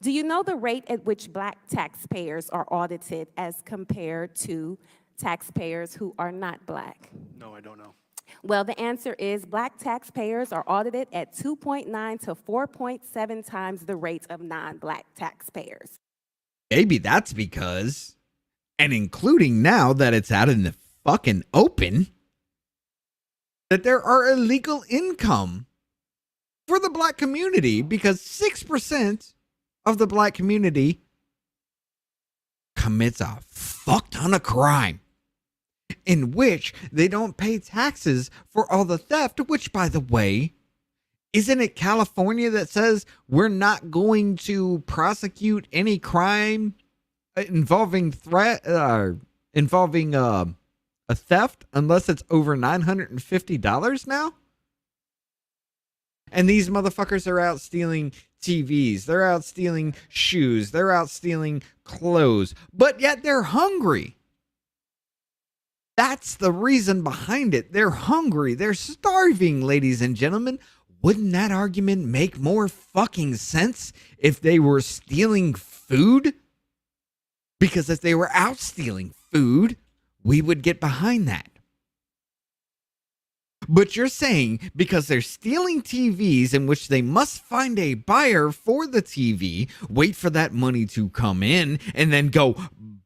Do you know the rate at which Black taxpayers are audited as compared to taxpayers who are not Black? No, I don't know. Well, the answer is Black taxpayers are audited at 2.9 to 4.7 times the rate of non-Black taxpayers. Maybe that's because, and including now that it's out in the fucking open, that there are illegal income for the Black community, because 6% of the Black community commits a fuck ton of crime, in which they don't pay taxes for all the theft, which, by the way, isn't it California that says we're not going to prosecute any crime involving a theft unless it's over $950 now? And these motherfuckers are out stealing TVs, they're out stealing shoes, they're out stealing clothes, but yet they're hungry. That's the reason behind it. They're hungry, they're starving, ladies and gentlemen. Wouldn't that argument make more fucking sense if they were stealing food? Because if they were out stealing food, we would get behind that. But you're saying because they're stealing TVs in which they must find a buyer for the TV, wait for that money to come in, and then go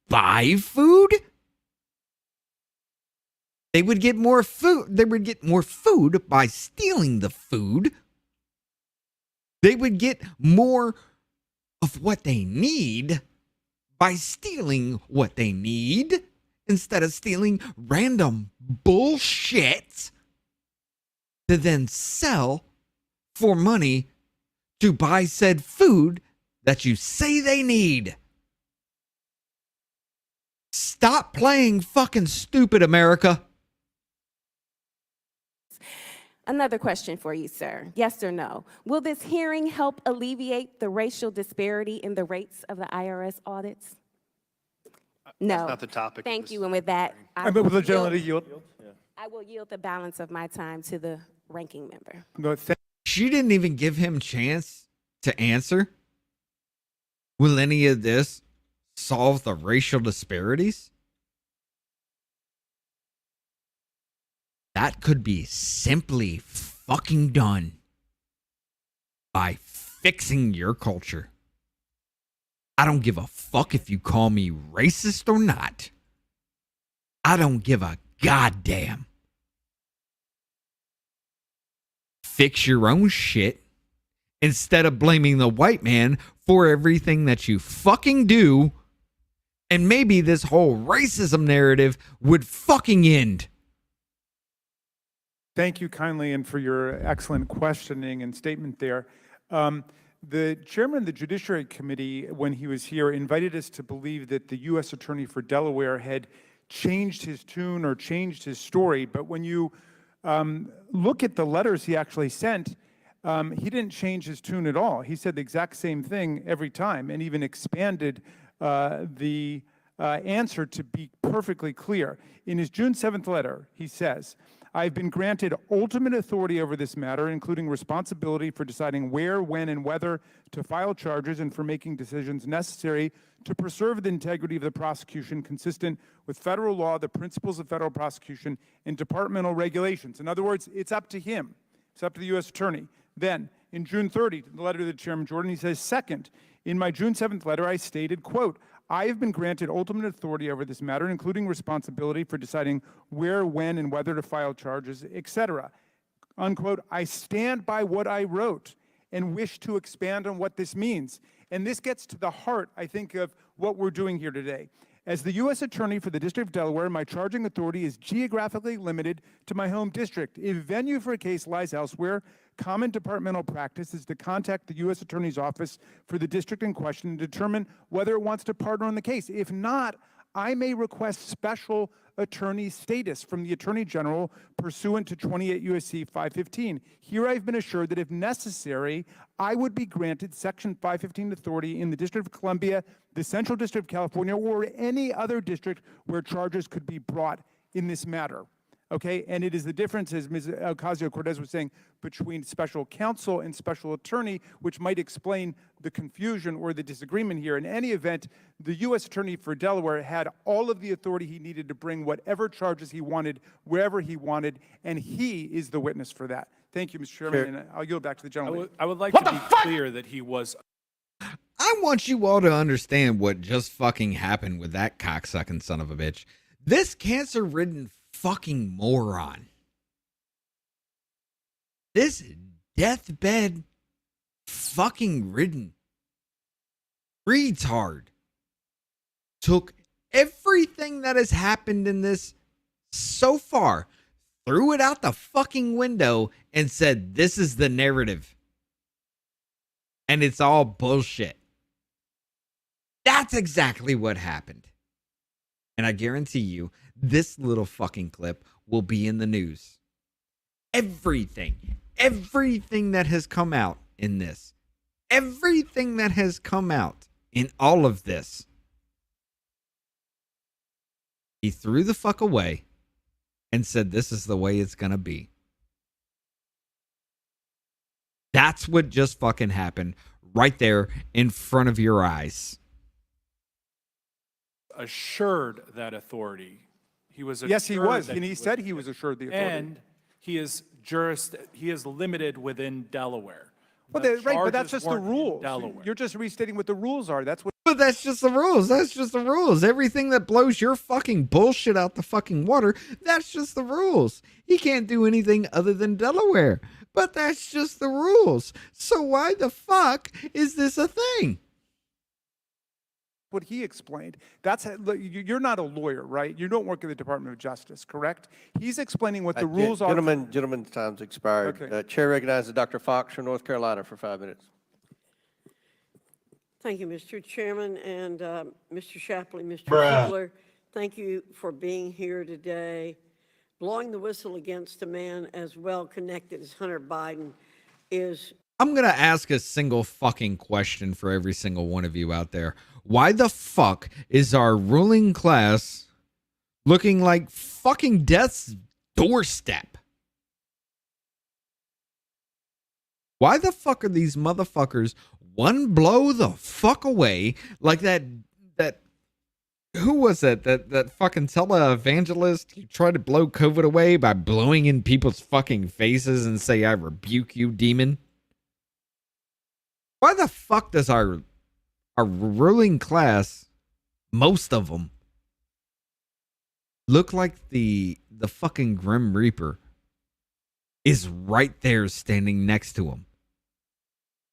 buy food? They would get more food. They would get more food by stealing the food. They would get more of what they need by stealing what they need instead of stealing random bullshit to then sell for money to buy said food that you say they need. Stop playing fucking stupid, America. Another question for you, sir. Yes or no? Will this hearing help alleviate the racial disparity in the rates of the IRS audits? No. That's not the topic. Thank you. And with that, I move the gentleman to yield. I will yield the balance of my time to the ranking member. No, She didn't even give him chance to answer. Will any of this solve the racial disparities? That could be simply fucking done by fixing your culture. I don't give a fuck if you call me racist or not. I don't give a goddamn. Fix your own shit instead of blaming the white man for everything that you fucking do, and maybe this whole racism narrative would fucking end. Thank you kindly and for your excellent questioning and statement there. The chairman of the Judiciary Committee, when he was here, invited us to believe that the U.S. Attorney for Delaware had changed his tune or changed his story. But when you look at the letters he actually sent, he didn't change his tune at all. He said the exact same thing every time and even expanded the answer to be perfectly clear. In his June 7th letter, he says, I've been granted ultimate authority over this matter, including responsibility for deciding where, when, and whether to file charges and for making decisions necessary to preserve the integrity of the prosecution consistent with federal law, the principles of federal prosecution, and departmental regulations. In other words, it's up to him. It's up to the U.S. Attorney. Then, in June 30, the letter to the Chairman Jordan, he says, second, in my June 7th letter, I stated, quote, I have been granted ultimate authority over this matter, including responsibility for deciding where, when, and whether to file charges, etc. Unquote. I stand by what I wrote and wish to expand on what this means. And this gets to the heart, I think, of what we're doing here today. As the U.S. Attorney for the District of Delaware, my charging authority is geographically limited to my home district. If venue for a case lies elsewhere, common departmental practice is to contact the U.S. Attorney's Office for the district in question and determine whether it wants to partner on the case. If not, I may request special attorney status from the Attorney General pursuant to 28 U.S.C. 515. Here I've been assured that if necessary, I would be granted Section 515 authority in the District of Columbia, the Central District of California, or any other district where charges could be brought in this matter. okay? And it is the difference, as Ms. Ocasio-Cortez was saying, between special counsel and special attorney, which might explain the confusion or the disagreement here. In any event, the U.S. Attorney for Delaware had all of the authority he needed to bring whatever charges he wanted, wherever he wanted, and he is the witness for that. Thank you, Mr. Chairman, and I'll yield back to the gentleman. I would like to be clear that he was. I want you all to understand what just fucking happened with that cocksucking son of a bitch. This cancer-ridden fucking moron. This deathbed fucking ridden retard took everything that has happened in this so far, threw it out the fucking window, and said, this is the narrative. And it's all bullshit. That's exactly what happened. And I guarantee you, this little fucking clip will be in the news. Everything that has come out in this, everything that has come out in all of this, he threw the fuck away and said, this is the way it's going to be. That's what just fucking happened right there in front of your eyes. Assured that authority. He was Yes, he assured was, that and he said he was assured the authority. And he is limited within Delaware. Well, The right, but charges that's just the weren't in rules. Delaware. You're just restating what the rules are. That's what. But that's just the rules. That's just the rules. Everything that blows your fucking bullshit out the fucking water, that's just the rules. He can't do anything other than Delaware. But that's just the rules. So why the fuck is this a thing? What he explained. You're not a lawyer, right? You don't work at the Department of Justice, correct? He's explaining what the rules are. Gentlemen's time's expired. Okay. Chair recognizes Dr. Fox from North Carolina for 5 minutes. Thank you, Mr. Chairman, and Mr. Shapley, Mr. Ziegler, thank you for being here today. Blowing the whistle against a man as well connected as Hunter Biden is. I'm going to ask a single fucking question for every single one of you out there. Why the fuck is our ruling class looking like fucking death's doorstep? Why the fuck are these motherfuckers one blow the fuck away like that who was it? That fucking televangelist who tried to blow COVID away by blowing in people's fucking faces and say, I rebuke you, demon? Why the fuck does our ruling class, most of them, look like the fucking Grim Reaper is right there standing next to him?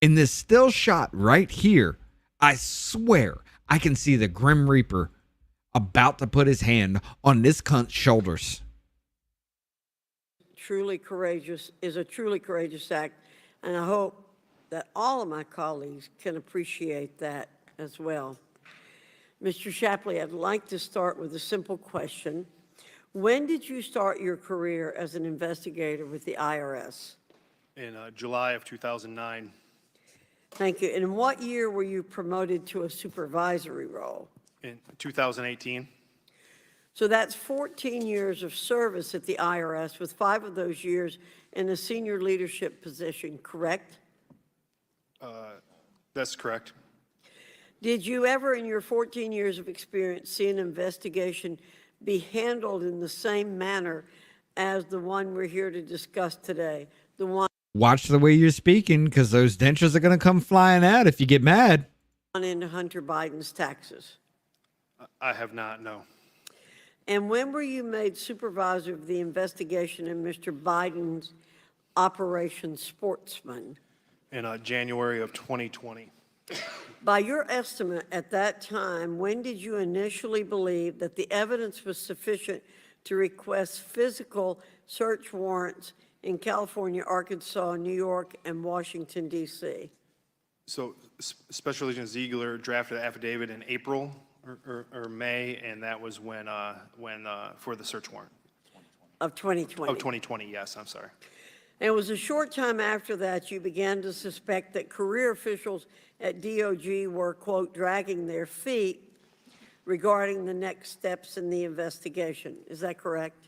In this still shot right here, I swear I can see the Grim Reaper about to put his hand on this cunt's shoulders. Truly courageous, is a truly courageous act, and I hope that all of my colleagues can appreciate that as well. Mr. Shapley, I'd like to start with a simple question. When did you start your career as an investigator with the IRS? In July of 2009. Thank you. And in what year were you promoted to a supervisory role? In 2018. So that's 14 years of service at the IRS, with 5 of those years in a senior leadership position, correct? That's correct. Did you ever, in your 14 years of experience, see an investigation be handled in the same manner as the one we're here to discuss today? The one Watch the way you're speaking, because those dentures are going to come flying out if you get mad. into Hunter Biden's taxes? I have not, no. And when were you made supervisor of the investigation in Mr. Biden's Operation Sportsman? In January of 2020. By your estimate at that time, when did you initially believe that the evidence was sufficient to request physical search warrants in California, Arkansas, New York, and Washington, D.C.? So Special Agent Ziegler drafted an affidavit in April or May, and that was when for the search warrant. Of 2020? Of 2020, yes, I'm sorry. And it was a short time after that you began to suspect that career officials at DOJ were, quote, dragging their feet regarding the next steps in the investigation. Is that correct?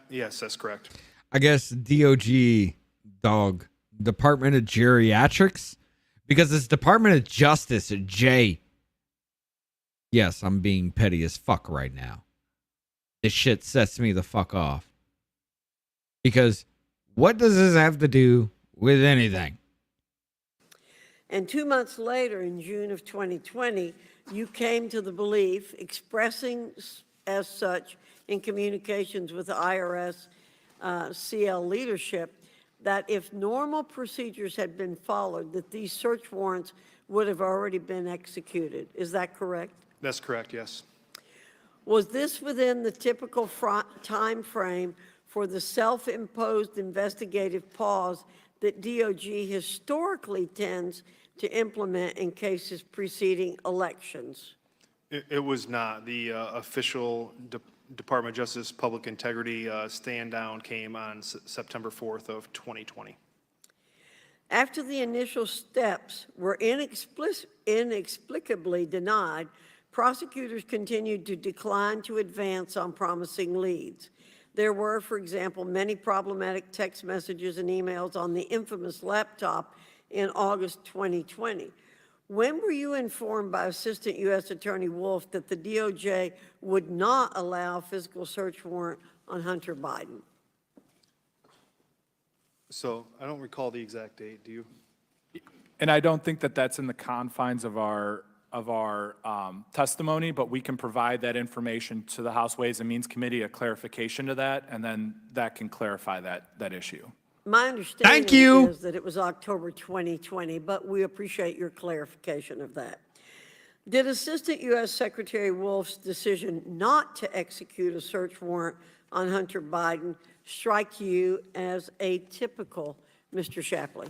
Yes, that's correct. I guess DOG, dog, Department of Geriatrics, because it's Department of Justice, J. Yes, I'm being petty as fuck right now. This shit sets me the fuck off. Because what does this have to do with anything? And 2 months later, in June of 2020, you came to the belief, expressing as such in communications with the IRS CL leadership, that if normal procedures had been followed, that these search warrants would have already been executed. Is that correct? That's correct, yes. Was this within the typical time frame for the self-imposed investigative pause that DOG historically tends to implement in cases preceding elections? It was not. The official Department of Justice Public Integrity stand down came on September 4th of 2020. After the initial steps were inexplicably denied, prosecutors continued to decline to advance on promising leads. There were, for example, many problematic text messages and emails on the infamous laptop in August 2020. When were you informed by Assistant U.S. Attorney Wolf that the DOJ would not allow a physical search warrant on Hunter Biden? So I don't recall the exact date. Do you? And I don't think that that's in the confines of our testimony, but we can provide that information to the House Ways and Means Committee, a clarification to that, and then that can clarify that issue. My understanding is that it was October 2020, but we appreciate your clarification of that. Did Assistant U.S. Secretary Wolf's decision not to execute a search warrant on Hunter Biden strike you as atypical, Mr. Shapley?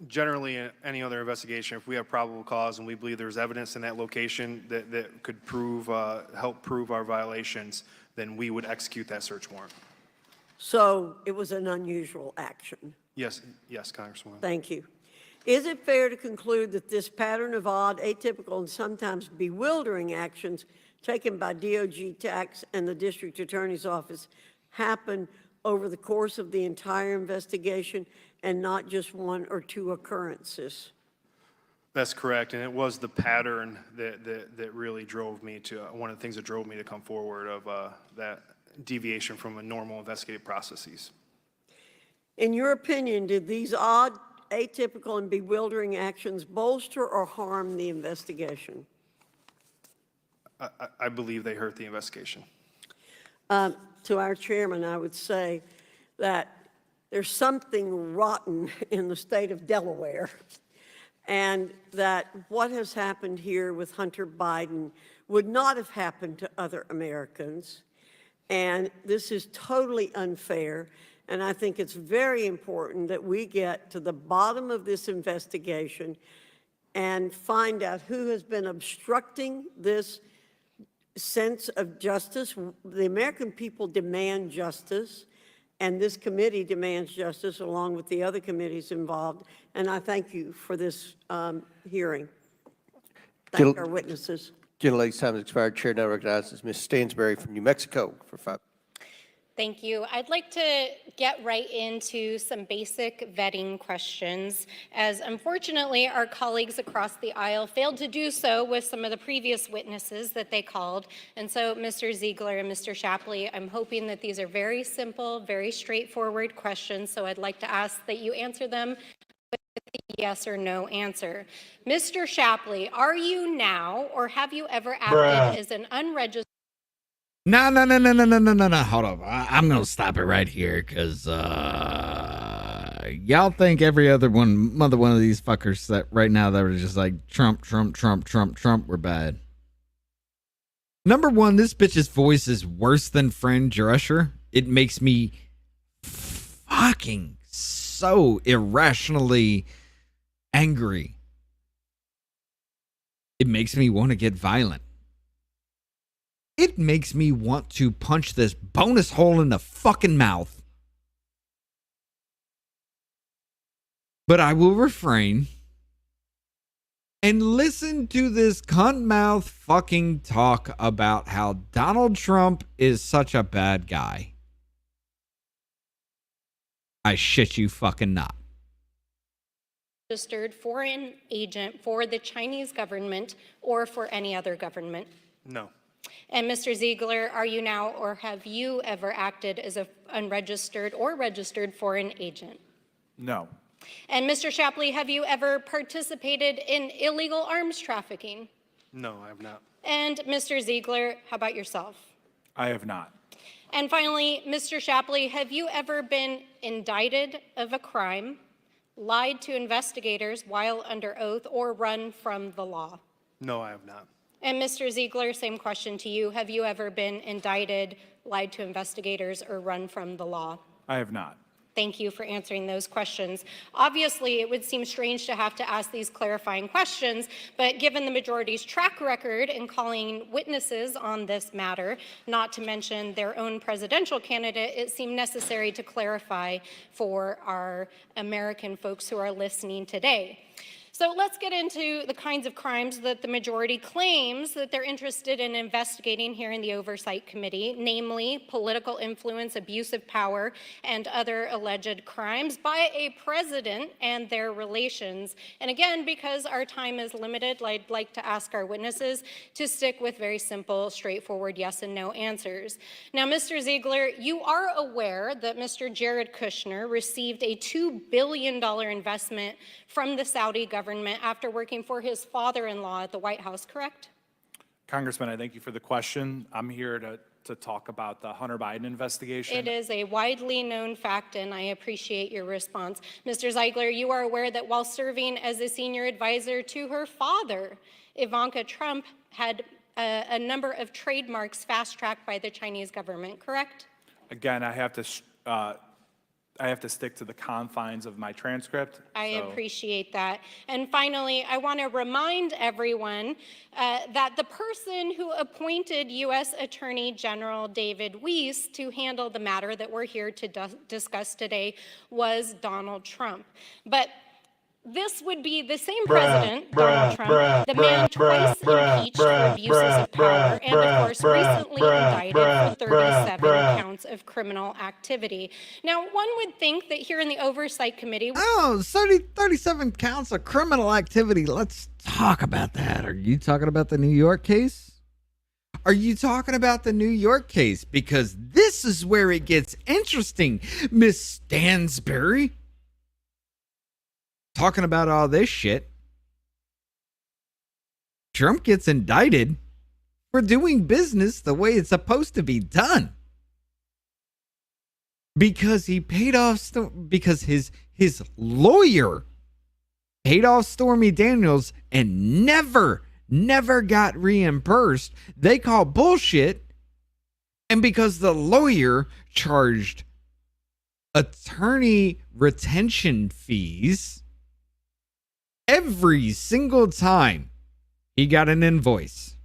Generally, in any other investigation, if we have probable cause and we believe there's evidence in that location that could help prove our violations, then we would execute that search warrant. So it was an unusual action. Yes, Congresswoman. Thank you. Is it fair to conclude that this pattern of odd, atypical, and sometimes bewildering actions taken by DOJ TACS and the District Attorney's Office happened over the course of the entire investigation and not just one or two occurrences? That's correct, and it was the pattern that really drove me to, one of the things that drove me to come forward of that deviation from a normal investigative processes. In your opinion, did these odd, atypical, and bewildering actions bolster or harm the investigation? I believe they hurt the investigation. To our chairman, I would say that there's something rotten in the state of Delaware, and that what has happened here with Hunter Biden would not have happened to other Americans. And this is totally unfair, and I think it's very important that we get to the bottom of this investigation and find out who has been obstructing this sense of justice. The American people demand justice, and this committee demands justice along with the other committees involved, and I thank you for this hearing. Thank our witnesses. Gentlelady's time has expired. Chair now recognizes Ms. Stansberry from New Mexico for 5. Thank you. I'd like to get right into some basic vetting questions, as unfortunately our colleagues across the aisle failed to do so with some of the previous witnesses that they called. And so, Mr. Ziegler and Mr. Shapley, I'm hoping that these are very simple, very straightforward questions, so I'd like to ask that you answer them with a yes or no answer. Mr. Shapley, are you now, or have you ever acted as an unregistered... No. Hold up. I'm going to stop it right here because y'all think every other one of these fuckers that right now that are just like Trump, were bad. Number one, this bitch's voice is worse than Fran Drescher. It makes me fucking so irrationally angry. It makes me want to get violent. It makes me want to punch this bonus hole in the fucking mouth. But I will refrain and listen to this cunt mouth fucking talk about how Donald Trump is such a bad guy. I shit you fucking not. Registered foreign agent for the Chinese government or for any other government? No. And Mr. Ziegler, are you now or have you ever acted as an unregistered or registered foreign agent? No. And Mr. Shapley, have you ever participated in illegal arms trafficking? No, I have not. And Mr. Ziegler, how about yourself? I have not. And finally, Mr. Shapley, have you ever been indicted of a crime, lied to investigators while under oath, or run from the law? No, I have not. And Mr. Ziegler, same question to you. Have you ever been indicted, lied to investigators, or run from the law? I have not. Thank you for answering those questions. Obviously, it would seem strange to have to ask these clarifying questions, but given the majority's track record in calling witnesses on this matter, not to mention their own presidential candidate, it seemed necessary to clarify for our American folks who are listening today. So let's get into the kinds of crimes that the majority claims that they're interested in investigating here in the Oversight Committee, namely political influence, abuse of power, and other alleged crimes by a president and their relations. And again, because our time is limited, I'd like to ask our witnesses to stick with very simple, straightforward yes and no answers. Now, Mr. Ziegler, you are aware that Mr. Jared Kushner received a $2 billion investment from the Saudi government after working for his father-in-law at the White House, correct? Congressman, I thank you for the question. I'm here to talk about the Hunter Biden investigation. It is a widely known fact, and I appreciate your response. Mr. Ziegler, you are aware that while serving as a senior advisor to her father, Ivanka Trump had a number of trademarks fast-tracked by the Chinese government, correct? Again, I have to stick to the confines of my transcript. I appreciate that. And finally, I want to remind everyone that the person who appointed U.S. Attorney General David Weiss to handle the matter that we're here to discuss today was Donald Trump. But this would be the same president, Donald Trump, the man twice impeached for abuses of power, and of course recently indicted for 37 counts of criminal activity. Now, one would think that here in the Oversight Committee— Oh, 37 counts of criminal activity. Let's talk about that. Are you talking about the New York case? Are you talking about the New York case? Because this is where it gets interesting, Miss Stansberry. Talking about all this shit. Trump gets indicted for doing business the way it's supposed to be done. Because he paid off, because his lawyer paid off Stormy Daniels and never got reimbursed. They call bullshit. And because the lawyer charged attorney retention fees every single time he got an invoice.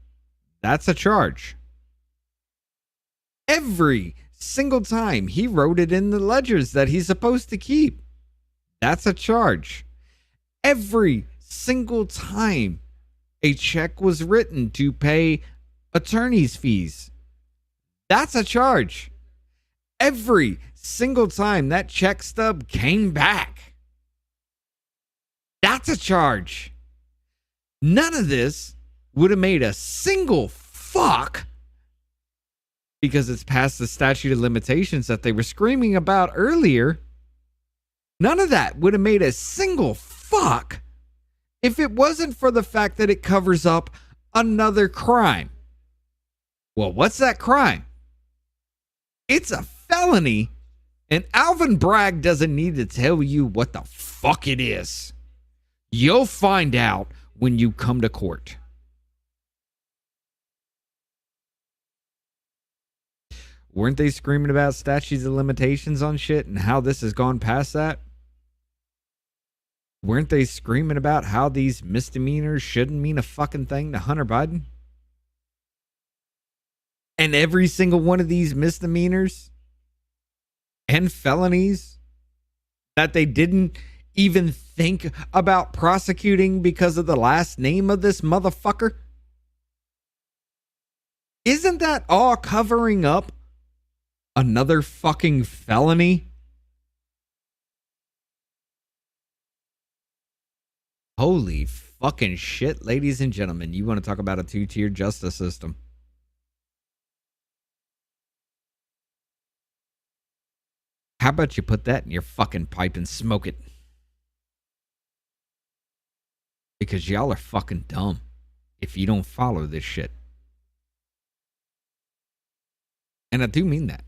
That's a charge. Every single time he wrote it in the ledgers that he's supposed to keep. That's a charge. Every single time a check was written to pay attorney's fees. That's a charge. Every single time that check stub came back. That's a charge. None of this would have made a single fuck because it's past the statute of limitations that they were screaming about earlier. None of that would have made a single fuck if it wasn't for the fact that it covers up another crime. Well, what's that crime? It's a felony, and Alvin Bragg doesn't need to tell you what the fuck it is. You'll find out when you come to court. Weren't they screaming about statutes of limitations on shit and how this has gone past that? Weren't they screaming about how these misdemeanors shouldn't mean a fucking thing to Hunter Biden? And every single one of these misdemeanors and felonies that they didn't even think about prosecuting because of the last name of this motherfucker? Isn't that all covering up another fucking felony? Holy fucking shit, ladies and gentlemen. You want to talk about a two-tier justice system? How about you put that in your fucking pipe and smoke it? Because y'all are fucking dumb if you don't follow this shit. And I do mean that.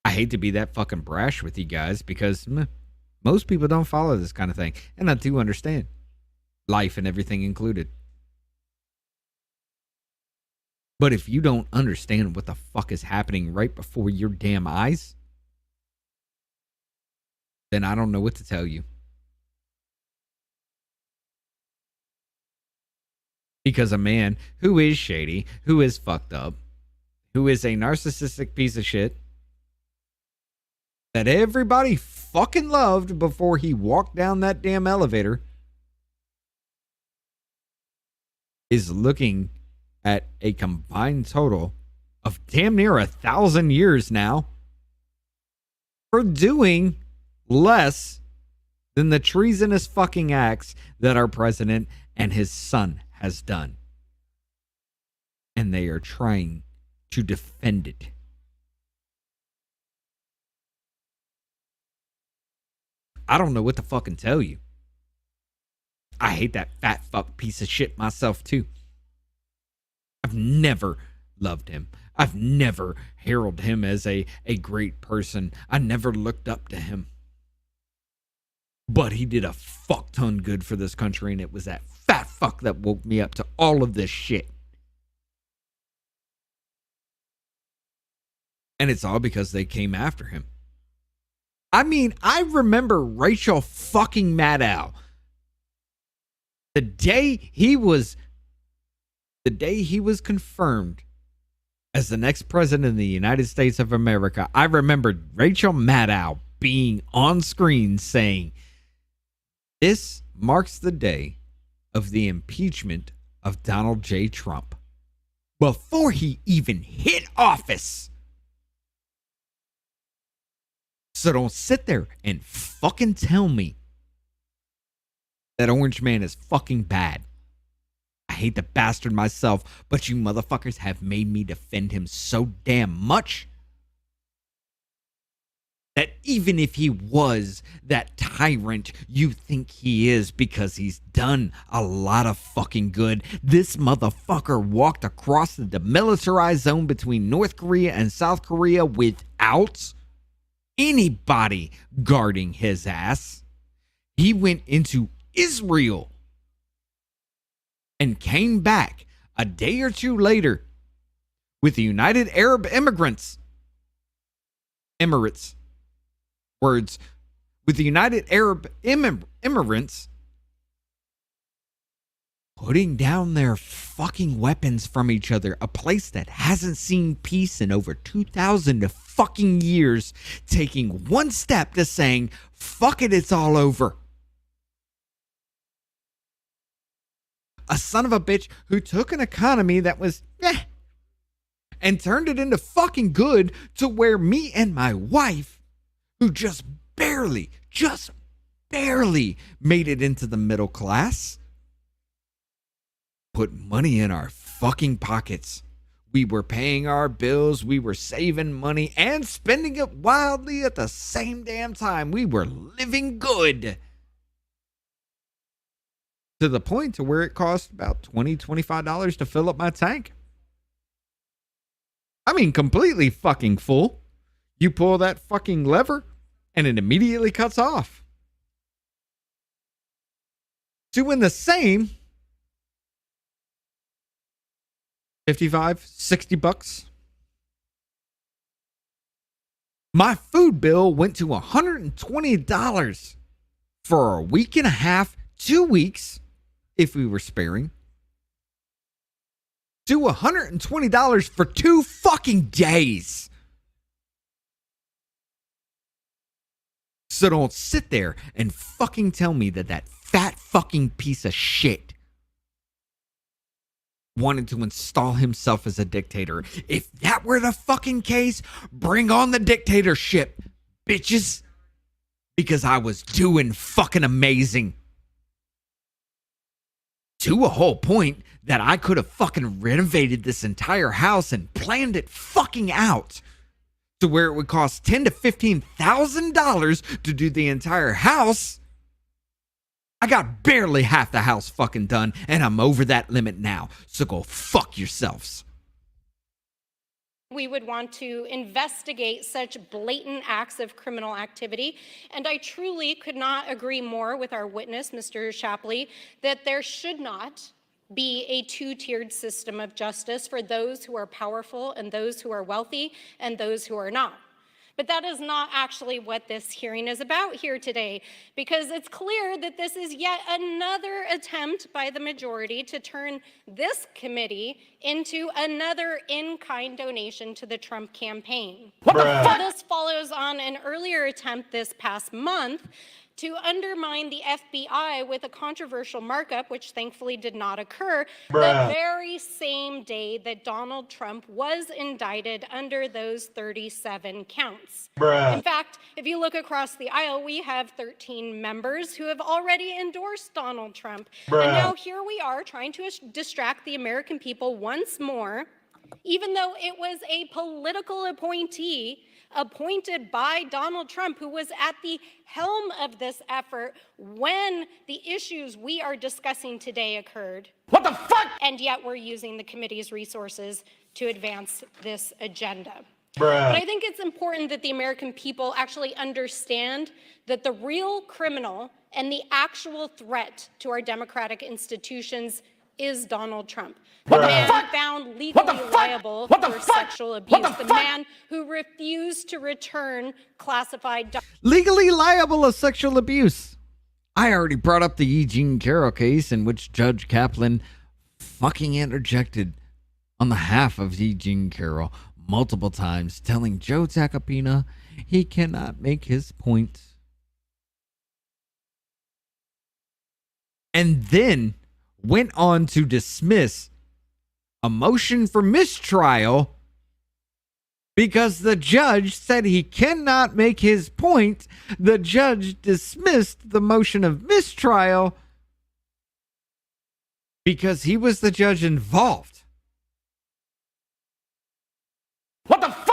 I hate to be that fucking brash with you guys because most people don't follow this kind of thing. And I do understand. Life and everything included. But if you don't understand what the fuck is happening right before your damn eyes, then I don't know what to tell you. Because a man who is shady, who is fucked up, who is a narcissistic piece of shit that everybody fucking loved before he walked down that damn elevator, is looking at a combined total of damn near 1,000 years now for doing less than the treasonous fucking acts that our president and his son has done. And they are trying to defend it. I don't know what to fucking tell you. I hate that fat fuck piece of shit myself too. I've never loved him. I've never heralded him as a great person. I never looked up to him. But he did a fuck ton good for this country, and it was that fat fuck that woke me up to all of this shit. And it's all because they came after him. I mean, I remember Rachel fucking Maddow. The day he was confirmed as the next president of the United States of America, I remembered Rachel Maddow being on screen saying, "This marks the day of the impeachment of Donald J. Trump," before he even hit office. So don't sit there and fucking tell me that Orange Man is fucking bad. I hate the bastard myself, but you motherfuckers have made me defend him so damn much that even if he was that tyrant you think he is because he's done a lot of fucking good, this motherfucker walked across the demilitarized zone between North Korea and South Korea without anybody guarding his ass. He went into Israel and came back a day or two later with the United Arab Emirates, with the United Arab Emirates putting down their fucking weapons from each other, a place that hasn't seen peace in over 2,000 fucking years, taking one step to saying, fuck it, it's all over. A son of a bitch who took an economy that was and turned it into fucking good to where me and my wife, who just barely made it into the middle class, put money in our fucking pockets. We were paying our bills, we were saving money and spending it wildly at the same damn time. We were living good. To the point to where it cost about $20, $25 to fill up my tank. I mean, completely fucking full. You pull that fucking lever and it immediately cuts off. Doing the same, 55, 60 bucks. My food bill went to $120 for a week and a half, 2 weeks, if we were sparing, to $120 for 2 fucking days. So don't sit there and fucking tell me that that fat fucking piece of shit wanted to install himself as a dictator. If that were the fucking case, bring on the dictatorship, bitches. Because I was doing fucking amazing. To a whole point that I could have fucking renovated this entire house and planned it fucking out to where it would cost $10,000 to $15,000 to do the entire house. I got barely half the house fucking done, and I'm over that limit now. So go fuck yourselves. We would want to investigate such blatant acts of criminal activity. And I truly could not agree more with our witness, Mr. Shapley, that there should not be a two-tiered system of justice for those who are powerful and those who are wealthy and those who are not. But that is not actually what this hearing is about here today, because it's clear that this is yet another attempt by the majority to turn this committee into another in-kind donation to the Trump campaign. What the fuck? This follows on an earlier attempt this past month to undermine the FBI with a controversial markup, which thankfully did not occur, the very same day that Donald Trump was indicted under those 37 counts. In fact, if you look across the aisle, we have 13 members who have already endorsed Donald Trump. And now here we are trying to distract the American people once more, even though it was a political appointee appointed by Donald Trump, who was at the helm of this effort when the issues we are discussing today occurred. What the fuck? And yet we're using the committee's resources to advance this agenda. But I think it's important that the American people actually understand that the real criminal and the actual threat to our democratic institutions is Donald Trump. The man found legally liable for sexual abuse. The man who refused to return classified documents. Legally liable of sexual abuse. I already brought up the E. Jean Carroll case in which Judge Kaplan fucking interjected on behalf of E. Jean Carroll multiple times, telling Joe Tacopina he cannot make his point. And then went on to dismiss a motion for mistrial because the judge said he cannot make his point. The judge dismissed the motion of mistrial because he was the judge involved. What the fuck?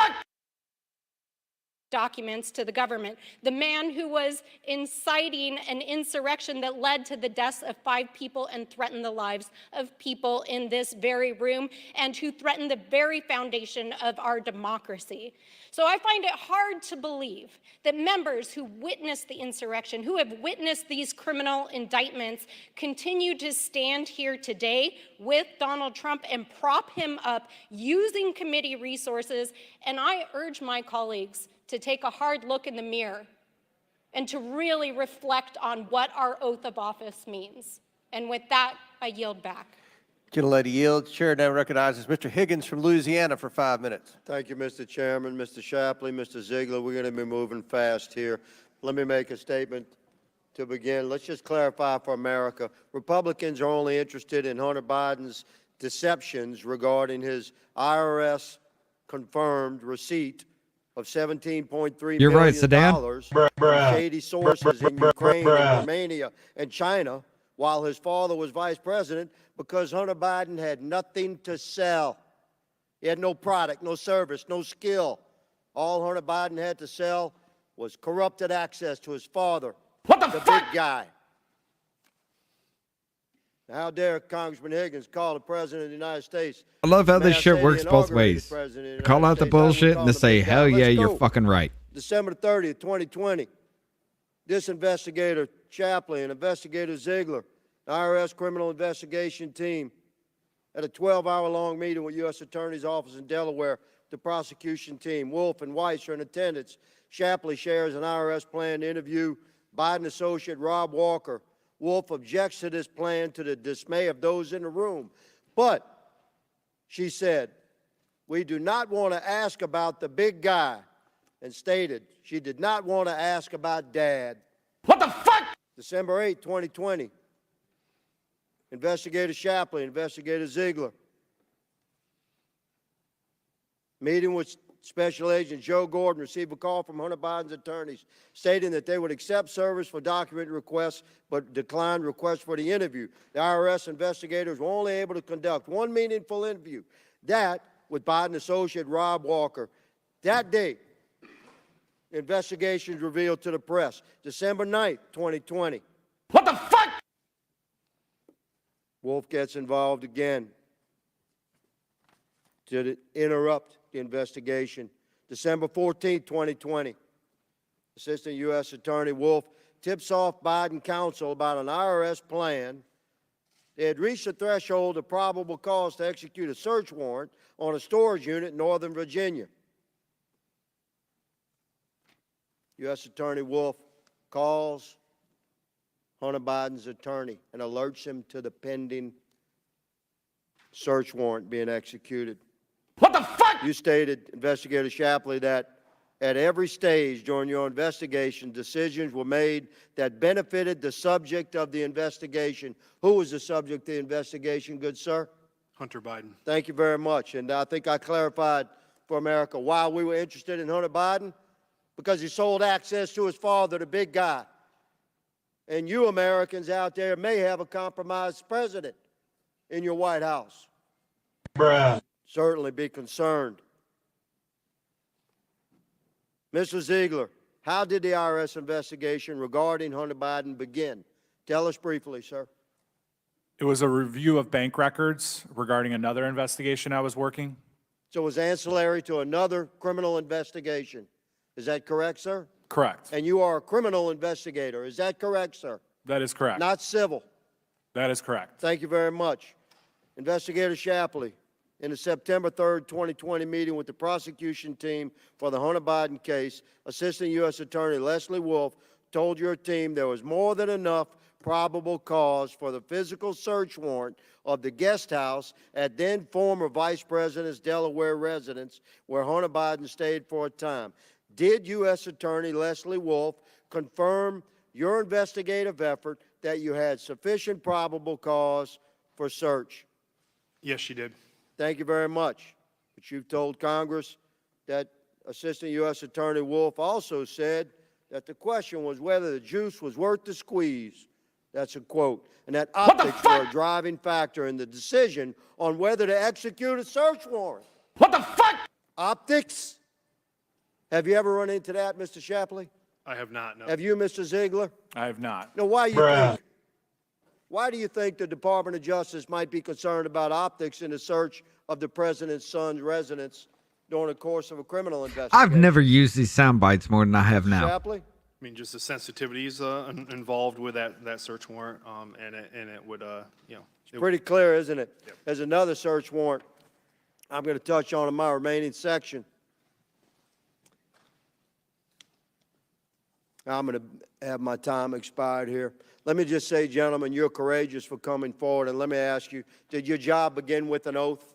Documents to the government. The man who was inciting an insurrection that led to the deaths of 5 people and threatened the lives of people in this very room, and who threatened the very foundation of our democracy. So I find it hard to believe that members who witnessed the insurrection, who have witnessed these criminal indictments, continue to stand here today with Donald Trump and prop him up using committee resources. And I urge my colleagues to take a hard look in the mirror and to really reflect on what our oath of office means. And with that, I yield back. Gentlelady yields. Chair now recognizes Mr. Higgins from Louisiana for 5 minutes. Thank you, Mr. Chairman, Mr. Shapley, Mr. Ziegler. We're going to be moving fast here. Let me make a statement to begin. Let's just clarify for America. Republicans are only interested in Hunter Biden's deceptions regarding his IRS confirmed receipt of $17.3 You're right, million Saddam. from shady sources in Ukraine and Romania and China while his father was vice president, because Hunter Biden had nothing to sell. He had no product, no service, no skill. All Hunter Biden had to sell was corrupted access to his father, the big guy. Now, how dare Congressman Higgins call the President of the United States? I love how this May I shit say works the both inaugurated ways. President of the Call United out the States. I would bullshit call and to the say, big guy. hell yeah, Let's you're go. fucking right. December 30th, 2020, this investigator Shapley and investigator Ziegler, the IRS criminal investigation team, at a 12-hour-long meeting with U.S. Attorney's Office in Delaware, the prosecution team, Wolf and Weiss are in attendance. Shapley shares an IRS plan to interview Biden associate Rob Walker. Wolf objects to this plan to the dismay of those in the room. But, she said, we do not want to ask about the big guy and stated she did not want to ask about Dad. What the fuck? December 8, 2020. Investigator Shapley, Investigator Ziegler. Meeting with Special Agent Joe Gordon, received a call from Hunter Biden's attorneys stating that they would accept service for document requests but declined requests for the interview. The IRS investigators were only able to conduct one meaningful interview, that with Biden associate Rob Walker. That day, investigations revealed to the press, December 9th, 2020. What the fuck? Wolf gets involved again to interrupt the investigation. December 14th, 2020. Assistant U.S. Attorney Wolf tips off Biden counsel about an IRS plan. They had reached the threshold of probable cause to execute a search warrant on a storage unit in Northern Virginia. U.S. Attorney Wolf calls Hunter Biden's attorney and alerts him to the pending search warrant being executed. What the fuck? You stated, Investigator Shapley, that at every stage during your investigation, decisions were made that benefited the subject of the investigation. Who was the subject of the investigation, good sir? Hunter Biden. Thank you very much. And I think I clarified for America why we were interested in Hunter Biden. Because he sold access to his father, the big guy. And you Americans out there may have a compromised president in your White House. Bruh. Certainly be concerned. Mr. Ziegler, how did the IRS investigation regarding Hunter Biden begin? Tell us briefly, sir. It was a review of bank records regarding another investigation I was working. So it was ancillary to another criminal investigation. Is that correct, sir? Correct. And you are a criminal investigator. Is that correct, sir? That is correct. Not civil. That is correct. Thank you very much. Investigator Shapley, in a September 3rd, 2020 meeting with the prosecution team for the Hunter Biden case, Assistant U.S. Attorney Leslie Wolf told your team there was more than enough probable cause for the physical search warrant of the guest house at then former Vice President's Delaware residence where Hunter Biden stayed for a time. Did U.S. Attorney Leslie Wolf confirm your investigative effort that you had sufficient probable cause for search? Yes, she did. Thank you very much. But you've told Congress that Assistant U.S. Attorney Wolf also said that the question was whether the juice was worth the squeeze. That's a quote. And that optics were a driving factor in the decision on whether to execute a search warrant. What the fuck? Optics? Have you ever run into that, Mr. Shapley? I have not, no. Have you, Mr. Ziegler? I have not. Now, why do you think the Department of Justice might be concerned about optics in the search of the president's son's residence during the course of a criminal investigation? I've never used these sound bites more than I have now. Shapley? I mean, just the sensitivities involved with that search warrant, and it would, you know. It's pretty clear, isn't it? Yep. There's another search warrant I'm going to touch on in my remaining section. I'm going to have my time expired here. Let me just say, gentlemen, you're courageous for coming forward. And let me ask you, did your job begin with an oath?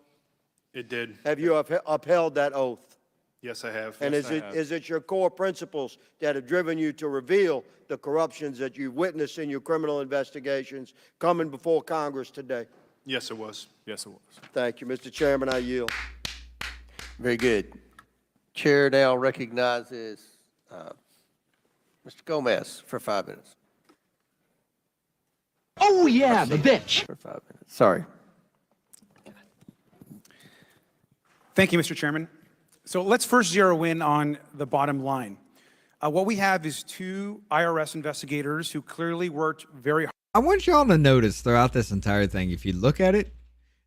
It did. Have you upheld that oath? Yes, I have. And Yes, is it your core principles that have driven you to reveal the corruptions that you've witnessed in your criminal investigations coming before Congress today? Yes, it was. Yes, it was. Thank you. Mr. Chairman, I yield. Very good. Chair now recognizes Mr. Gomez for 5 minutes. Oh, yeah, the bitch. For 5 minutes. Sorry. Thank you, Mr. Chairman. So let's first zero in on the bottom line. What we have is two IRS investigators who clearly worked very hard. I want y'all to notice throughout this entire thing, if you look at it,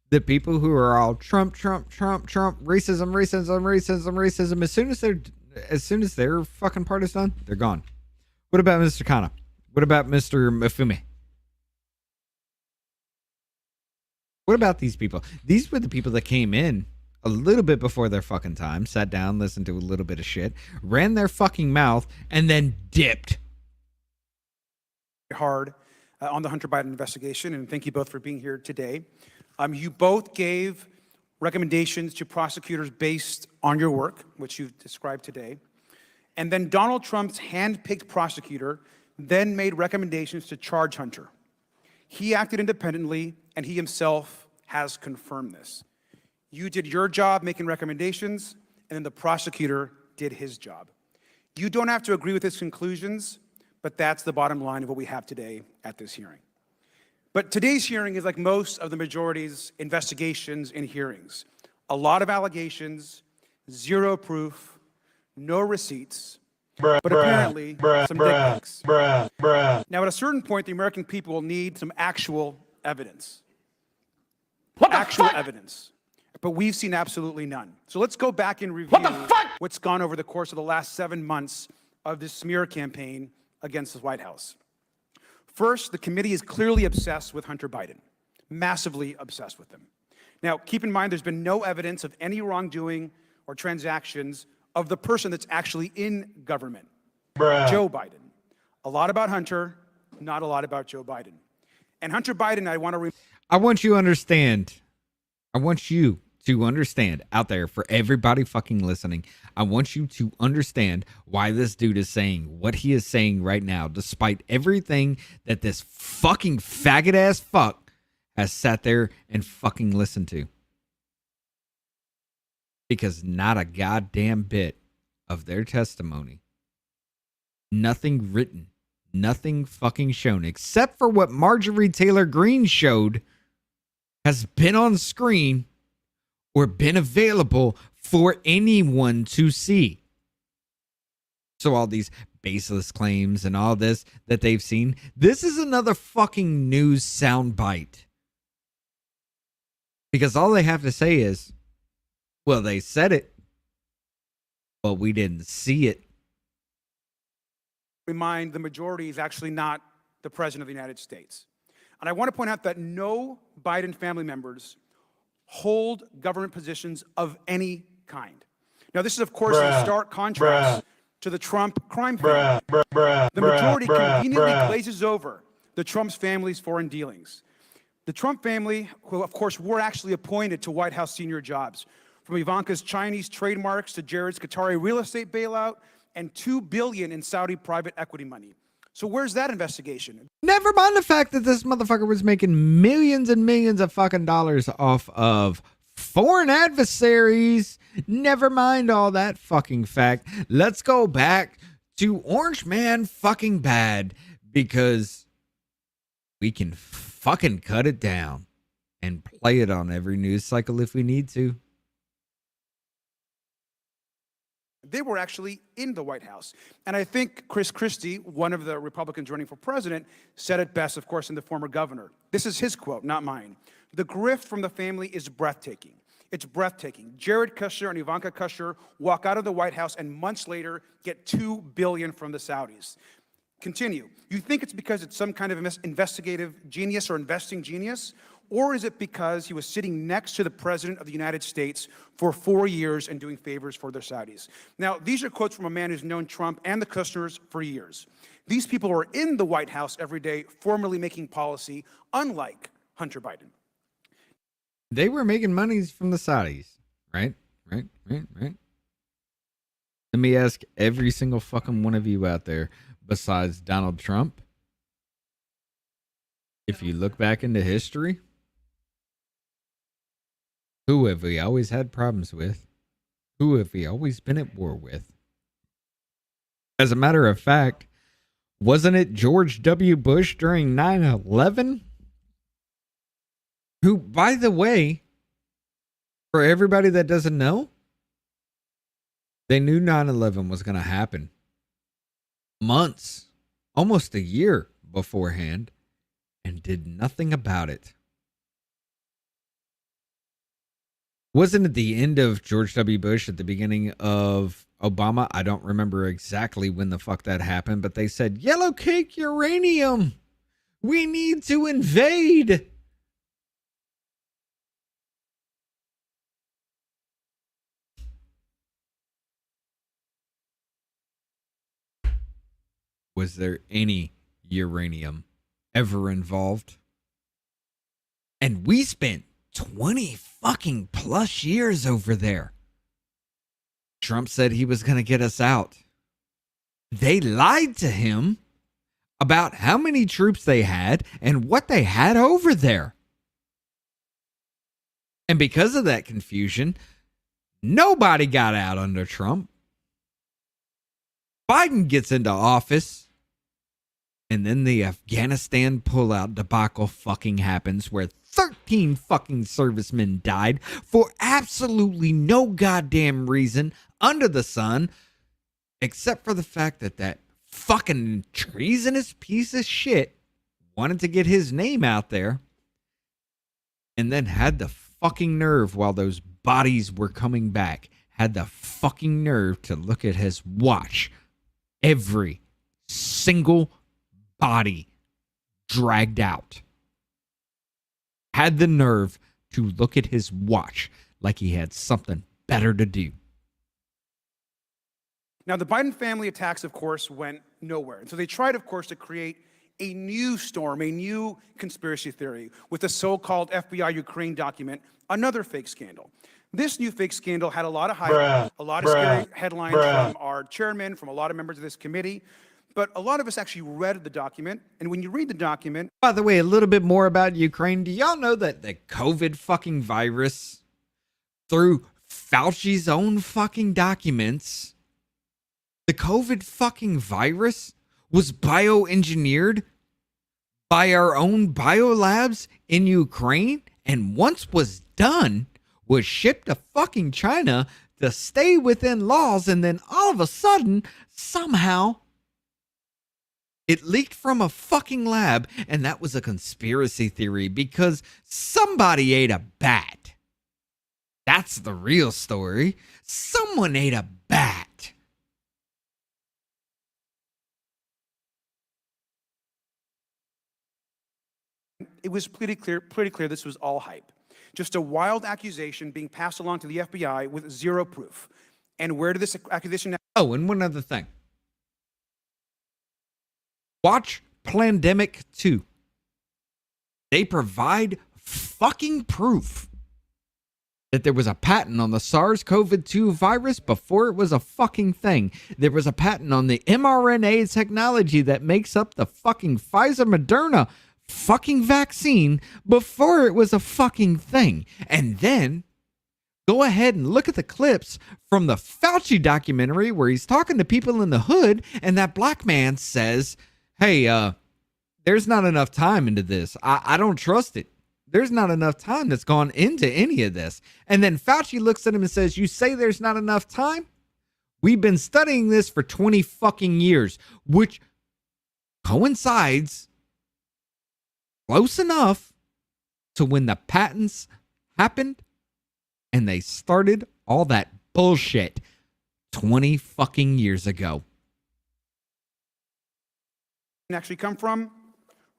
the people who are all Trump, Trump, Trump, Trump, racism, racism, racism, racism, as soon as their fucking part is done, they're gone. What about Mr. Kana? What about Mr. Mifune? What about these people? These were the people that came in a little bit before their fucking time, sat down, listened to a little bit of shit, ran their fucking mouth, and then dipped. Hard on the Hunter Biden investigation, and thank you both for being here today. You both gave recommendations to prosecutors based on your work, which you've described today. And then Donald Trump's hand-picked prosecutor then made recommendations to charge Hunter. He acted independently, and he himself has confirmed this. You did your job making recommendations, and then the prosecutor did his job. You don't have to agree with his conclusions, but that's the bottom line of what we have today at this hearing. But today's hearing is like most of the majority's investigations and hearings. A lot of allegations, zero proof, no receipts, but apparently some dick pics. Now, at a certain point, the American people will need some actual evidence. Actual evidence. But we've seen absolutely none. So let's go back and review what's gone over the course of the last 7 months of this smear campaign against the White House. First, the committee is clearly obsessed with Hunter Biden, massively obsessed with him. Now, keep in mind, there's been no evidence of any wrongdoing or transactions of the person that's actually in government, Joe Biden. A lot about Hunter, not a lot about Joe Biden. And Hunter Biden, I want to understand out there, for everybody fucking listening, I want you to understand why this dude is saying what he is saying right now, despite everything that this fucking faggot ass fuck has sat there and fucking listened to. Because not a goddamn bit of their testimony, nothing written, nothing fucking shown, except for what Marjorie Taylor Greene showed, has been on screen or been available for anyone to see. So all these baseless claims and all this that they've seen, this is another fucking news soundbite. Because all they have to say is, well, they said it, but we didn't see it. Remind the majority is actually not the President of the United States. And I want to point out that no Biden family members hold government positions of any kind. Now, this is, of course, in stark contrast to the Trump crime family. The majority conveniently glazes over the Trump's family's foreign dealings. The Trump family, who, of course, were actually appointed to White House senior jobs, from Ivanka's Chinese trademarks to Jared's Qatari real estate bailout and $2 billion in Saudi private equity money. So where's that investigation? Never mind the fact that this motherfucker was making millions and millions of fucking dollars off of foreign adversaries. Never mind all that fucking fact. Let's go back to Orange Man fucking bad, because we can fucking cut it down and play it on every news cycle if we need to. They were actually in the White House. And I think Chris Christie, one of the Republicans running for president, said it best, of course, in the former governor. This is his quote, not mine. The grift from the family is breathtaking. It's breathtaking. Jared Kushner and Ivanka Kushner walk out of the White House and months later get $2 billion from the Saudis. Continue. You think it's because it's some kind of investigative genius or investing genius? Or is it because he was sitting next to the President of the United States for 4 years and doing favors for the Saudis? Now, these are quotes from a man who's known Trump and the Kushners for years. These people are in the White House every day, formally making policy, unlike Hunter Biden. They were making monies from the Saudis, right? Right. Let me ask every single fucking one of you out there, besides Donald Trump, if you look back into history, who have we always had problems with? Who have we always been at war with? As a matter of fact, wasn't it George W. Bush during 9/11? Who, by the way, for everybody that doesn't know, they knew 9/11 was going to happen months, almost a year beforehand, and did nothing about it. Wasn't it the end of George W. Bush at the beginning of Obama? I don't remember exactly when the fuck that happened, but they said, yellow cake uranium. We need to invade. Was there any uranium ever involved? And we spent 20 fucking plus years over there. Trump said he was going to get us out. They lied to him about how many troops they had and what they had over there. And because of that confusion, nobody got out under Trump. Biden gets into office, and then the Afghanistan pullout debacle fucking happens where 13 fucking servicemen died for absolutely no goddamn reason under the sun, except for the fact that that fucking treasonous piece of shit wanted to get his name out there and then had the fucking nerve while those bodies were coming back, had the fucking nerve to look at his watch. Every single body dragged out. Had the nerve to look at his watch like he had something better to do. Now, the Biden family attacks, of course, went nowhere. And so they tried, of course, to create a new storm, a new conspiracy theory with the so-called FBI Ukraine document, another fake scandal. This new fake scandal had a lot of hype, a lot of scary headlines from our chairman, from a lot of members of this committee. But a lot of us actually read the document. And when you read the document... By the way, a little bit more about Ukraine. Do y'all know that the COVID fucking virus, through Fauci's own fucking documents, the COVID fucking virus was bioengineered by our own biolabs in Ukraine, and once was done, was shipped to fucking China to stay within laws, and then all of a sudden, somehow, it leaked from a fucking lab, and that was a conspiracy theory because somebody ate a bat. That's the real story. Someone ate a bat. It was pretty clear this was all hype. Just a wild accusation being passed along to the FBI with zero proof. And where did this accusation... Oh, and one other thing. Watch Plandemic 2. They provide fucking proof that there was a patent on the SARS-CoV-2 virus before it was a fucking thing. There was a patent on the mRNA technology that makes up the fucking Pfizer-Moderna fucking vaccine before it was a fucking thing. And then go ahead and look at the clips from the Fauci documentary where he's talking to people in the hood, and that black man says, hey, there's not enough time into this. I don't trust it. There's not enough time that's gone into any of this. And then Fauci looks at him and says, you say there's not enough time? We've been studying this for 20 fucking years, which coincides close enough to when the patents happened and they started all that bullshit 20 fucking years ago. actually come from?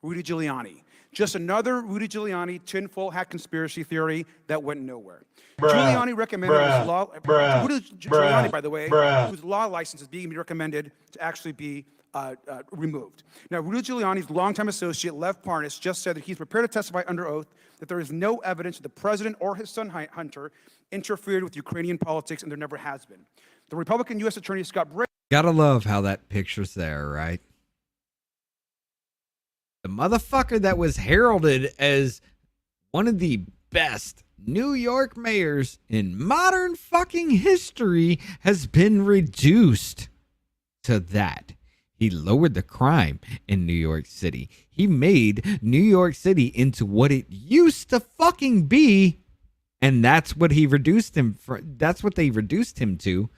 Rudy Giuliani. Just another Rudy Giuliani tinfoil hat conspiracy theory that went nowhere. Giuliani recommended his law. Rudy Giuliani, by the way, whose law license is being recommended to actually be removed. Now, Rudy Giuliani's longtime associate, Lev Parnas, just said that he's prepared to testify under oath that there is no evidence that the president or his son Hunter interfered with Ukrainian politics, and there never has been. The Republican U.S. Attorney Scott Brady. Gotta love how that picture's there, right? The motherfucker that was heralded as one of the best New York mayors in modern fucking history has been reduced to that. He lowered the crime in New York City. He made New York City into what it used to fucking be, and that's what he reduced him for. That's what they reduced him to,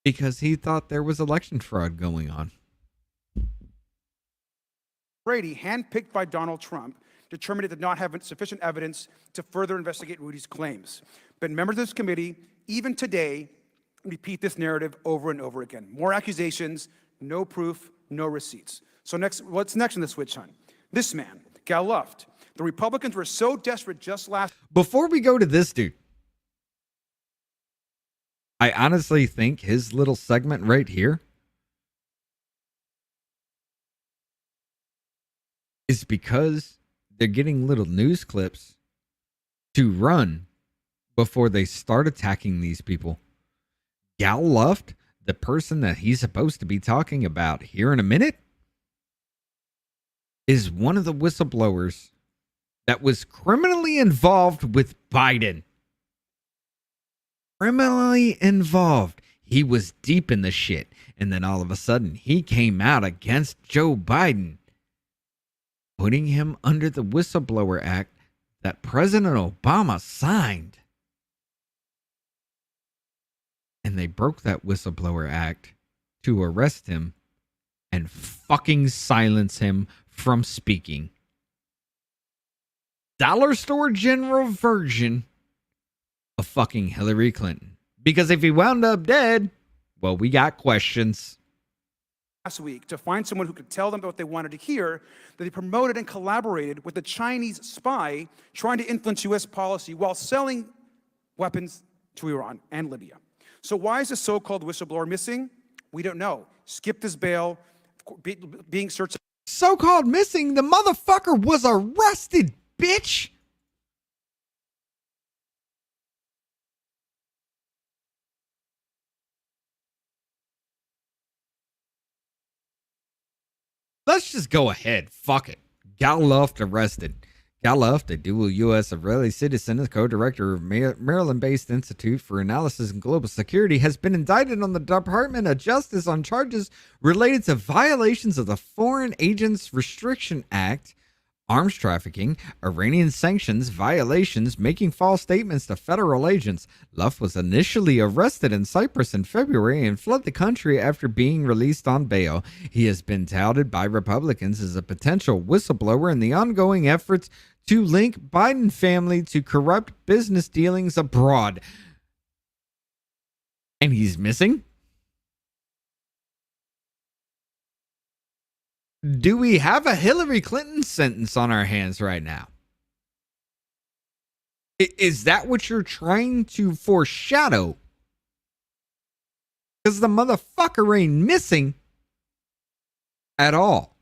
because he thought there was election fraud going on. Brady, handpicked by Donald Trump, determined it did not have sufficient evidence to further investigate Rudy's claims. But members of this committee, even today, repeat this narrative over and over again. More accusations, no proof, no receipts. So what's next in the switch hunt? This man, Gal Luft. The Republicans were so desperate just last... Before we go to this dude, I honestly think his little segment right here is because they're getting little news clips to run before they start attacking these people. Gal Luft, the person that he's supposed to be talking about here in a minute is one of the whistleblowers that was criminally involved with Biden. Criminally involved. He was deep in the shit. And then all of a sudden, he came out against Joe Biden, putting him under the Whistleblower Act that President Obama signed. And they broke that Whistleblower Act to arrest him and fucking silence him from speaking. Dollar store general version of fucking Hillary Clinton. Because if he wound up dead, well, we got questions. Last week to find someone who could tell them what they wanted to hear, that they promoted and collaborated with a Chinese spy trying to influence U.S. policy while selling weapons to Iran and Libya. So why is the so-called whistleblower missing? We don't know. Skipped his bail, being searched. So-called missing? The motherfucker was arrested, bitch! Let's just go ahead. Fuck it. Gal Luft arrested. Gal Luft, a dual U.S. Israeli citizen, is co-director of Maryland-based Institute for Analysis and Global Security, has been indicted on the Department of Justice on charges related to violations of the Foreign Agents Restriction Act, arms trafficking, Iranian sanctions, violations, making false statements to federal agents. Luft was initially arrested in Cyprus in February and fled the country after being released on bail. He has been touted by Republicans as a potential whistleblower in the ongoing efforts to link Biden family to corrupt business dealings abroad. And he's missing? Do we have a Hillary Clinton sentence on our hands right now? Is that what you're trying to foreshadow? Because the motherfucker ain't missing at all.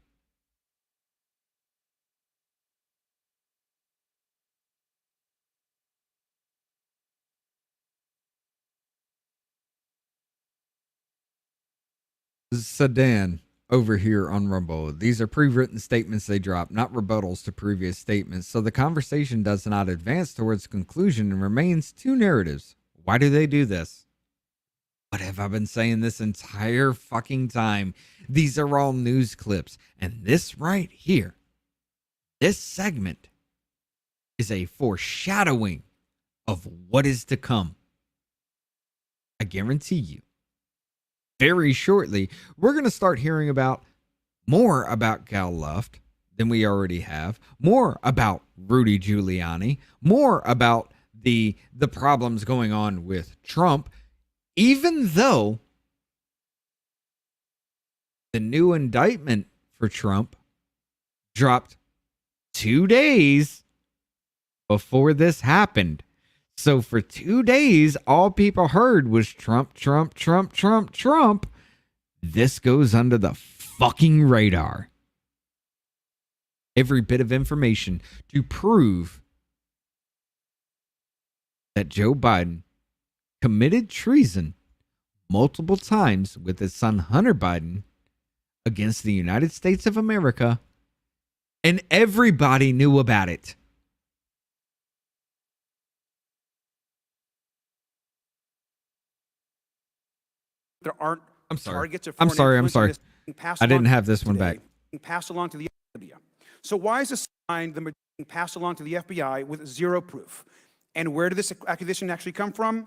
Sedan over here on Rumble. These are pre-written statements they drop, not rebuttals to previous statements, so the conversation does not advance towards conclusion and remains two narratives. Why do they do this? What have I been saying this entire fucking time? These are all news clips, and this right here, this segment, is a foreshadowing of what is to come. I guarantee you. Very shortly, we're going to start hearing about more about Gal Luft than we already have, more about Rudy Giuliani, more about the problems going on with Trump, even though the new indictment for Trump dropped 2 days before this happened. So for 2 days, all people heard was Trump, Trump, Trump, Trump, Trump. This goes under the fucking radar. Every bit of information to prove that Joe Biden committed treason multiple times with his son Hunter Biden against the United States of America, and everybody knew about it. There aren't I'm sorry. targets of I'm foreign sorry. influence being passed I didn't along have this one today, back. being passed along to the Libya. So why is this being passed along to the FBI with zero proof? And where did this accusation actually come from?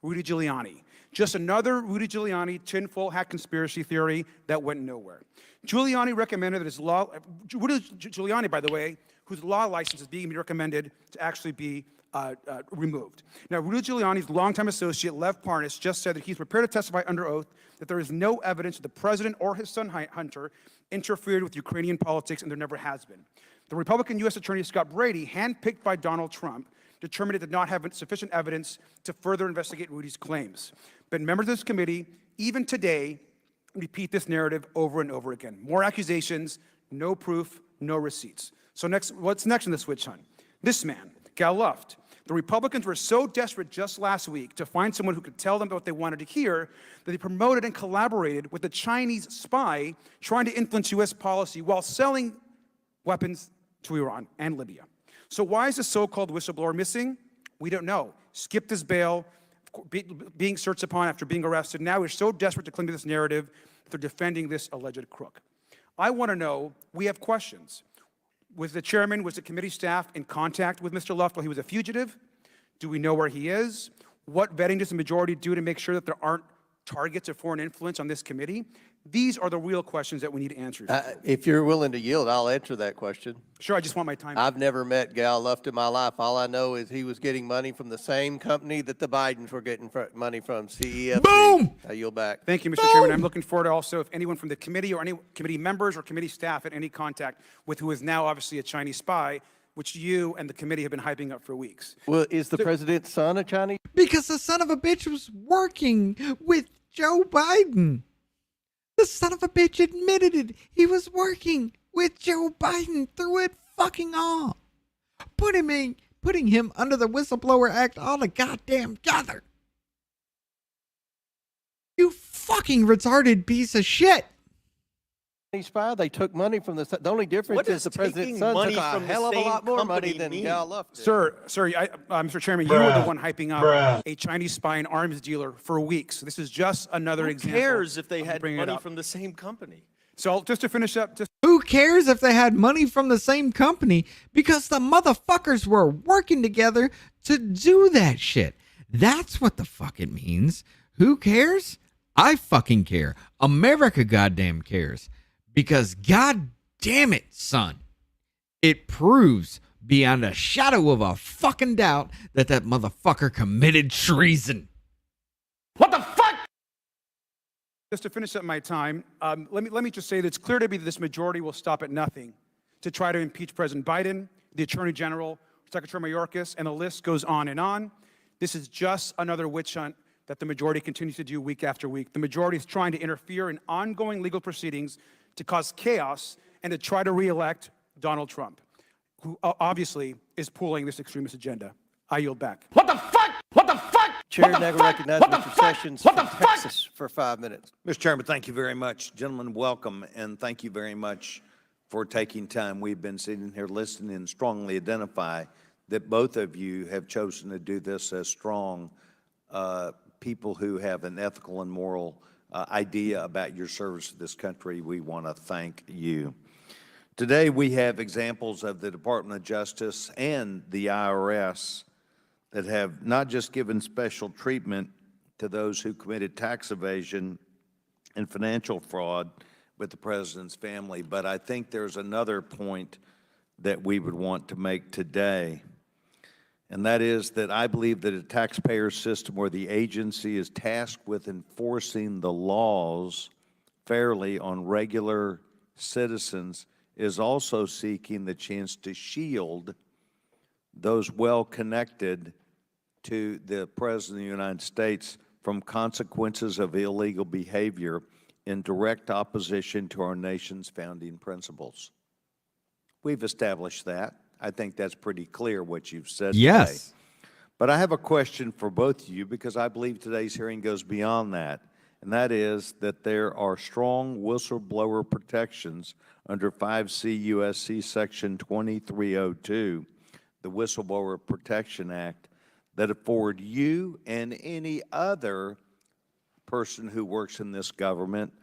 Rudy Giuliani. Just another Rudy Giuliani tinfoil hat conspiracy theory that went nowhere. Giuliani recommended that his law, Rudy Giuliani, by the way, whose law license is being recommended to actually be removed. Now, Rudy Giuliani's longtime associate, Lev Parnas, just said that he's prepared to testify under oath that there is no evidence that the president or his son Hunter interfered with Ukrainian politics, and there never has been. The Republican U.S. Attorney Scott Brady, handpicked by Donald Trump, determined it did not have sufficient evidence to further investigate Rudy's claims. But members of this committee, even today, repeat this narrative over and over again. More accusations, no proof, no receipts. So next, what's next in the switch hunt? This man, Gal Luft. The Republicans were so desperate just last week to find someone who could tell them what they wanted to hear that they promoted and collaborated with a Chinese spy trying to influence U.S. policy while selling weapons to Iran and Libya. So why is the so-called whistleblower missing? We don't know. Skipped his bail, being searched upon after being arrested. Now we're so desperate to cling to this narrative that they're defending this alleged crook. I want to know, we have questions. Was the chairman, was the committee staff in contact with Mr. Luft while he was a fugitive? Do we know where he is? What vetting does the majority do to make sure that there aren't targets of foreign influence on this committee? These are the real questions that we need answers to. If you're willing to yield, I'll answer that question. Sure, I just want my time. I've never met Gal Luft in my life. All I know is he was getting money from the same company that the Bidens were getting money from, CEFC. Boom! I yield back. Thank you, Mr. Chairman. I'm looking forward to also if anyone from the committee or any committee members or committee staff had any contact with who is now obviously a Chinese spy, which you and the committee have been hyping up for weeks. Well, is the president's son a Chinese? Because the son of a bitch was working with Joe Biden. The son of a bitch admitted it. He was working with Joe Biden through it fucking all. Putting him under the Whistleblower Act all the goddamn together. You fucking retarded piece of shit. Spy, they took money from the only difference is the president's son took a hell of a lot more money than Gal Luft did. Sir, Mr. Chairman, you were the one hyping up a Chinese spy and arms dealer for weeks. This is just another example. Who cares if they had bringing it money up. from the same company? So just to finish up, Who cares if they had money from the same company? Because the motherfuckers were working together to do that shit. That's what the fuck it means. Who cares? I fucking care. America goddamn cares. Because god damn it, son, it proves beyond a shadow of a fucking doubt that that motherfucker committed treason. What the fuck? Just to finish up my time, let me just say that it's clear to me that this majority will stop at nothing to try to impeach President Biden, the Attorney General, Secretary Mayorkas, and the list goes on and on. This is just another witch hunt that the majority continues to do week after week. The majority is trying to interfere in ongoing legal proceedings to cause chaos and to try to reelect Donald Trump, who obviously is pulling this extremist agenda. I yield back. What the fuck? What the fuck? Chair now recognizes Mr. Sessions from Texas for 5 minutes. Mr. Chairman, thank you very much. Gentlemen, welcome, and thank you very much for taking time. We've been sitting here listening and strongly identify that both of you have chosen to do this as strong people who have an ethical and moral idea about your service to this country. We want to thank you. Today we have examples of the Department of Justice and the IRS that have not just given special treatment to those who committed tax evasion and financial fraud with the president's family, but I think there's another point that we would want to make today. And that is that I believe that a taxpayer system where the agency is tasked with enforcing the laws fairly on regular citizens is also seeking the chance to shield those well-connected to the President of the United States from consequences of illegal behavior in direct opposition to our nation's founding principles. We've established that. I think that's pretty clear what you've said Yes. today. But I have a question for both of you because I believe today's hearing goes beyond that, and that is that there are strong whistleblower protections under 5 U.S.C. Section 2302, the Whistleblower Protection Act, that afford you and any other person who works in this government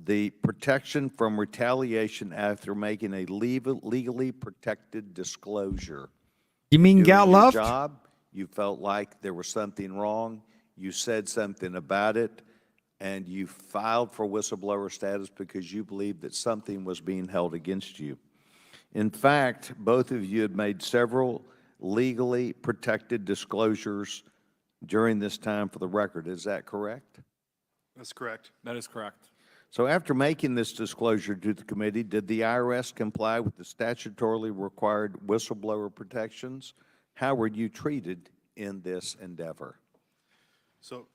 the protection from retaliation after making a legally protected disclosure. You mean Doing Gal your Luft? job, you felt like there was something wrong, you said something about it, and you filed for whistleblower status because you believed that something was being held against you. In fact, both of you had made several legally protected disclosures during this time for the record. Is that correct? That's correct. That is correct. So after making this disclosure to the committee, did the IRS comply with the statutorily required whistleblower protections? How were you treated in this endeavor? So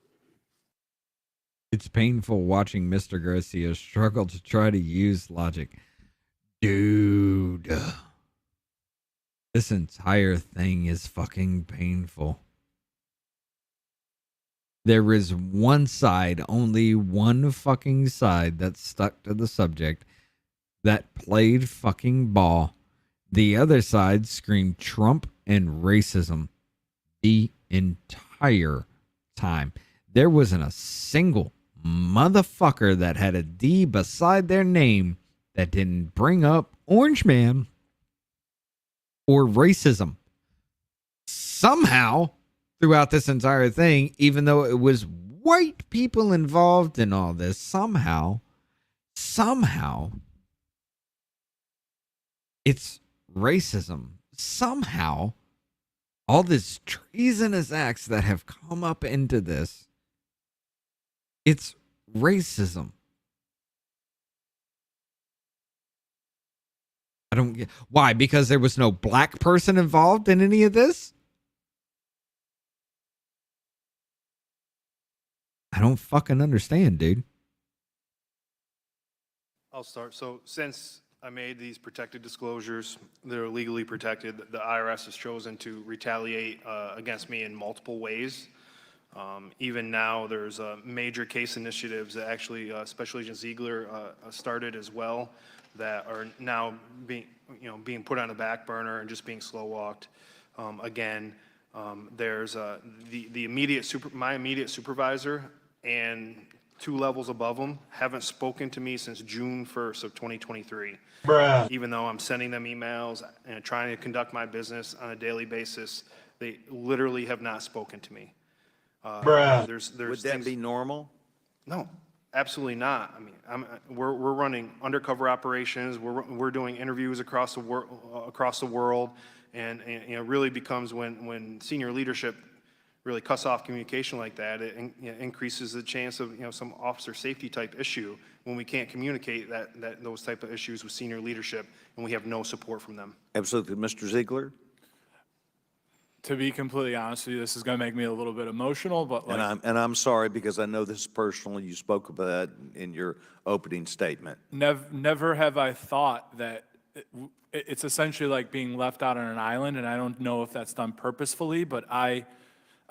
It's painful watching Mr. Garcia struggle to try to use logic. Dude. This entire thing is fucking painful. There is one side, only one fucking side that stuck to the subject, that played fucking ball. The other side screamed Trump and racism the entire time. There wasn't a single motherfucker that had a D beside their name that didn't bring up Orange Man or racism. Somehow, throughout this entire thing, even though it was white people involved in all this, somehow, it's racism. Somehow, all these treasonous acts that have come up into this, it's racism. I don't get why, because there was no black person involved in any of this? I don't fucking understand, dude. I'll start. So since I made these protected disclosures, they're legally protected, the IRS has chosen to retaliate against me in multiple ways. Even now, there's major case initiatives that actually Special Agent Ziegler started as well that are now being put on the back burner and just being slow walked. Again, there's the my immediate supervisor and 2 levels above them haven't spoken to me since June 1st of 2023. Bruh. Even though I'm sending them emails and trying to conduct my business on a daily basis, they literally have not spoken to me. Bruh. There's Would that be normal? No, absolutely not. I mean, we're running undercover operations. We're doing interviews across the world, and it really becomes when senior leadership really cuts off communication like that, it increases the chance of some officer safety type issue when we can't communicate those type of issues with senior leadership and we have no support from them. Absolutely. Mr. Ziegler? To be completely honest with you, this is going to make me a little bit emotional, but like, And I'm sorry because I know this is personal. You spoke about that in your opening statement. never have I thought that it's essentially like being left out on an island, and I don't know if that's done purposefully, but I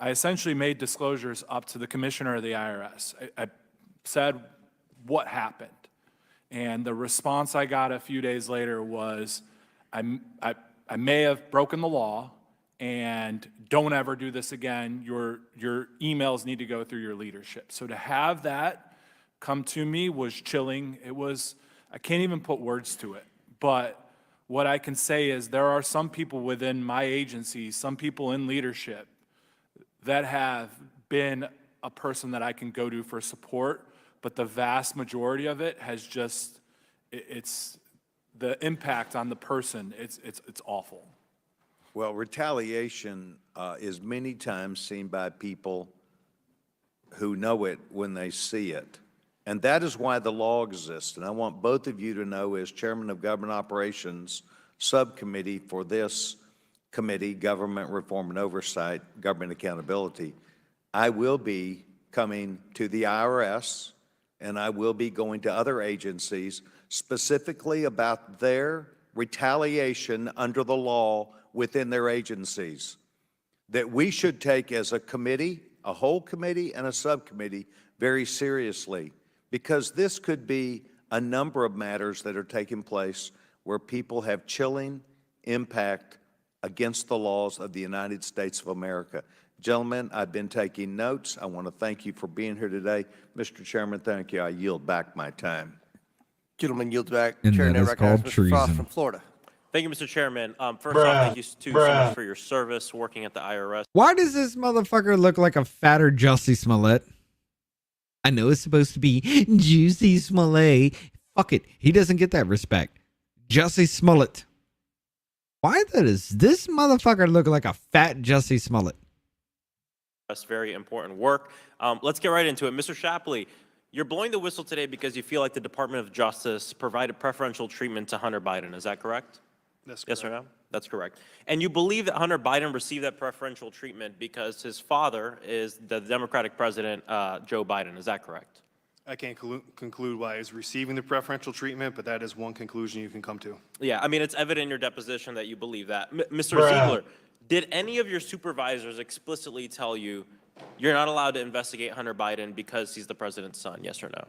essentially made disclosures up to the commissioner of the IRS. I said what happened, and the response I got a few days later was, I may have broken the law, and don't ever do this again. Your emails need to go through your leadership. So to have that come to me was chilling. It was, I can't even put words to it, but what I can say is there are some people within my agency, some people in leadership that have been a person that I can go to for support, but the vast majority of it has just, it's the impact on the person, it's awful. Well, retaliation is many times seen by people who know it when they see it. And that is why the law exists. And I want both of you to know, as Chairman of Government Operations Subcommittee for this committee, Government Reform and Oversight, Government Accountability, I will be coming to the IRS and I will be going to other agencies specifically about their retaliation under the law within their agencies that we should take as a committee, a whole committee and a subcommittee, very seriously, because this could be a number of matters that are taking place where people have chilling impact against the laws of the United States of America. Gentlemen, I've been taking notes. I want to thank you for being here today. Mr. Chairman, thank you. I yield back my time. Gentleman yields back. And Chair that now is recognizes called Mr. Frost treason. from Florida. Thank you, Mr. Chairman. First off, thank you too so much for your service working at the IRS. Why does this motherfucker look like a fatter Jussie Smollett? I know it's supposed to be Juicy Smollett. Fuck it. He doesn't get that respect. Jussie Smollett. Why does this motherfucker look like a fat Jussie Smollett? That's very important work. Let's get right into it. Mr. Shapley, you're blowing the whistle today because you feel like the Department of Justice provided preferential treatment to Hunter Biden. Is that correct? That's correct. Yes or no? That's correct. And you believe that Hunter Biden received that preferential treatment because his father is the Democratic President, Joe Biden. Is that correct? I can't conclude why he's receiving the preferential treatment, but that is one conclusion you can come to. Yeah, I mean, it's evident in your deposition that you believe that. Mr. Ziegler, did any of your supervisors explicitly tell you you're not allowed to investigate Hunter Biden because he's the president's son, yes or no?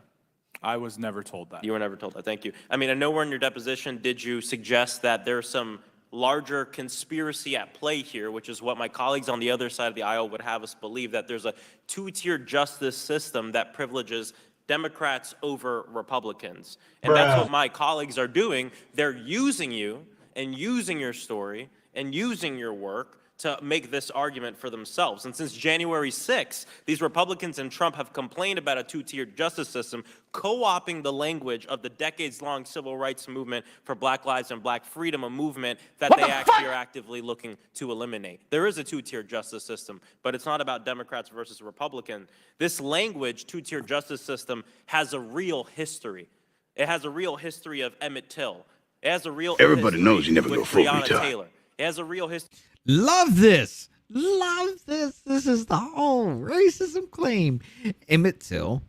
I was never told that. You were never told that, thank you. I mean, I know we're in your deposition, did you suggest that there's some larger conspiracy at play here, which is what my colleagues on the other side of the aisle would have us believe, that there's a two-tier justice system that privileges Democrats over Republicans. And that's what my colleagues are doing. They're using you and using your story and using your work to make this argument for themselves. And since January 6th, these Republicans and Trump have complained about a two-tiered justice system, co-opting the language of the decades-long civil rights movement for Black Lives and Black Freedom, a movement that they actually are actively looking to eliminate. There is a two-tiered justice system, but it's not about Democrats versus Republicans. This language, two-tiered justice system, has a real history. It has a real history of Emmett Till. It has a real Everybody history knows you never with go full Breonna retard. Taylor. It has a real history. Love this. Love this. This is the whole racism claim. Emmett Till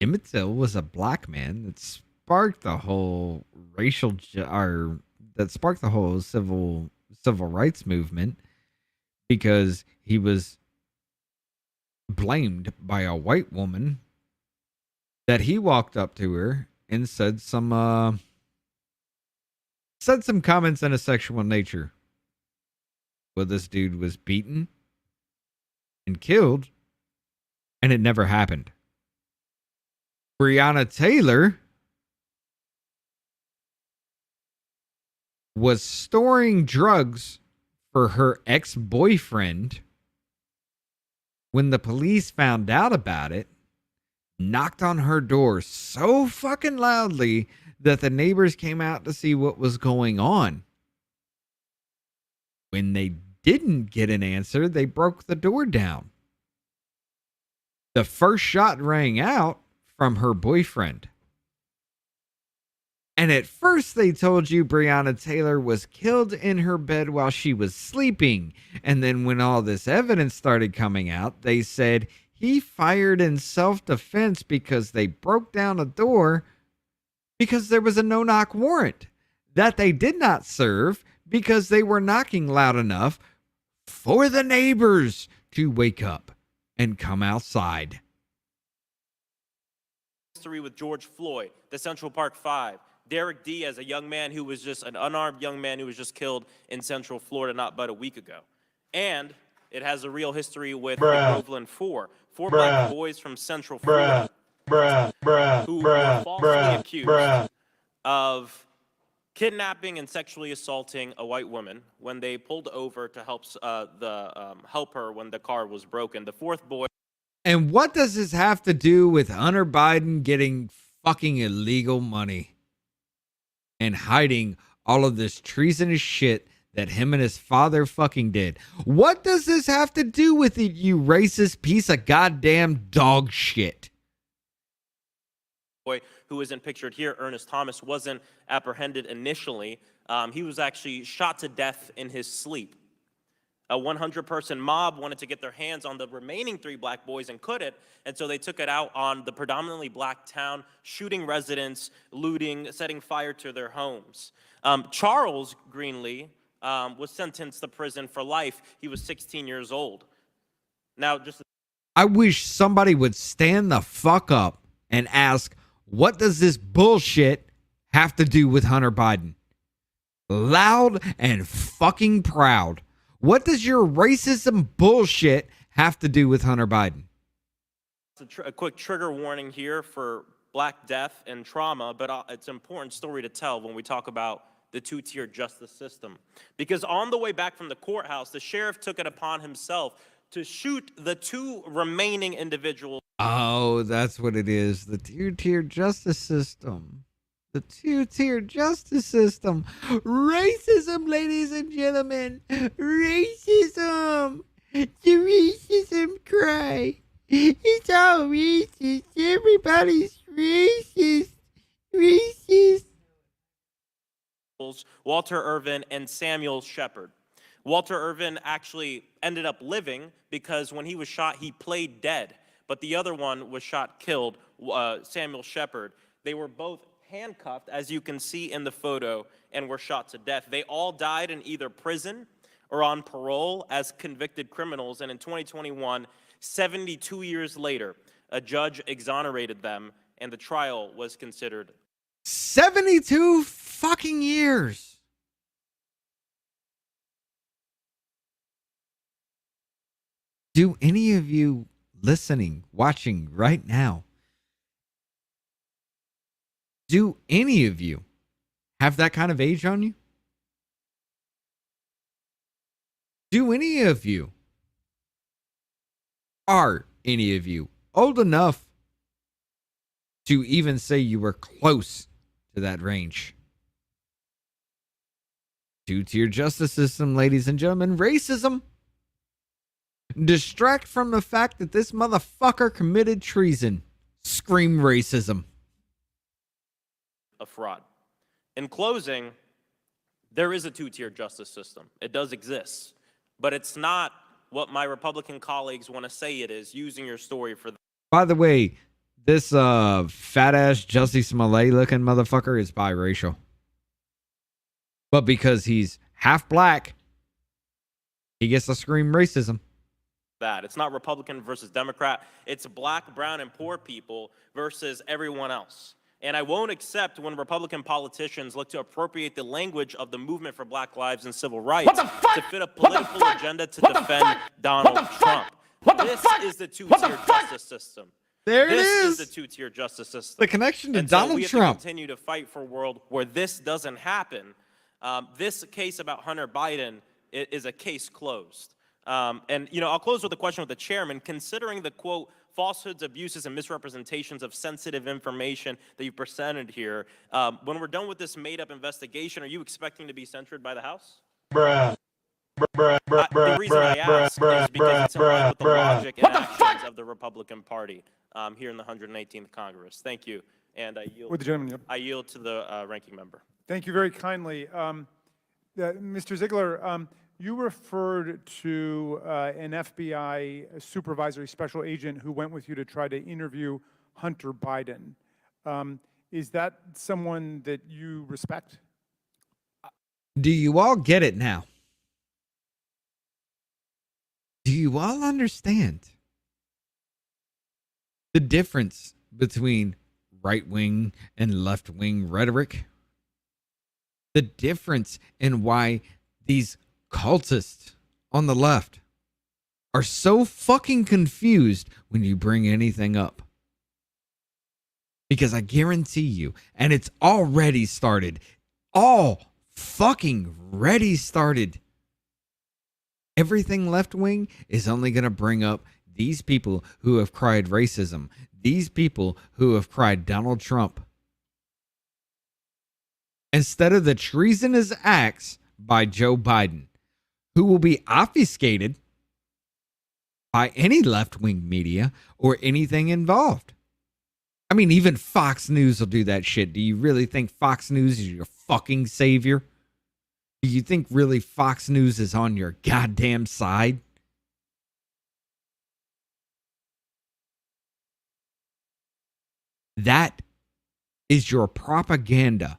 was a black man that sparked the whole that sparked the whole civil rights movement because he was blamed by a white woman that he walked up to her and said some comments in a sexual nature. Well, this dude was beaten and killed, and it never happened. Breonna Taylor was storing drugs for her ex-boyfriend. When the police found out about it, knocked on her door so fucking loudly that the neighbors came out to see what was going on. When they didn't get an answer, they broke the door down. The first shot rang out from her boyfriend. And at first they told you Breonna Taylor was killed in her bed while she was sleeping. And then when all this evidence started coming out, they said he fired in self-defense because they broke down a door because there was a no-knock warrant that they did not serve because they were knocking loud enough for the neighbors to wake up and come outside. History with George Floyd, the Central Park Five, Derek Diaz, a young man who was just an unarmed young man who was just killed in Central Florida not but a week ago. And it has a real history with the Groveland Four black boys from Central Florida who were falsely accused of kidnapping and sexually assaulting a white woman when they pulled over to help her when the car was broken. The fourth boy. And what does this have to do with Hunter Biden getting fucking illegal money and hiding all of this treasonous shit that him and his father fucking did? What does this have to do with it, you racist piece of goddamn dog shit? Boy who isn't pictured here, Ernest Thomas, wasn't apprehended initially. He was actually shot to death in his sleep. A 100-person mob wanted to get their hands on the remaining 3 black boys and couldn't, and so they took it out on the predominantly black town, shooting residents, looting, setting fire to their homes. Charles Greenlee was sentenced to prison for life. He was 16 years old. Now, I wish somebody would stand the fuck up and ask, what does this bullshit have to do with Hunter Biden? Loud and fucking proud. What does your racism bullshit have to do with Hunter Biden? a quick trigger warning here for Black death and trauma, but it's an important story to tell when we talk about the two-tier justice system. Because on the way back from the courthouse, the sheriff took it upon himself to shoot the 2 remaining individuals. Oh, that's what it is. The two-tier justice system. The two-tier justice system. Racism, ladies and gentlemen. Racism. The racism cry. It's all racist. Everybody's racist. Racist. Walter Irvin and Samuel Shepard. Walter Irvin actually ended up living because when he was shot, he played dead. but the other one was shot, killed, Samuel Shepard. They were both handcuffed, as you can see in the photo, and were shot to death. They all died in either prison or on parole as convicted criminals, and in 2021, 72 years later, a judge exonerated them, and the trial was considered 72 fucking years. Do any of you listening, watching right now, do any of you have that kind of age on you? Do any of you, are any of you old enough to even say you were close to that range? Two-tier justice system, ladies and gentlemen. Racism. Distract from the fact that this motherfucker committed treason. Scream racism. a fraud. In closing, there is a two-tier justice system. It does exist, but it's not what my Republican colleagues want to say it is, using your story for that. By the way, this fat-ass Jussie Smollett looking motherfucker is biracial. But because he's half black, he gets to scream racism. It's not Republican versus Democrat. It's black, brown, and poor people versus everyone else. And I won't accept when Republican politicians look to appropriate the language of the movement for black lives and civil rights to fit a political agenda to defend Donald Trump. This is the two-tier justice system. There it This is. is the two-tier justice system. The connection to And so Donald we have Trump. to continue to fight for a world where this doesn't happen. This case about Hunter Biden is a case closed. And, you know, I'll close with a question with the chairman. Considering the, quote, falsehoods, abuses, and misrepresentations of sensitive information that you presented here, when we're done with this made-up investigation, are you expecting to be censured by the House? The reason I ask is because it's in line with the logic and actions of the Republican Party here in the 118th Congress. Thank you. And I yield, Would the gentleman yield? I yield to the ranking member. Thank you very kindly. Mr. Ziegler, you referred to an FBI supervisory special agent who went with you to try to interview Hunter Biden. Is that someone that you respect? Do you all get it now? Do you all understand the difference between right-wing and left-wing rhetoric? The difference in why these cultists on the left are so fucking confused when you bring anything up. Because I guarantee you, and it's already started, all fucking ready started. Everything left wing is only going to bring up these people who have cried racism, these people who have cried Donald Trump, instead of the treasonous acts by Joe Biden, who will be obfuscated by any left-wing media or anything involved. I mean, even Fox News will do that shit. Do you really think Fox News is your fucking savior? Do you think really Fox News is on your goddamn side? That is your propaganda.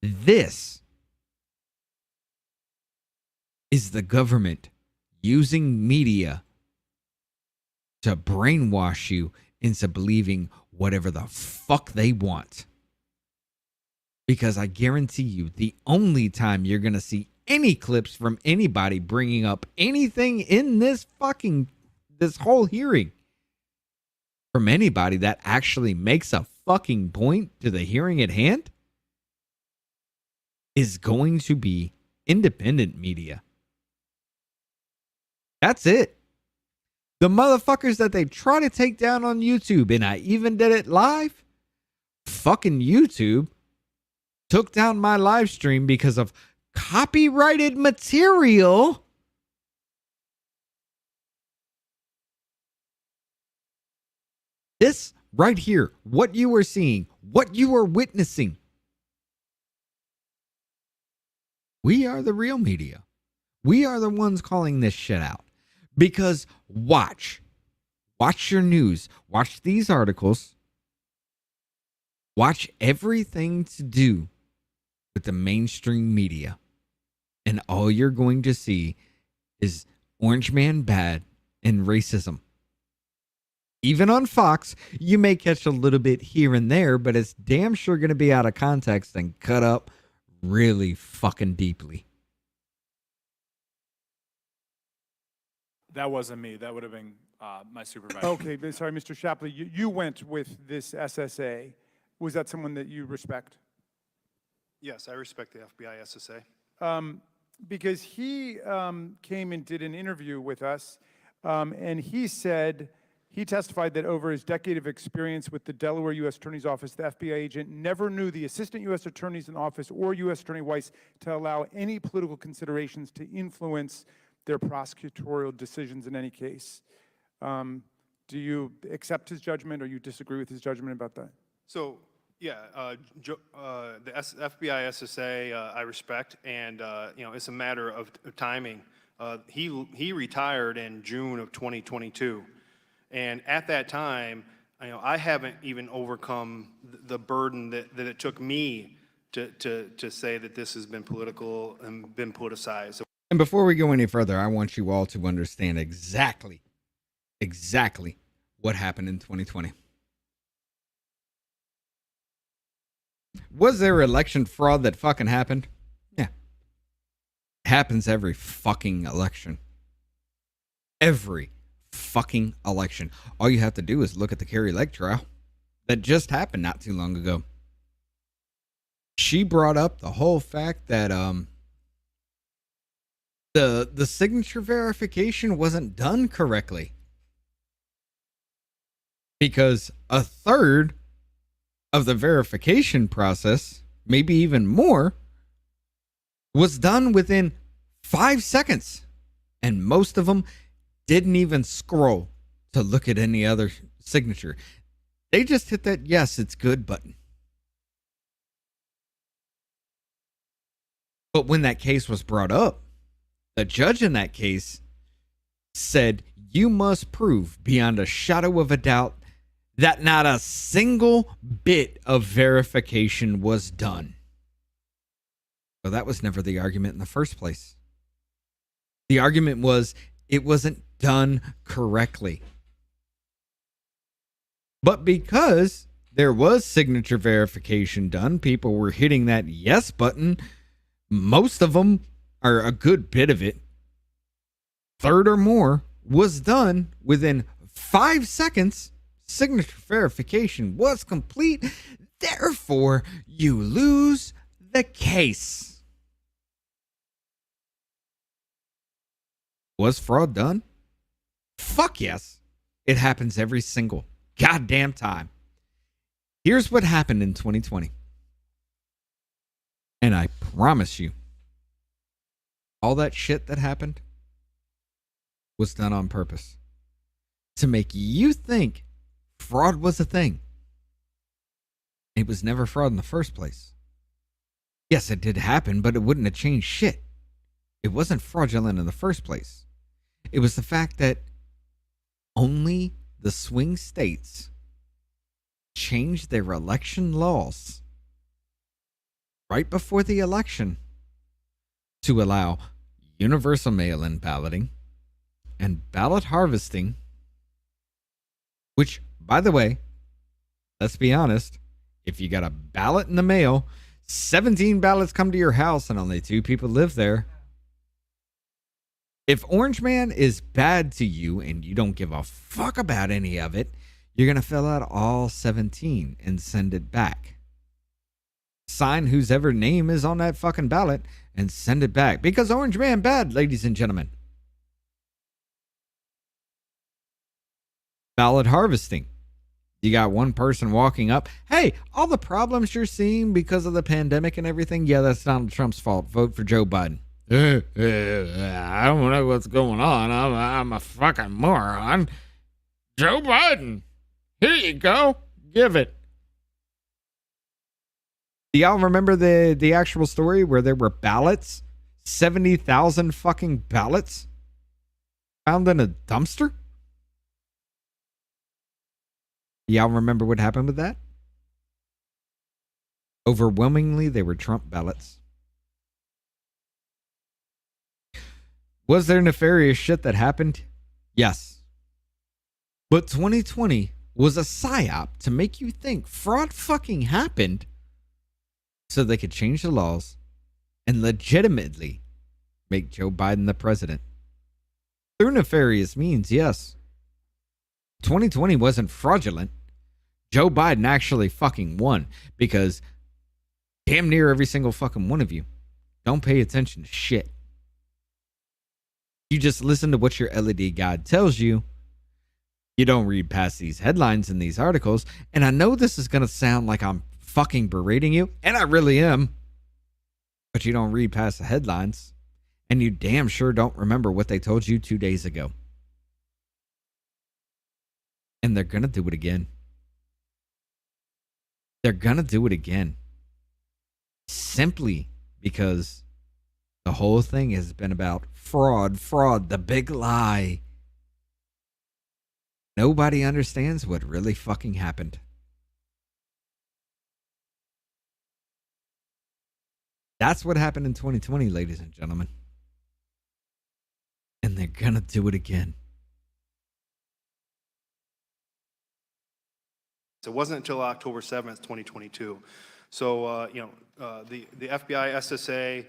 This is the government using media to brainwash you into believing whatever the fuck they want. Because I guarantee you, the only time you're going to see any clips from anybody bringing up anything in this whole hearing from anybody that actually makes a fucking point to the hearing at hand is going to be independent media. That's it. The motherfuckers that they try to take down on YouTube, and I even did it live, fucking YouTube took down my live stream because of copyrighted material. This right here, what you are seeing, what you are witnessing, we are the real media. We are the ones calling this shit out. Because watch Watch your news. Watch these articles. Watch everything to do with the mainstream media. And all you're going to see is Orange Man bad and racism. Even on Fox, you may catch a little bit here and there, but it's damn sure going to be out of context and cut up really fucking deeply. That wasn't me. That would have been my supervisor. Okay, but sorry, Mr. Shapley, you went with this SSA. Was that someone that you respect? Yes, I respect the FBI SSA. Because he came and did an interview with us, and he said, he testified that over his decade of experience with the Delaware U.S. Attorney's Office, the FBI agent never knew the Assistant U.S. Attorneys in Office or U.S. Attorney Weiss to allow any political considerations to influence their prosecutorial decisions in any case. Do you accept his judgment, or you disagree with his judgment about that? So, yeah, the FBI SSA I respect, and it's a matter of timing. He retired in June of 2022, and at that time, I haven't even overcome the burden that it took me to say that this has been political and been politicized. And before we go any further, I want you all to understand exactly what happened in 2020. Was there election fraud that fucking happened? Yeah. It happens every fucking election. Every fucking election. All you have to do is look at the Carrie Lake trial that just happened not too long ago. She brought up the whole fact that the signature verification wasn't done correctly, because a third of the verification process, maybe even more, was done within 5 seconds, and most of them didn't even scroll to look at any other signature. They just hit that yes, it's good button. But when that case was brought up, the judge in that case said, you must prove beyond a shadow of a doubt that not a single bit of verification was done. Well, that was never the argument in the first place. The argument was it wasn't done correctly. But because there was signature verification done, people were hitting that yes button. Most of them, or a good bit of it, third or more, was done within 5 seconds. Signature verification was complete. Therefore, you lose the case. Was fraud done? Fuck yes. It happens every single goddamn time. Here's what happened in 2020. And I promise you, all that shit that happened was done on purpose to make you think fraud was a thing. It was never fraud in the first place. Yes, it did happen, but it wouldn't have changed shit. It wasn't fraudulent in the first place. It was the fact that only the swing states changed their election laws right before the election to allow universal mail-in balloting and ballot harvesting, which, by the way, let's be honest, if you got a ballot in the mail, 17 ballots come to your house and only 2 people live there. If Orange Man is bad to you and you don't give a fuck about any of it, you're going to fill out all 17 and send it back. Sign whose ever name is on that fucking ballot and send it back. Because Orange Man bad, ladies and gentlemen. Ballot harvesting. You got one person walking up. Hey, all the problems you're seeing because of the pandemic and everything, yeah, that's Donald Trump's fault. Vote for Joe Biden. I don't know what's going on. I'm a fucking moron. Joe Biden. Here you go. Give it. Do y'all remember the actual story where there were ballots? 70,000 fucking ballots found in a dumpster? Y'all remember what happened with that? Overwhelmingly, they were Trump ballots. Was there nefarious shit that happened? Yes. But 2020 was a psyop to make you think fraud fucking happened so they could change the laws and legitimately make Joe Biden the president. Through nefarious means, yes. 2020 wasn't fraudulent. Joe Biden actually fucking won because damn near every single fucking one of you don't pay attention to shit. You just listen to what your LED guide tells you. You don't read past these headlines in these articles. And I know this is going to sound like I'm fucking berating you, and I really am. But you don't read past the headlines. And you damn sure don't remember what they told you 2 days ago. And they're going to do it again. They're going to do it again. Simply because the whole thing has been about fraud, the big lie. Nobody understands what really fucking happened. That's what happened in 2020, ladies and gentlemen. And they're gonna do it again. It wasn't until October 7th, 2022. So, the FBI, SSA,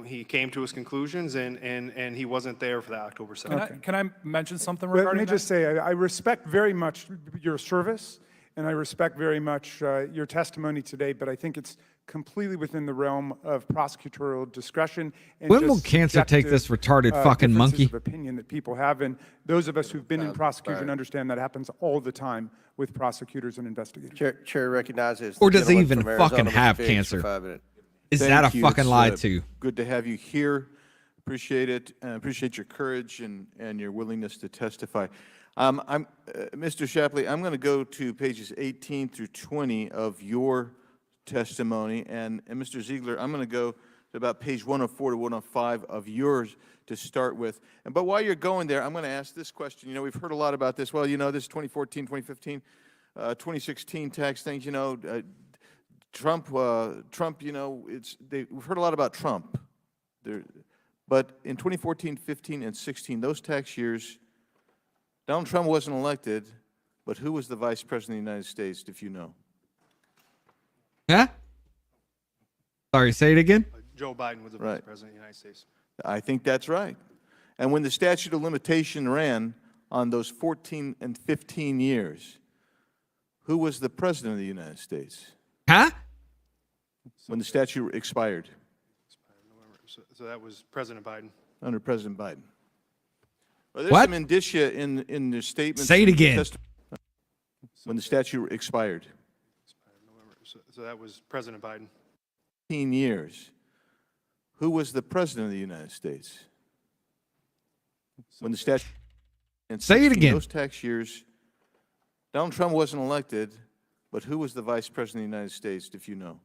he came to his conclusions and he wasn't there for that October 7th. Can I mention something Let regarding me that? just say, I respect very much your service, and I respect very much your testimony today, but I think it's completely within the realm of prosecutorial discretion. And When will just cancer take this retarded fucking differences monkey? of opinion that people have, and those of us who've been in prosecution understand that happens all the time with prosecutors and investigators. Chair recognizes. Or the does he gentleman even from fucking Arizona, Mr. have Biggs, for cancer? 5 minutes. Is Thank that a you. fucking It's, lie too? Good to have you here. Appreciate it. Appreciate your courage and your willingness to testify. Mr. Shapley, I'm going to go to pages 18 through 20 of your testimony, and Mr. Ziegler, I'm going to go to about page 104 to 105 of yours to start with. But while you're going there, I'm going to ask this question. You know, we've heard a lot about this. Well, you know, this 2014, 2015, 2016 tax things. You know, Trump. You know, we've heard a lot about Trump. But in 2014, 15, and 16, those tax years, Donald Trump wasn't elected, but who was the vice president of the United States, if you know? Huh? Sorry, say it again? Joe Biden was the vice president of the United States. I think that's right. And when the statute of limitation ran on those 14 and 15 years, who was the president of the United States? Huh? When the statute expired. So that was President Biden. Under President Biden. Well, there's What? some indicia in the statements. Say it and again. When the statute expired. So that was President Biden. 15 years. Who was the president of the United States? When the statute. And Say it again. Those tax years, Donald Trump wasn't elected, but who was the vice president of the United States, if you know?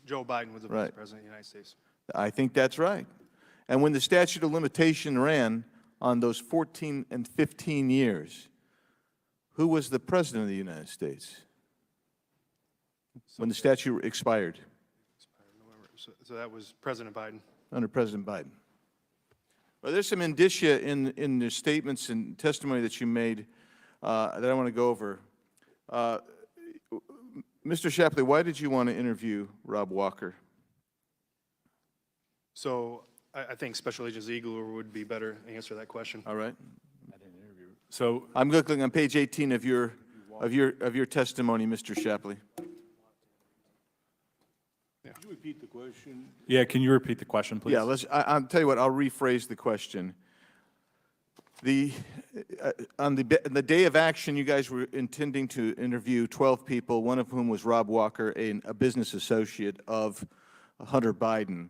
Joe Biden was the vice president of the United States. I think that's right. And when the statute of limitation ran on those 14 and 15 years, who was the president of the United States? When the statute expired. So that was President Biden. Under President Biden. Well, there's some indicia in the statements and testimony that you made that I want to go over. Mr. Shapley, why did you want to interview Rob Walker? So I think Special Agent Ziegler would be better to answer that question. All right. So I'm looking on page 18 of your testimony, Mr. Shapley. Can you repeat the question? Yeah, can you repeat the question, please? Yeah, I'll tell you what, I'll rephrase the question. On the day of action, you guys were intending to interview 12 people, one of whom was Rob Walker, a business associate of Hunter Biden.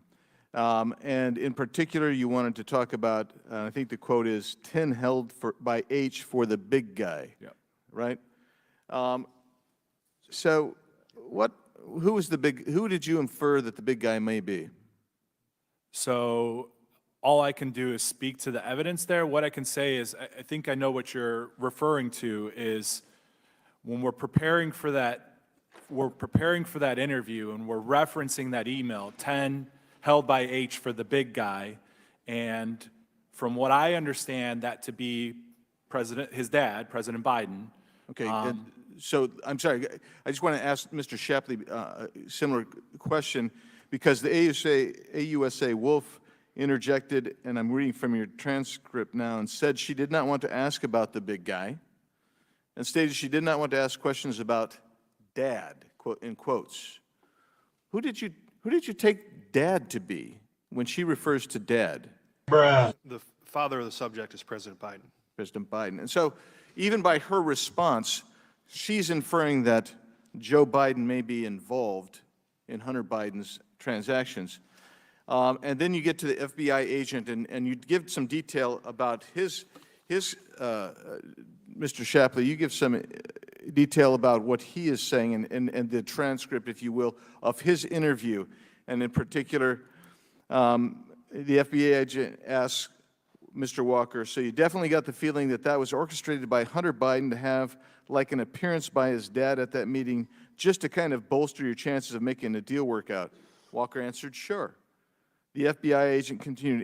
And in particular, you wanted to talk about, I think the quote is, 10 held by H for the big guy, right? So who did you infer that the big guy may be? So all I can do is speak to the evidence there. What I can say is, I think I know what you're referring to is when we're preparing for that interview and we're referencing that email, 10 held by H for the big guy. And from what I understand that to be his dad, President Biden. Okay, so I'm sorry, I just want to ask Mr. Shapley a similar question, because the AUSA Wolf interjected, and I'm reading from your transcript now, and said she did not want to ask about the big guy, and stated she did not want to ask questions about dad, in quotes. Who did you take dad to be when she refers to dad? The father of the subject is President Biden. President Biden. And so even by her response, she's inferring that Joe Biden may be involved in Hunter Biden's transactions. And then you get to the FBI agent, and you give some detail about Mr. Shapley, you give some detail about what he is saying and the transcript, if you will, of his interview. And in particular, the FBI agent asks Mr. Walker, so you definitely got the feeling that that was orchestrated by Hunter Biden to have like an appearance by his dad at that meeting just to kind of bolster your chances of making a deal work out? Walker answered, sure. The FBI agent continued,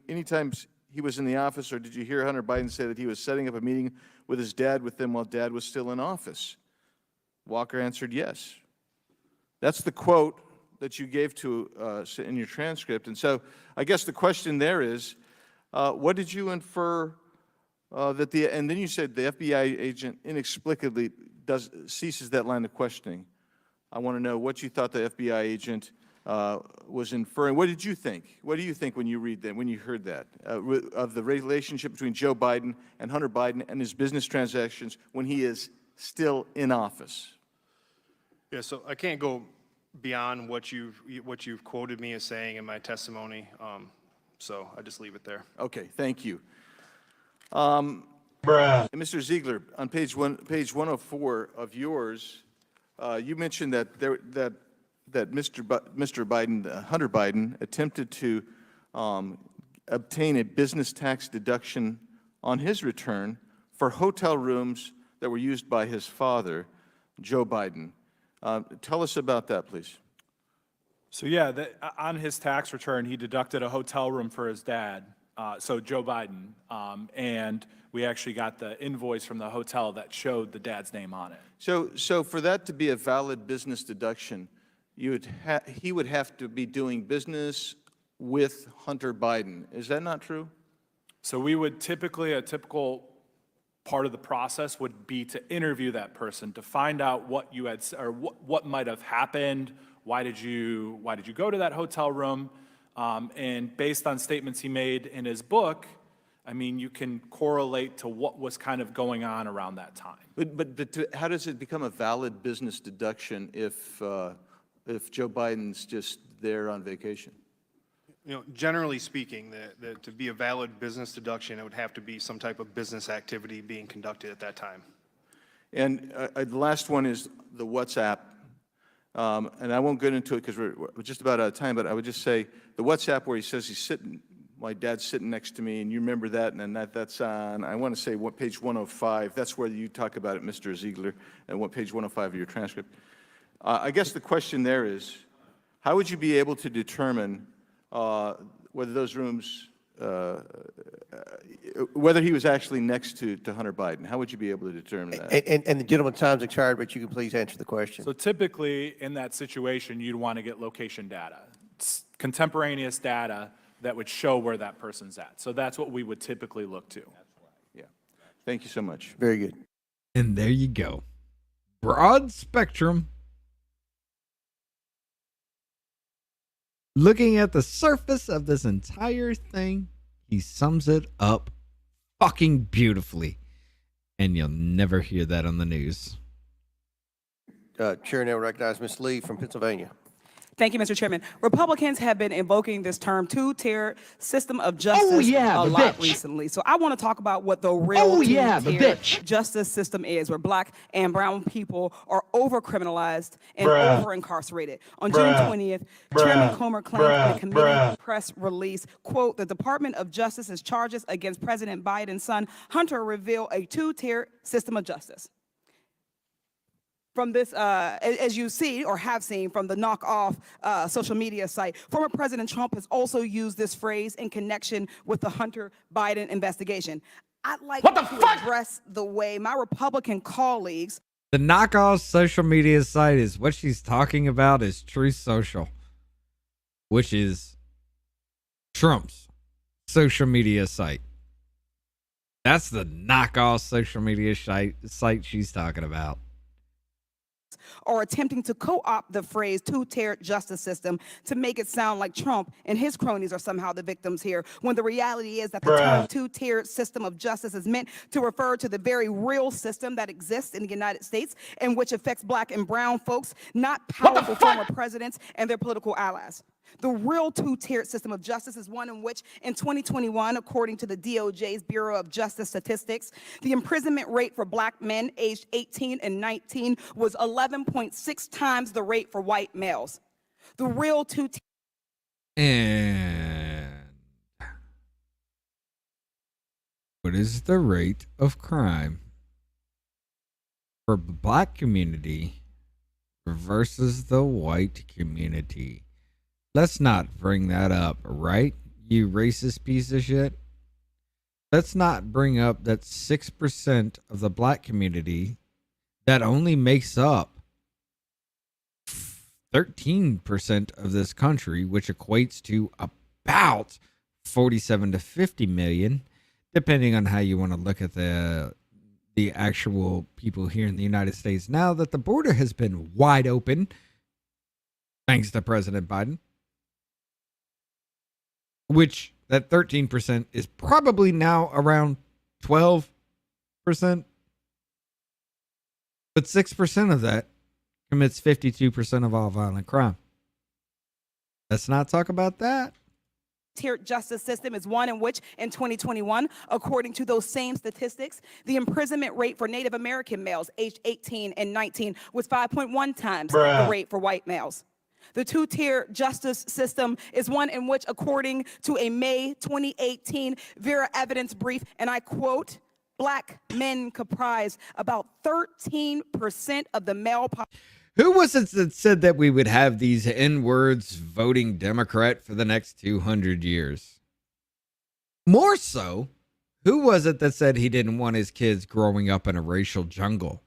anytime he was in the office, or did you hear Hunter Biden say that he was setting up a meeting with his dad with them while dad was still in office? Walker answered, yes. That's the quote that you gave to in your transcript. And so I guess the question there is, what did you infer and then you said the FBI agent inexplicably ceases that line of questioning. I want to know what you thought the FBI agent was inferring. What did you think? What do you think when you read that, when you heard that, of the relationship between Joe Biden and Hunter Biden and his business transactions when he is still in office? Yeah, so I can't go beyond what you've quoted me as saying in my testimony, so I just leave it there. Okay, thank you. Mr. Ziegler, on page 104 of yours, you mentioned that Mr. Biden, Hunter Biden, attempted to obtain a business tax deduction on his return for hotel rooms that were used by his father, Joe Biden. Tell us about that, please. So yeah, on his tax return, he deducted a hotel room for his dad, so Joe Biden, and we actually got the invoice from the hotel that showed the dad's name on it. So for that to be a valid business deduction, he would have to be doing business with Hunter Biden. Is that not true? So we would a typical part of the process would be to interview that person to find out what you had, or what might have happened. Why did you go to that hotel room? And based on statements he made in his book, I mean, you can correlate to what was kind of going on around that time. But how does it become a valid business deduction if Joe Biden's just there on vacation? You know, generally speaking, that to be a valid business deduction, it would have to be some type of business activity being conducted at that time. And The last one is the WhatsApp. And I won't get into it because we're just about out of time, but I would just say the WhatsApp where he says my dad's sitting next to me, and you remember that, and then that's on, I want to say, page 105. That's where you talk about it, Mr. Ziegler, and page 105 of your transcript. I guess the question there is, how would you be able to determine whether those rooms, whether he was actually next to Hunter Biden? How would you be able to determine that? And the gentleman's time's expired, but you can please answer the question. So typically, in that situation, you'd want to get location data. It's contemporaneous data that would show where that person's at. So that's what we would typically look to. Yeah. Thank you so much. Very good. And there you go. Broad spectrum. Looking at the surface of this entire thing, he sums it up fucking beautifully. And you'll never hear that on the news. Chair now recognizes Ms. Lee from Pennsylvania. Thank you, Mr. Chairman. Republicans have been invoking this term two-tier system of justice a lot recently. So I want to talk about what the real two-tier justice system is, where black and brown people are over-criminalized and over-incarcerated. On June 20th, Chairman Comer claimed in a committee press release, quote, "The Department of Justice's charges against President Biden's son, Hunter, reveal a two-tier system of justice." From this, as you see or have seen from the knockoff social media site, former President Trump has also used this phrase in connection with the Hunter Biden investigation. I'd like to address the way my Republican colleagues. The knockoff social media site is what she's talking about is Truth Social, which is Trump's social media site. That's the knockoff social media site she's talking about. Are attempting to co-opt the phrase two-tier justice system to make it sound like Trump and his cronies are somehow the victims here, when the reality is that the term two-tier system of justice is meant to refer to the very real system that exists in the United States and which affects black and brown folks, not powerful former presidents and their political allies. The real two-tiered system of justice is one in which, in 2021, according to the DOJ's Bureau of Justice Statistics, the imprisonment rate for black men aged 18 and 19 was 11.6 times the rate for white males. The real two-tiered. And what is the rate of crime for the black community versus the white community? Let's not bring that up, right? You racist piece of shit. Let's not bring up that 6% of the black community that only makes up 13% of this country, which equates to about 47 to 50 million, depending on how you want to look at the actual people here in the United States. Now that the border has been wide open, thanks to President Biden, which that 13% is probably now around 12%. But 6% of that commits 52% of all violent crime. Let's not talk about that. Tiered justice system is one in which, in 2021, according to those same statistics, the imprisonment rate for Native American males aged 18 and 19 was 5.1 times the rate for white males. The two-tier justice system is one in which, according to a May 2018 Vera evidence brief, and I quote, black men comprise about 13% of the male population. Who was it that said that we would have these N-words voting Democrat for the next 200 years? More so, who was it that said he didn't want his kids growing up in a racial jungle?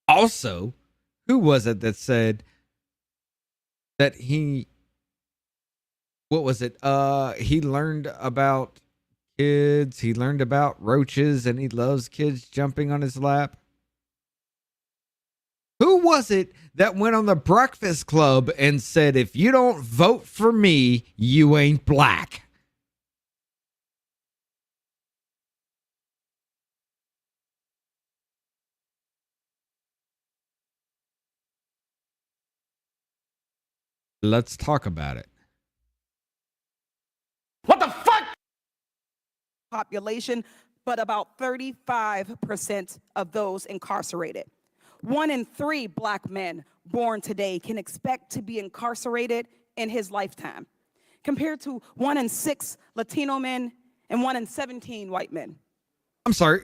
Also, who was it that said that he learned about kids, he learned about roaches, and he loves kids jumping on his lap? Who was it that went on the Breakfast Club and said, if you don't vote for me, you ain't black? Let's talk about it. What the fuck? Population, but about 35% of those incarcerated. 1 in 3 black men born today can expect to be incarcerated in his lifetime, compared to 1 in 6 Latino men and 1 in 17 white men. I'm sorry.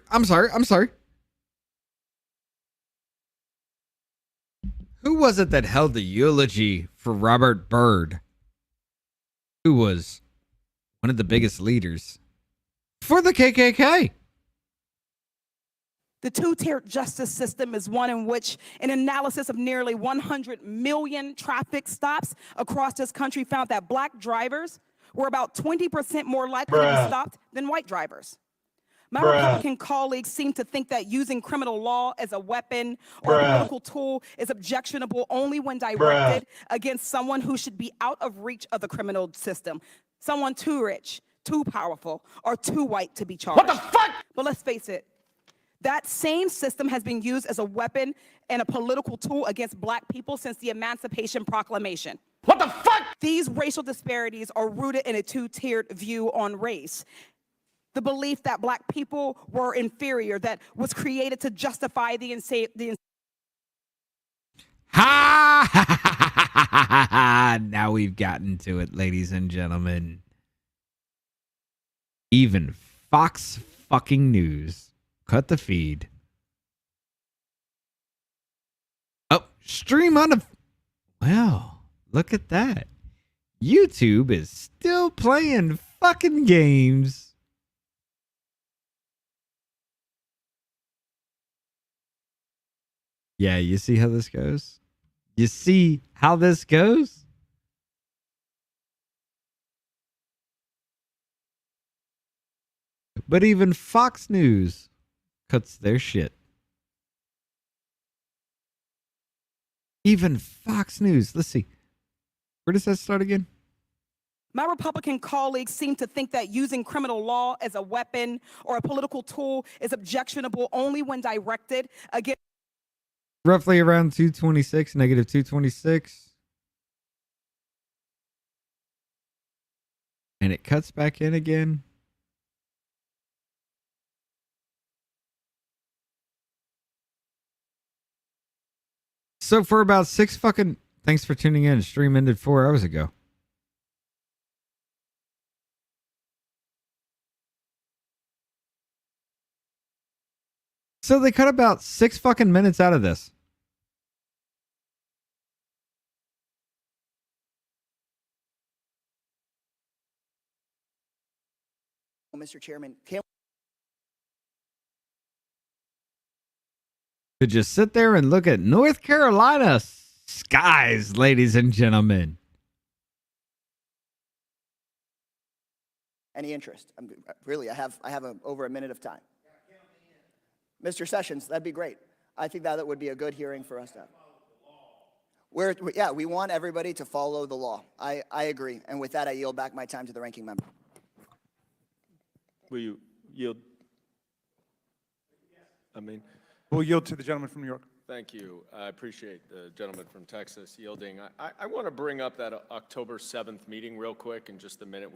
Who was it that held the eulogy for Robert Byrd, who was one of the biggest leaders for the KKK? The two-tiered justice system is one in which an analysis of nearly 100 million traffic stops across this country found that black drivers were about 20% more likely to be stopped than white drivers. My Republican colleagues seem to think that using criminal law as a weapon or a political tool is objectionable only when directed against someone who should be out of reach of the criminal system. Someone too rich, too powerful, or too white to be charged. What the fuck? But let's face it, That same system has been used as a weapon and a political tool against Black people since the Emancipation Proclamation. What the fuck? These racial disparities are rooted in a two-tiered view on race. The belief that Black people were inferior, that was created to justify the Ha! Ha, ha, ha, ha, ha. Now we've gotten to it, ladies and gentlemen. Even Fox fucking News cut the feed. Oh, stream on a... Well, look at that. YouTube is still playing fucking games. Yeah, you see how this goes? You see how this goes? But even Fox News cuts their shit. Even Fox News. Let's see. Where does that start again? My Republican colleagues seem to think that using criminal law as a weapon or a political tool is objectionable only when directed against Roughly around 226, negative 226. And it cuts back in again. So for about 6 fucking... Thanks for tuning in. Stream ended 4 hours ago. So they cut about 6 fucking minutes out of this. Mr. Chairman, can To just sit there and look at North Carolina skies, ladies and gentlemen. any interest? Really, I have over a minute of time. Mr. Sessions, that'd be great. I think that would be a good hearing for us to have. Yeah, we want everybody to follow the law. I agree. And with that, I yield back my time to the ranking member. Will you yield? We'll yield to the gentleman from New York. Thank you. I appreciate the gentleman from Texas yielding. I want to bring up that October 7th meeting real quick in just a minute.